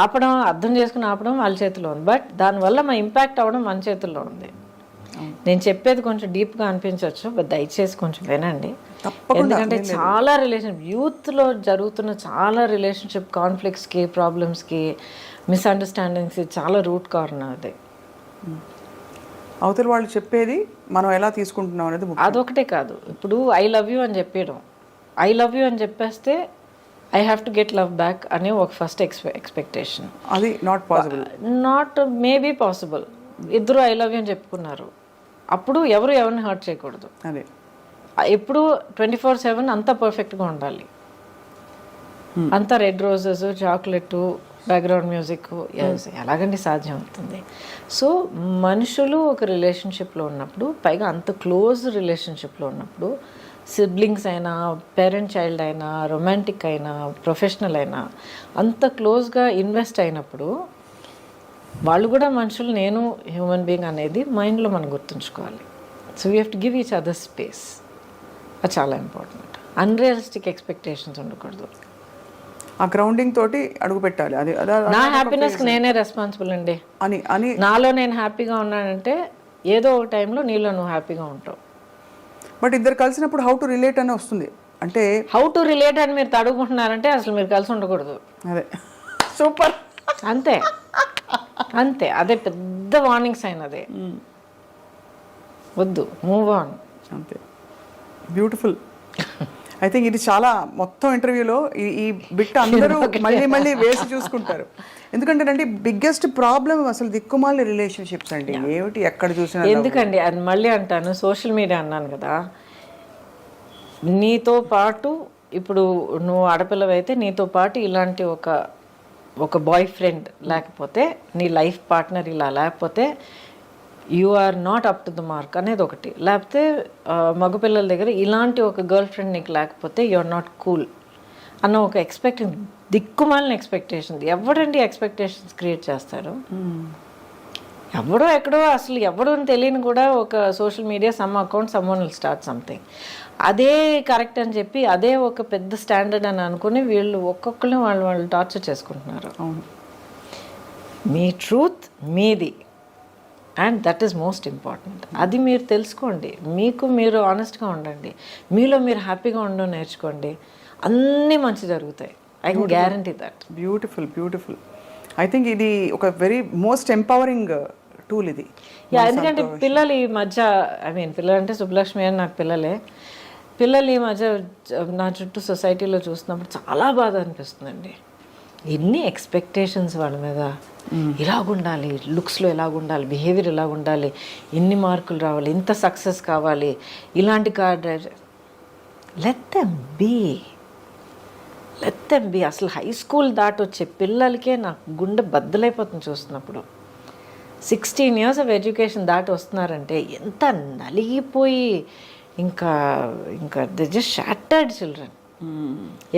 ఆపడం, అర్థం చేసుకుని ఆపడం వాళ్ళ చేతిలో ఉంది, బట్ దానివల్ల మా ఇంపాక్ట్ అవ్వడం మన చేతుల్లో ఉంది. నేను చెప్పేది కొంచెం డీప్గా అనిపించవచ్చు, బట్ దయచేసి కొంచెం వినండి. ఎందుకంటే చాలా యూత్లో జరుగుతున్న చాలా రిలేషన్షిప్ కాన్ఫ్లిక్ట్స్కి, ప్రాబ్లమ్స్కి, మిస్అండర్స్టాండింగ్స్కి చాలా రూట్ కారణం అది. అవతల వాళ్ళు చెప్పేది మనం ఎలా తీసుకుంటున్నాం అనేది అదొకటే కాదు. ఇప్పుడు ఐ లవ్ యూ అని చెప్పేయడం, ఐ లవ్ యూ అని చెప్పేస్తే I have to get love back అనే ఒక ఫస్ట్ ఎక్స్పెక్టేషన్. అది not possible. Not maybe possible. ఇద్దరు ఐ లవ్ యూ అని చెప్పుకున్నారు, అప్పుడు ఎవరిని హర్ట్ చేయకూడదు. అదే ఎప్పుడు 24/7 అంతా పర్ఫెక్ట్గా ఉండాలి, అంతా red roses, chocolate, background music, ఎలాగండి సాధ్యం అవుతుంది? సో మనుషులు ఒక రిలేషన్షిప్లో ఉన్నప్పుడు, పైగా అంత క్లోజ్ రిలేషన్షిప్లో ఉన్నప్పుడు, సిబ్లింగ్స్ అయినా, పేరెంట్ చైల్డ్ అయినా, రొమాంటిక్ అయినా, ప్రొఫెషనల్ అయినా, అంత క్లోజ్గా ఇన్వెస్ట్ అయినప్పుడు వాళ్ళు కూడా మనుషులు, నేను హ్యూమన్ బీయింగ్ అనేది మైండ్లో మనం గుర్తుంచుకోవాలి. So we have to give each other space. అది చాలా ఇంపార్టెంట్. అన్రియలిస్టిక్ ఎక్స్పెక్టేషన్స్ ఉండకూడదు. ఆ గ్రౌండింగ్ తోటి అడుగు పెట్టాలి. అది నా హ్యాపీనెస్కి నేనే రెస్పాన్సిబుల్ అండి అని నాలో నేను హ్యాపీగా ఉన్నానంటే ఏదో ఒక టైంలో నీలో నువ్వు హ్యాపీగా ఉంటావు. బట్ ఇద్దరు కలిసినప్పుడు హౌ టు రిలేట్ అని వస్తుంది. అంటే హౌ టు రిలేట్ అని మీరు తడుగుకుంటున్నారంటే అసలు మీరు కలిసి ఉండకూడదు. అదే సూపర్. అంతే అంతే, అదే పెద్ద వార్నింగ్ సైన్. అదే వద్దు, మూవ్ ఆన్. అంతే. బ్యూటిఫుల్. ఐ థింక్ ఇది చాలా మొత్తం ఇంటర్వ్యూలో ఈ బిట్ అందరూ మళ్ళీ వేసి చూసుకుంటారు. ఎందుకంటే బిగ్గెస్ట్ ప్రాబ్లం అసలు దిక్కుమాలి రిలేషన్షిప్స్ అండి. ఏమిటి ఎక్కడ చూసినా. ఎందుకండి అది మళ్ళీ అంటాను, సోషల్ మీడియా అన్నాను కదా, నీతో పాటు ఇప్పుడు నువ్వు ఆడపిల్లవైతే నీతో పాటు ఇలాంటి ఒక బాయ్ ఫ్రెండ్ లేకపోతే నీ లైఫ్ పార్ట్నర్ ఇలా లేకపోతే you are not up to the mark అనేది ఒకటి. లేకపోతే మగపిల్లల దగ్గర ఇలాంటి ఒక గర్ల్ ఫ్రెండ్ నీకు లేకపోతే యు ఆర్ నాట్ కూల్ అన్న ఒక దిక్కుమాలిన ఎక్స్పెక్టేషన్. ఎవడండి ఎక్స్పెక్టేషన్స్ క్రియేట్ చేస్తారు? ఎవడో ఎక్కడో అసలు ఎవడో అని తెలియని కూడా ఒక social media some account some one will start something, అదే కరెక్ట్ అని చెప్పి అదే ఒక పెద్ద స్టాండర్డ్ అని అనుకుని వీళ్ళు ఒక్కొక్కరిని వాళ్ళు టార్చర్ చేసుకుంటున్నారు. అవును, మీ ట్రూత్ మీది and that is most important. అది మీరు తెలుసుకోండి, మీకు మీరు ఆనెస్ట్గా ఉండండి, మీలో మీరు హ్యాపీగా ఉండడం నేర్చుకోండి, అన్నీ మంచి జరుగుతాయి. I can guarantee that. Beautiful beautiful. I think ఇది ఒక వెరీ మోస్ట్ ఎంపవరింగ్ టూల్ ఇది. ఎందుకంటే పిల్లలు ఈ మధ్య పిల్లలు అంటే సుబ్బలక్ష్మి అని నాకు పిల్లలు ఈ మధ్య నా చుట్టూ సొసైటీలో చూస్తున్నప్పుడు చాలా బాధ అనిపిస్తుందండి. ఎన్ని ఎక్స్పెక్టేషన్స్ వాళ్ళ మీద, ఇలాగుండాలి, లుక్స్లో ఎలాగుండాలి, బిహేవియర్ ఎలాగుండాలి, ఇన్ని మార్కులు రావాలి, ఇంత సక్సెస్ కావాలి, ఇలాంటి car drive. Let them be. అసలు హై స్కూల్ దాటి వచ్చే పిల్లలకే నాకు గుండె బద్దలైపోతుంది చూస్తున్నప్పుడు. 16 years ఆఫ్ ఎడ్యుకేషన్ దాటి వస్తున్నారంటే ఎంత నలిగిపోయి ఇంకా the just shattered children.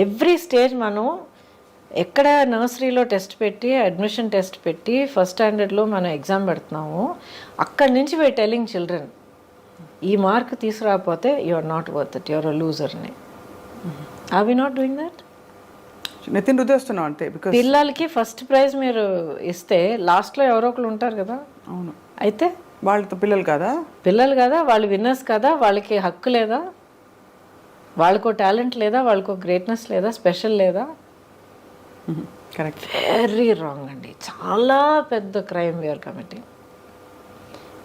Every stage మనం ఎక్కడ నర్సరీలో టెస్ట్ పెట్టి అడ్మిషన్ టెస్ట్ పెట్టి ఫస్ట్ స్టాండర్డ్లో మనం ఎగ్జామ్ పెడుతున్నాము, అక్కడి నుంచి వీ టెలింగ్ చిల్డ్రన్ ఈ మార్క్ తీసుకురాకపోతే you are not worth it, you are a loser అని. Are we not doing that? నితిన్ హృదయస్తున్నాం అంతే. బికాస్ పిల్లలకి ఫస్ట్ ప్రైజ్ మీరు ఇస్తే లాస్ట్లో ఎవరో ఒకరు ఉంటారు కదా. అవును, అయితే వాళ్ళతో పిల్లలు కదా, వాళ్ళు విన్నర్స్ కదా, వాళ్ళకి హక్కు లేదా, వాళ్ళకో టాలెంట్ లేదా, వాళ్ళకో గ్రేట్నెస్ లేదా, స్పెషల్ లేదా? కరెక్ట్. వెరీ రాంగ్ అండి, చాలా పెద్ద క్రైమ్ వీఆర్ కమిటింగ్.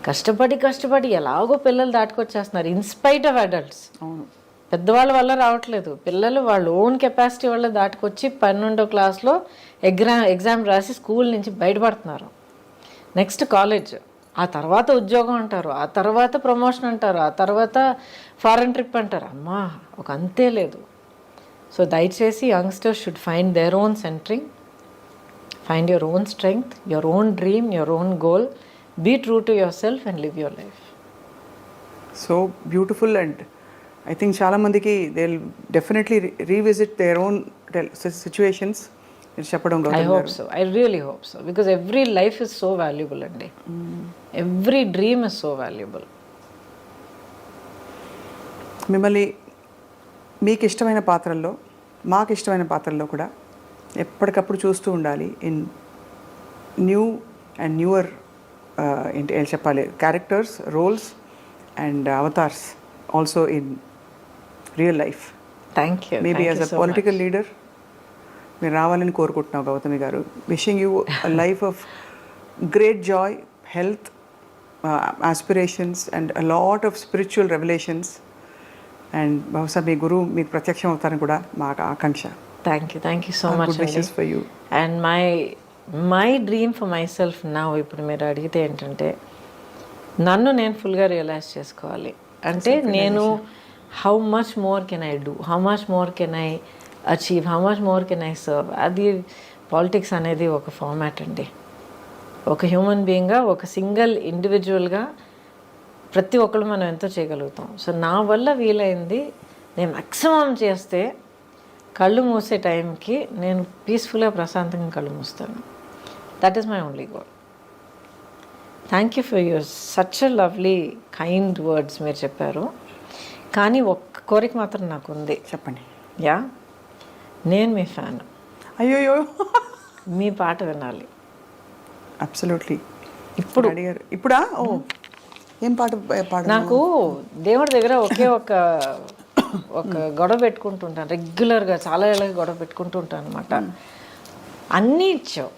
కష్టపడి ఎలాగో పిల్లలు దాటుకొచ్చేస్తున్నారు ఇన్స్పైట్ ఆఫ్ అడల్ట్స్. అవును, పెద్దవాళ్ళ వల్ల రావట్లేదు, పిల్లలు వాళ్ళ ఓన్ కెపాసిటీ వల్ల దాటుకొచ్చి 12వ క్లాస్లో ఎగ్జామ్ రాసి స్కూల్ నుంచి బయటపడుతున్నారు. నెక్స్ట్ కాలేజ్, ఆ తర్వాత ఉద్యోగం అంటారు, ఆ తర్వాత ప్రమోషన్ అంటారు, ఆ తర్వాత ఫారెన్ ట్రిప్ అంటారు. అమ్మా ఒక అంతే లేదు. సో దయచేసి youngsters should find their own centering, find your own strength, your own dream, your own goal, be true to your self and live your life. So beautiful. And I think చాలామందికి they will definitely revisit their own situations మీరు చెప్పడం. I hope so, I really hope so, because every life is so valuable అండి, every dream is so valuable. మిమ్మల్ని మీకు ఇష్టమైన పాత్రల్లో, మాకు ఇష్టమైన పాత్రల్లో కూడా ఎప్పటికప్పుడు చూస్తూ ఉండాలి ఇన్ న్యూ అండ్ న్యూవర్ ఏంటి చెప్పాలి characters, roles and avatars also in real life. Thank you. Maybe as a political leader మీరు రావాలని కోరుకుంటున్నావు Gautami garu. Wishing you a life of great joy, health, aspirations and a lot of spiritual revolutions. And బహుశా మీ గురువు మీకు ప్రత్యక్షం అవుతారని కూడా మా ఆకాంక్ష. Thank you so much. Wishes for you. And my dream for my self now, ఇప్పుడు మీరు అడిగితే ఏంటంటే నన్ను నేను ఫుల్గా రియలైజ్ చేసుకోవాలి. అంటే నేను how much more can I do, how much more can I achieve, how much more can I serve. అది పాలిటిక్స్ అనేది ఒక ఫార్మాట్ అండి. ఒక హ్యూమన్ బీయింగ్గా, ఒక సింగిల్ ఇండివిజువల్గా ప్రతి ఒక్కరు మనం ఎంతో చేయగలుగుతాం. సో నా వల్ల వీలైంది నేను మ్యాక్సిమం చేస్తే కళ్ళు మూసే టైంకి నేను పీస్ఫుల్గా ప్రశాంతంగా కళ్ళు మూస్తాను. That is my only goal. Thank you for your such a lovely kind words మీరు చెప్పారు. కానీ ఒక్క కోరిక మాత్రం నాకు ఉంది. చెప్పండి. యా, నేను మీ ఫ్యాన్. అయ్యోయ్యో, మీ పాట వినాలి. అబ్సల్యూట్లీ. ఇప్పుడు అడిగారు ఇప్పుడా? ఓ, ఏం పాట? నాకు దేవుడి దగ్గర ఒకే ఒక గొడవ పెట్టుకుంటుంటాను రెగ్యులర్గా, చాలా ఏళ్ళగా గొడవ పెట్టుకుంటూ ఉంటాను అనమాట. అన్నీ ఇచ్చావు.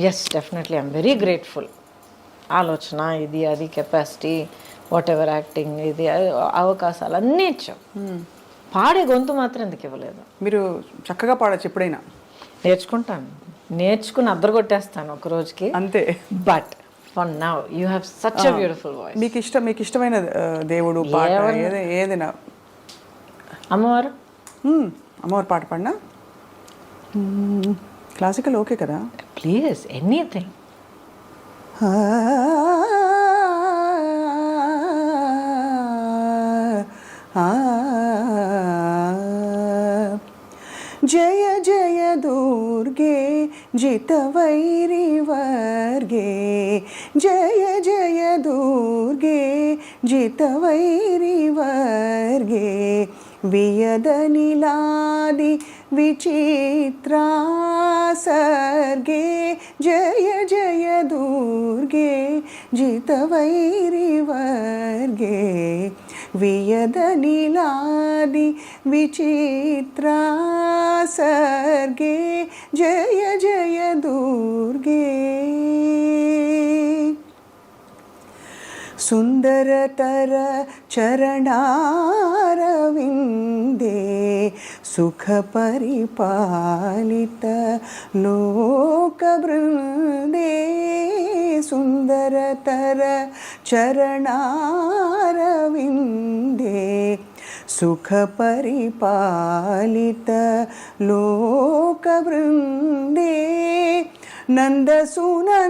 Yes, definitely I'm very grateful. ఆలోచన, ఇది అది, కెపాసిటీ, వాట్ ఎవర్, యాక్టింగ్, ఇది అవకాశాలు అన్నీ ఇచ్చావు. పాడే గొంతు మాత్రం ఎందుకు ఇవ్వలేదు? మీరు చక్కగా పాడచ్చు ఎప్పుడైనా. నేర్చుకుని అద్దరగొట్టేస్తాను ఒక రోజుకి అంతే. But for now you have such a beautiful voice. మీకు ఇష్టమైన దేవుడు పాట ఏదైనా? అమ్మవారు. అమ్మవారి పాట పాడినా? క్లాసికల్ ఓకే కదా? Please, anything. జయ జయ దుర్గే జితవైరి వర్గే, జయ జయ దుర్గే జితవైరి వర్గే, వియదనిలాది విచిత్రా సర్గే, జయ జయ దుర్గే జితవైరి వర్గే, వియదనిలాది విచిత్రా సర్గే, జయ జయ దుర్గే. సుందరతర చరణారవిందే, సుఖ పరిపాలిత లోకబృందే, సుందరతర చరణారవిందే, సుఖ పరిపాలిత లోకబృందే, నందసునందాది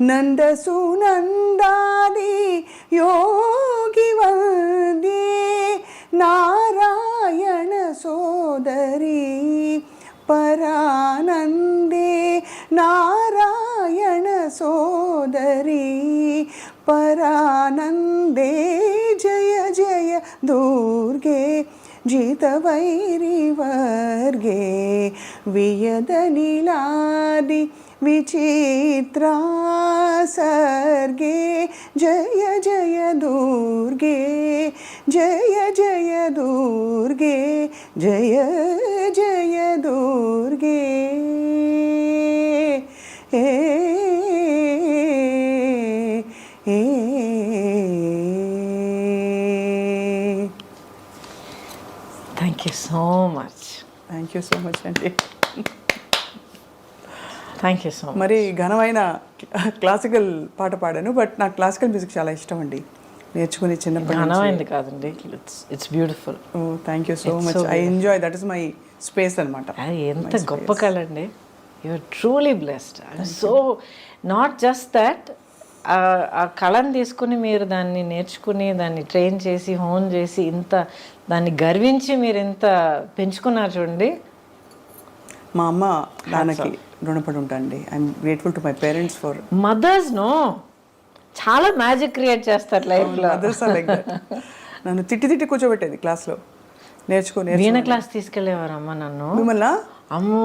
నందసునందాది యోగి వందే, నారాయణ సోదరి పరానందే, నారాయణ సోదరి పరానందే, జయ జయ దుర్గే జితవైరి వర్గే, వియదనిలాది విచిత్రా సర్గే, జయ జయ దుర్గే, జయ జయ దుర్గే, జయ జయ దుర్గే. Thank you so much. Thank you so much అండి. Thank you so much. మరి ఘనమైన క్లాసికల్ పాట పాడాను, బట్ నాకు క్లాసికల్ మ్యూజిక్ చాలా ఇష్టం అండి, నేర్చుకుని చిన్నప్పటి నుంచి. ఘనమైంది కాదండి, it's beautiful. Oh thank you so much. I enjoy, that is my space అనమాట. అది ఎంత గొప్ప కళ అండి. You're truly blessed. So not just that, ఆ కళను తీసుకుని మీరు దాన్ని నేర్చుకుని దాన్ని ట్రైన్ చేసి హోన్ చేసి ఇంత దాన్ని గర్వించి మీరు ఇంత పెంచుకున్నారు చూడండి. మా అమ్మ నాన్నకి రుణపడి ఉంటానండి. I'm grateful to my parents for mothers. No, చాలా మ్యాజిక్ క్రియేట్ చేస్తారు లైఫ్లో. Mothers are like that. నన్ను తిట్టి తిట్టి కూర్చోబెట్టేది క్లాస్లో, నేర్చుకుని వీణ క్లాస్ తీసుకెళ్ళేవారు అమ్మ నన్ను. మిమ్మల్ని అమ్మో,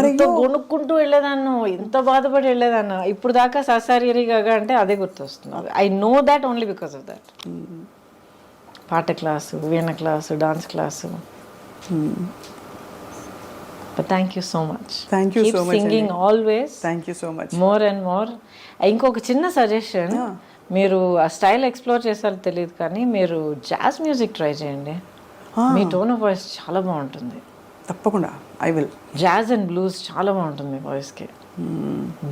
ఎంతో కొనుక్కుంటూ వెళ్ళేదాన్ని, ఎంత బాధపడి వెళ్ళేదాన్ని. ఇప్పుడు దాకా ససారీగా అంటే అదే గుర్తొస్తుంది. I know that only because of that. పాట క్లాసు, వీణ class, dance class. But thank you so much. Thank you so much. Singing always. Thank you so much. More and more. ఇంకొక చిన్న సజెషన్, మీరు ఆ స్టైల్ ఎక్స్ప్లోర్ చేస్తారో తెలియదు కానీ మీరు జాజ్ మ్యూజిక్ ట్రై చేయండి. మీ టోన్ ఆఫ్ వాయిస్ చాలా బాగుంటుంది. తప్పకుండా I will. Jazz and blues చాలా బాగుంటుంది మీ వాయిస్కి.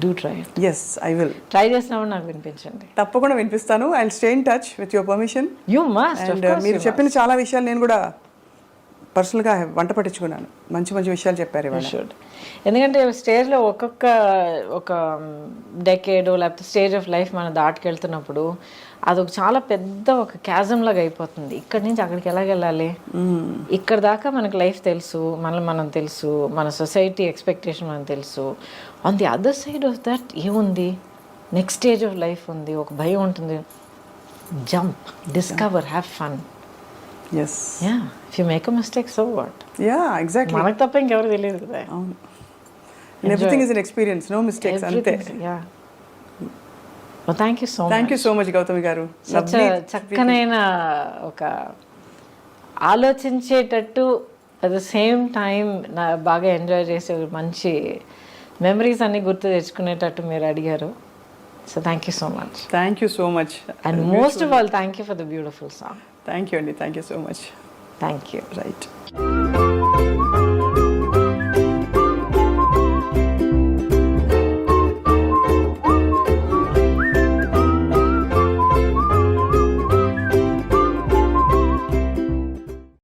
Do try it. Yes I will. Try చేసినప్పుడు నాకు వినిపించండి. తప్పకుండా వినిపిస్తాను. I will stay in touch with your permission. You must. And మీరు చెప్పిన చాలా విషయాలు నేను కూడా పర్సనల్గా వంట పట్టించుకున్నాను. మంచి మంచి విషయాలు చెప్పారు ఇవాళ. ఎందుకంటే స్టేజ్లో ఒక డెకేడ్ లేకపోతే స్టేజ్ ఆఫ్ లైఫ్ మనం దాటుకెళ్తున్నప్పుడు అదొక చాలా పెద్ద ఒక క్యాజమ్ లాగా అయిపోతుంది. ఇక్కడి నుంచి అక్కడికి ఎలాగెళ్ళాలి, ఇక్కడ దాకా మనకు లైఫ్ తెలుసు, మనం తెలుసు, మన సొసైటీ ఎక్స్పెక్టేషన్ మనకు తెలుసు. On the other side of that ఏముంది, నెక్స్ట్ స్టేజ్ ఆఫ్ లైఫ్ ఉంది, ఒక భయం ఉంటుంది. Jump, discover, have fun. Yes. Yeah. If you make a mistake, so what? Yeah, exactly. మనకు తప్ప ఇంకెవరు తెలియదు కదా. అవును. Everything is an experience. No mistakes. అంతే. Yeah. Well, thank you so much. Thank you so much, Gautami గారు. చక్కనైన ఒక ఆలోచించేటట్టు అట్ ద సేమ్ టైం బాగా ఎంజాయ్ చేసే మంచి మెమరీస్ అన్ని గుర్తు తెచ్చుకునేటట్టు మీరు అడిగారు. So thank you so much. Thank you so much. And most of all, thank you for the beautiful song. Thank you, Andy. Thank you so much. Thank you. Right.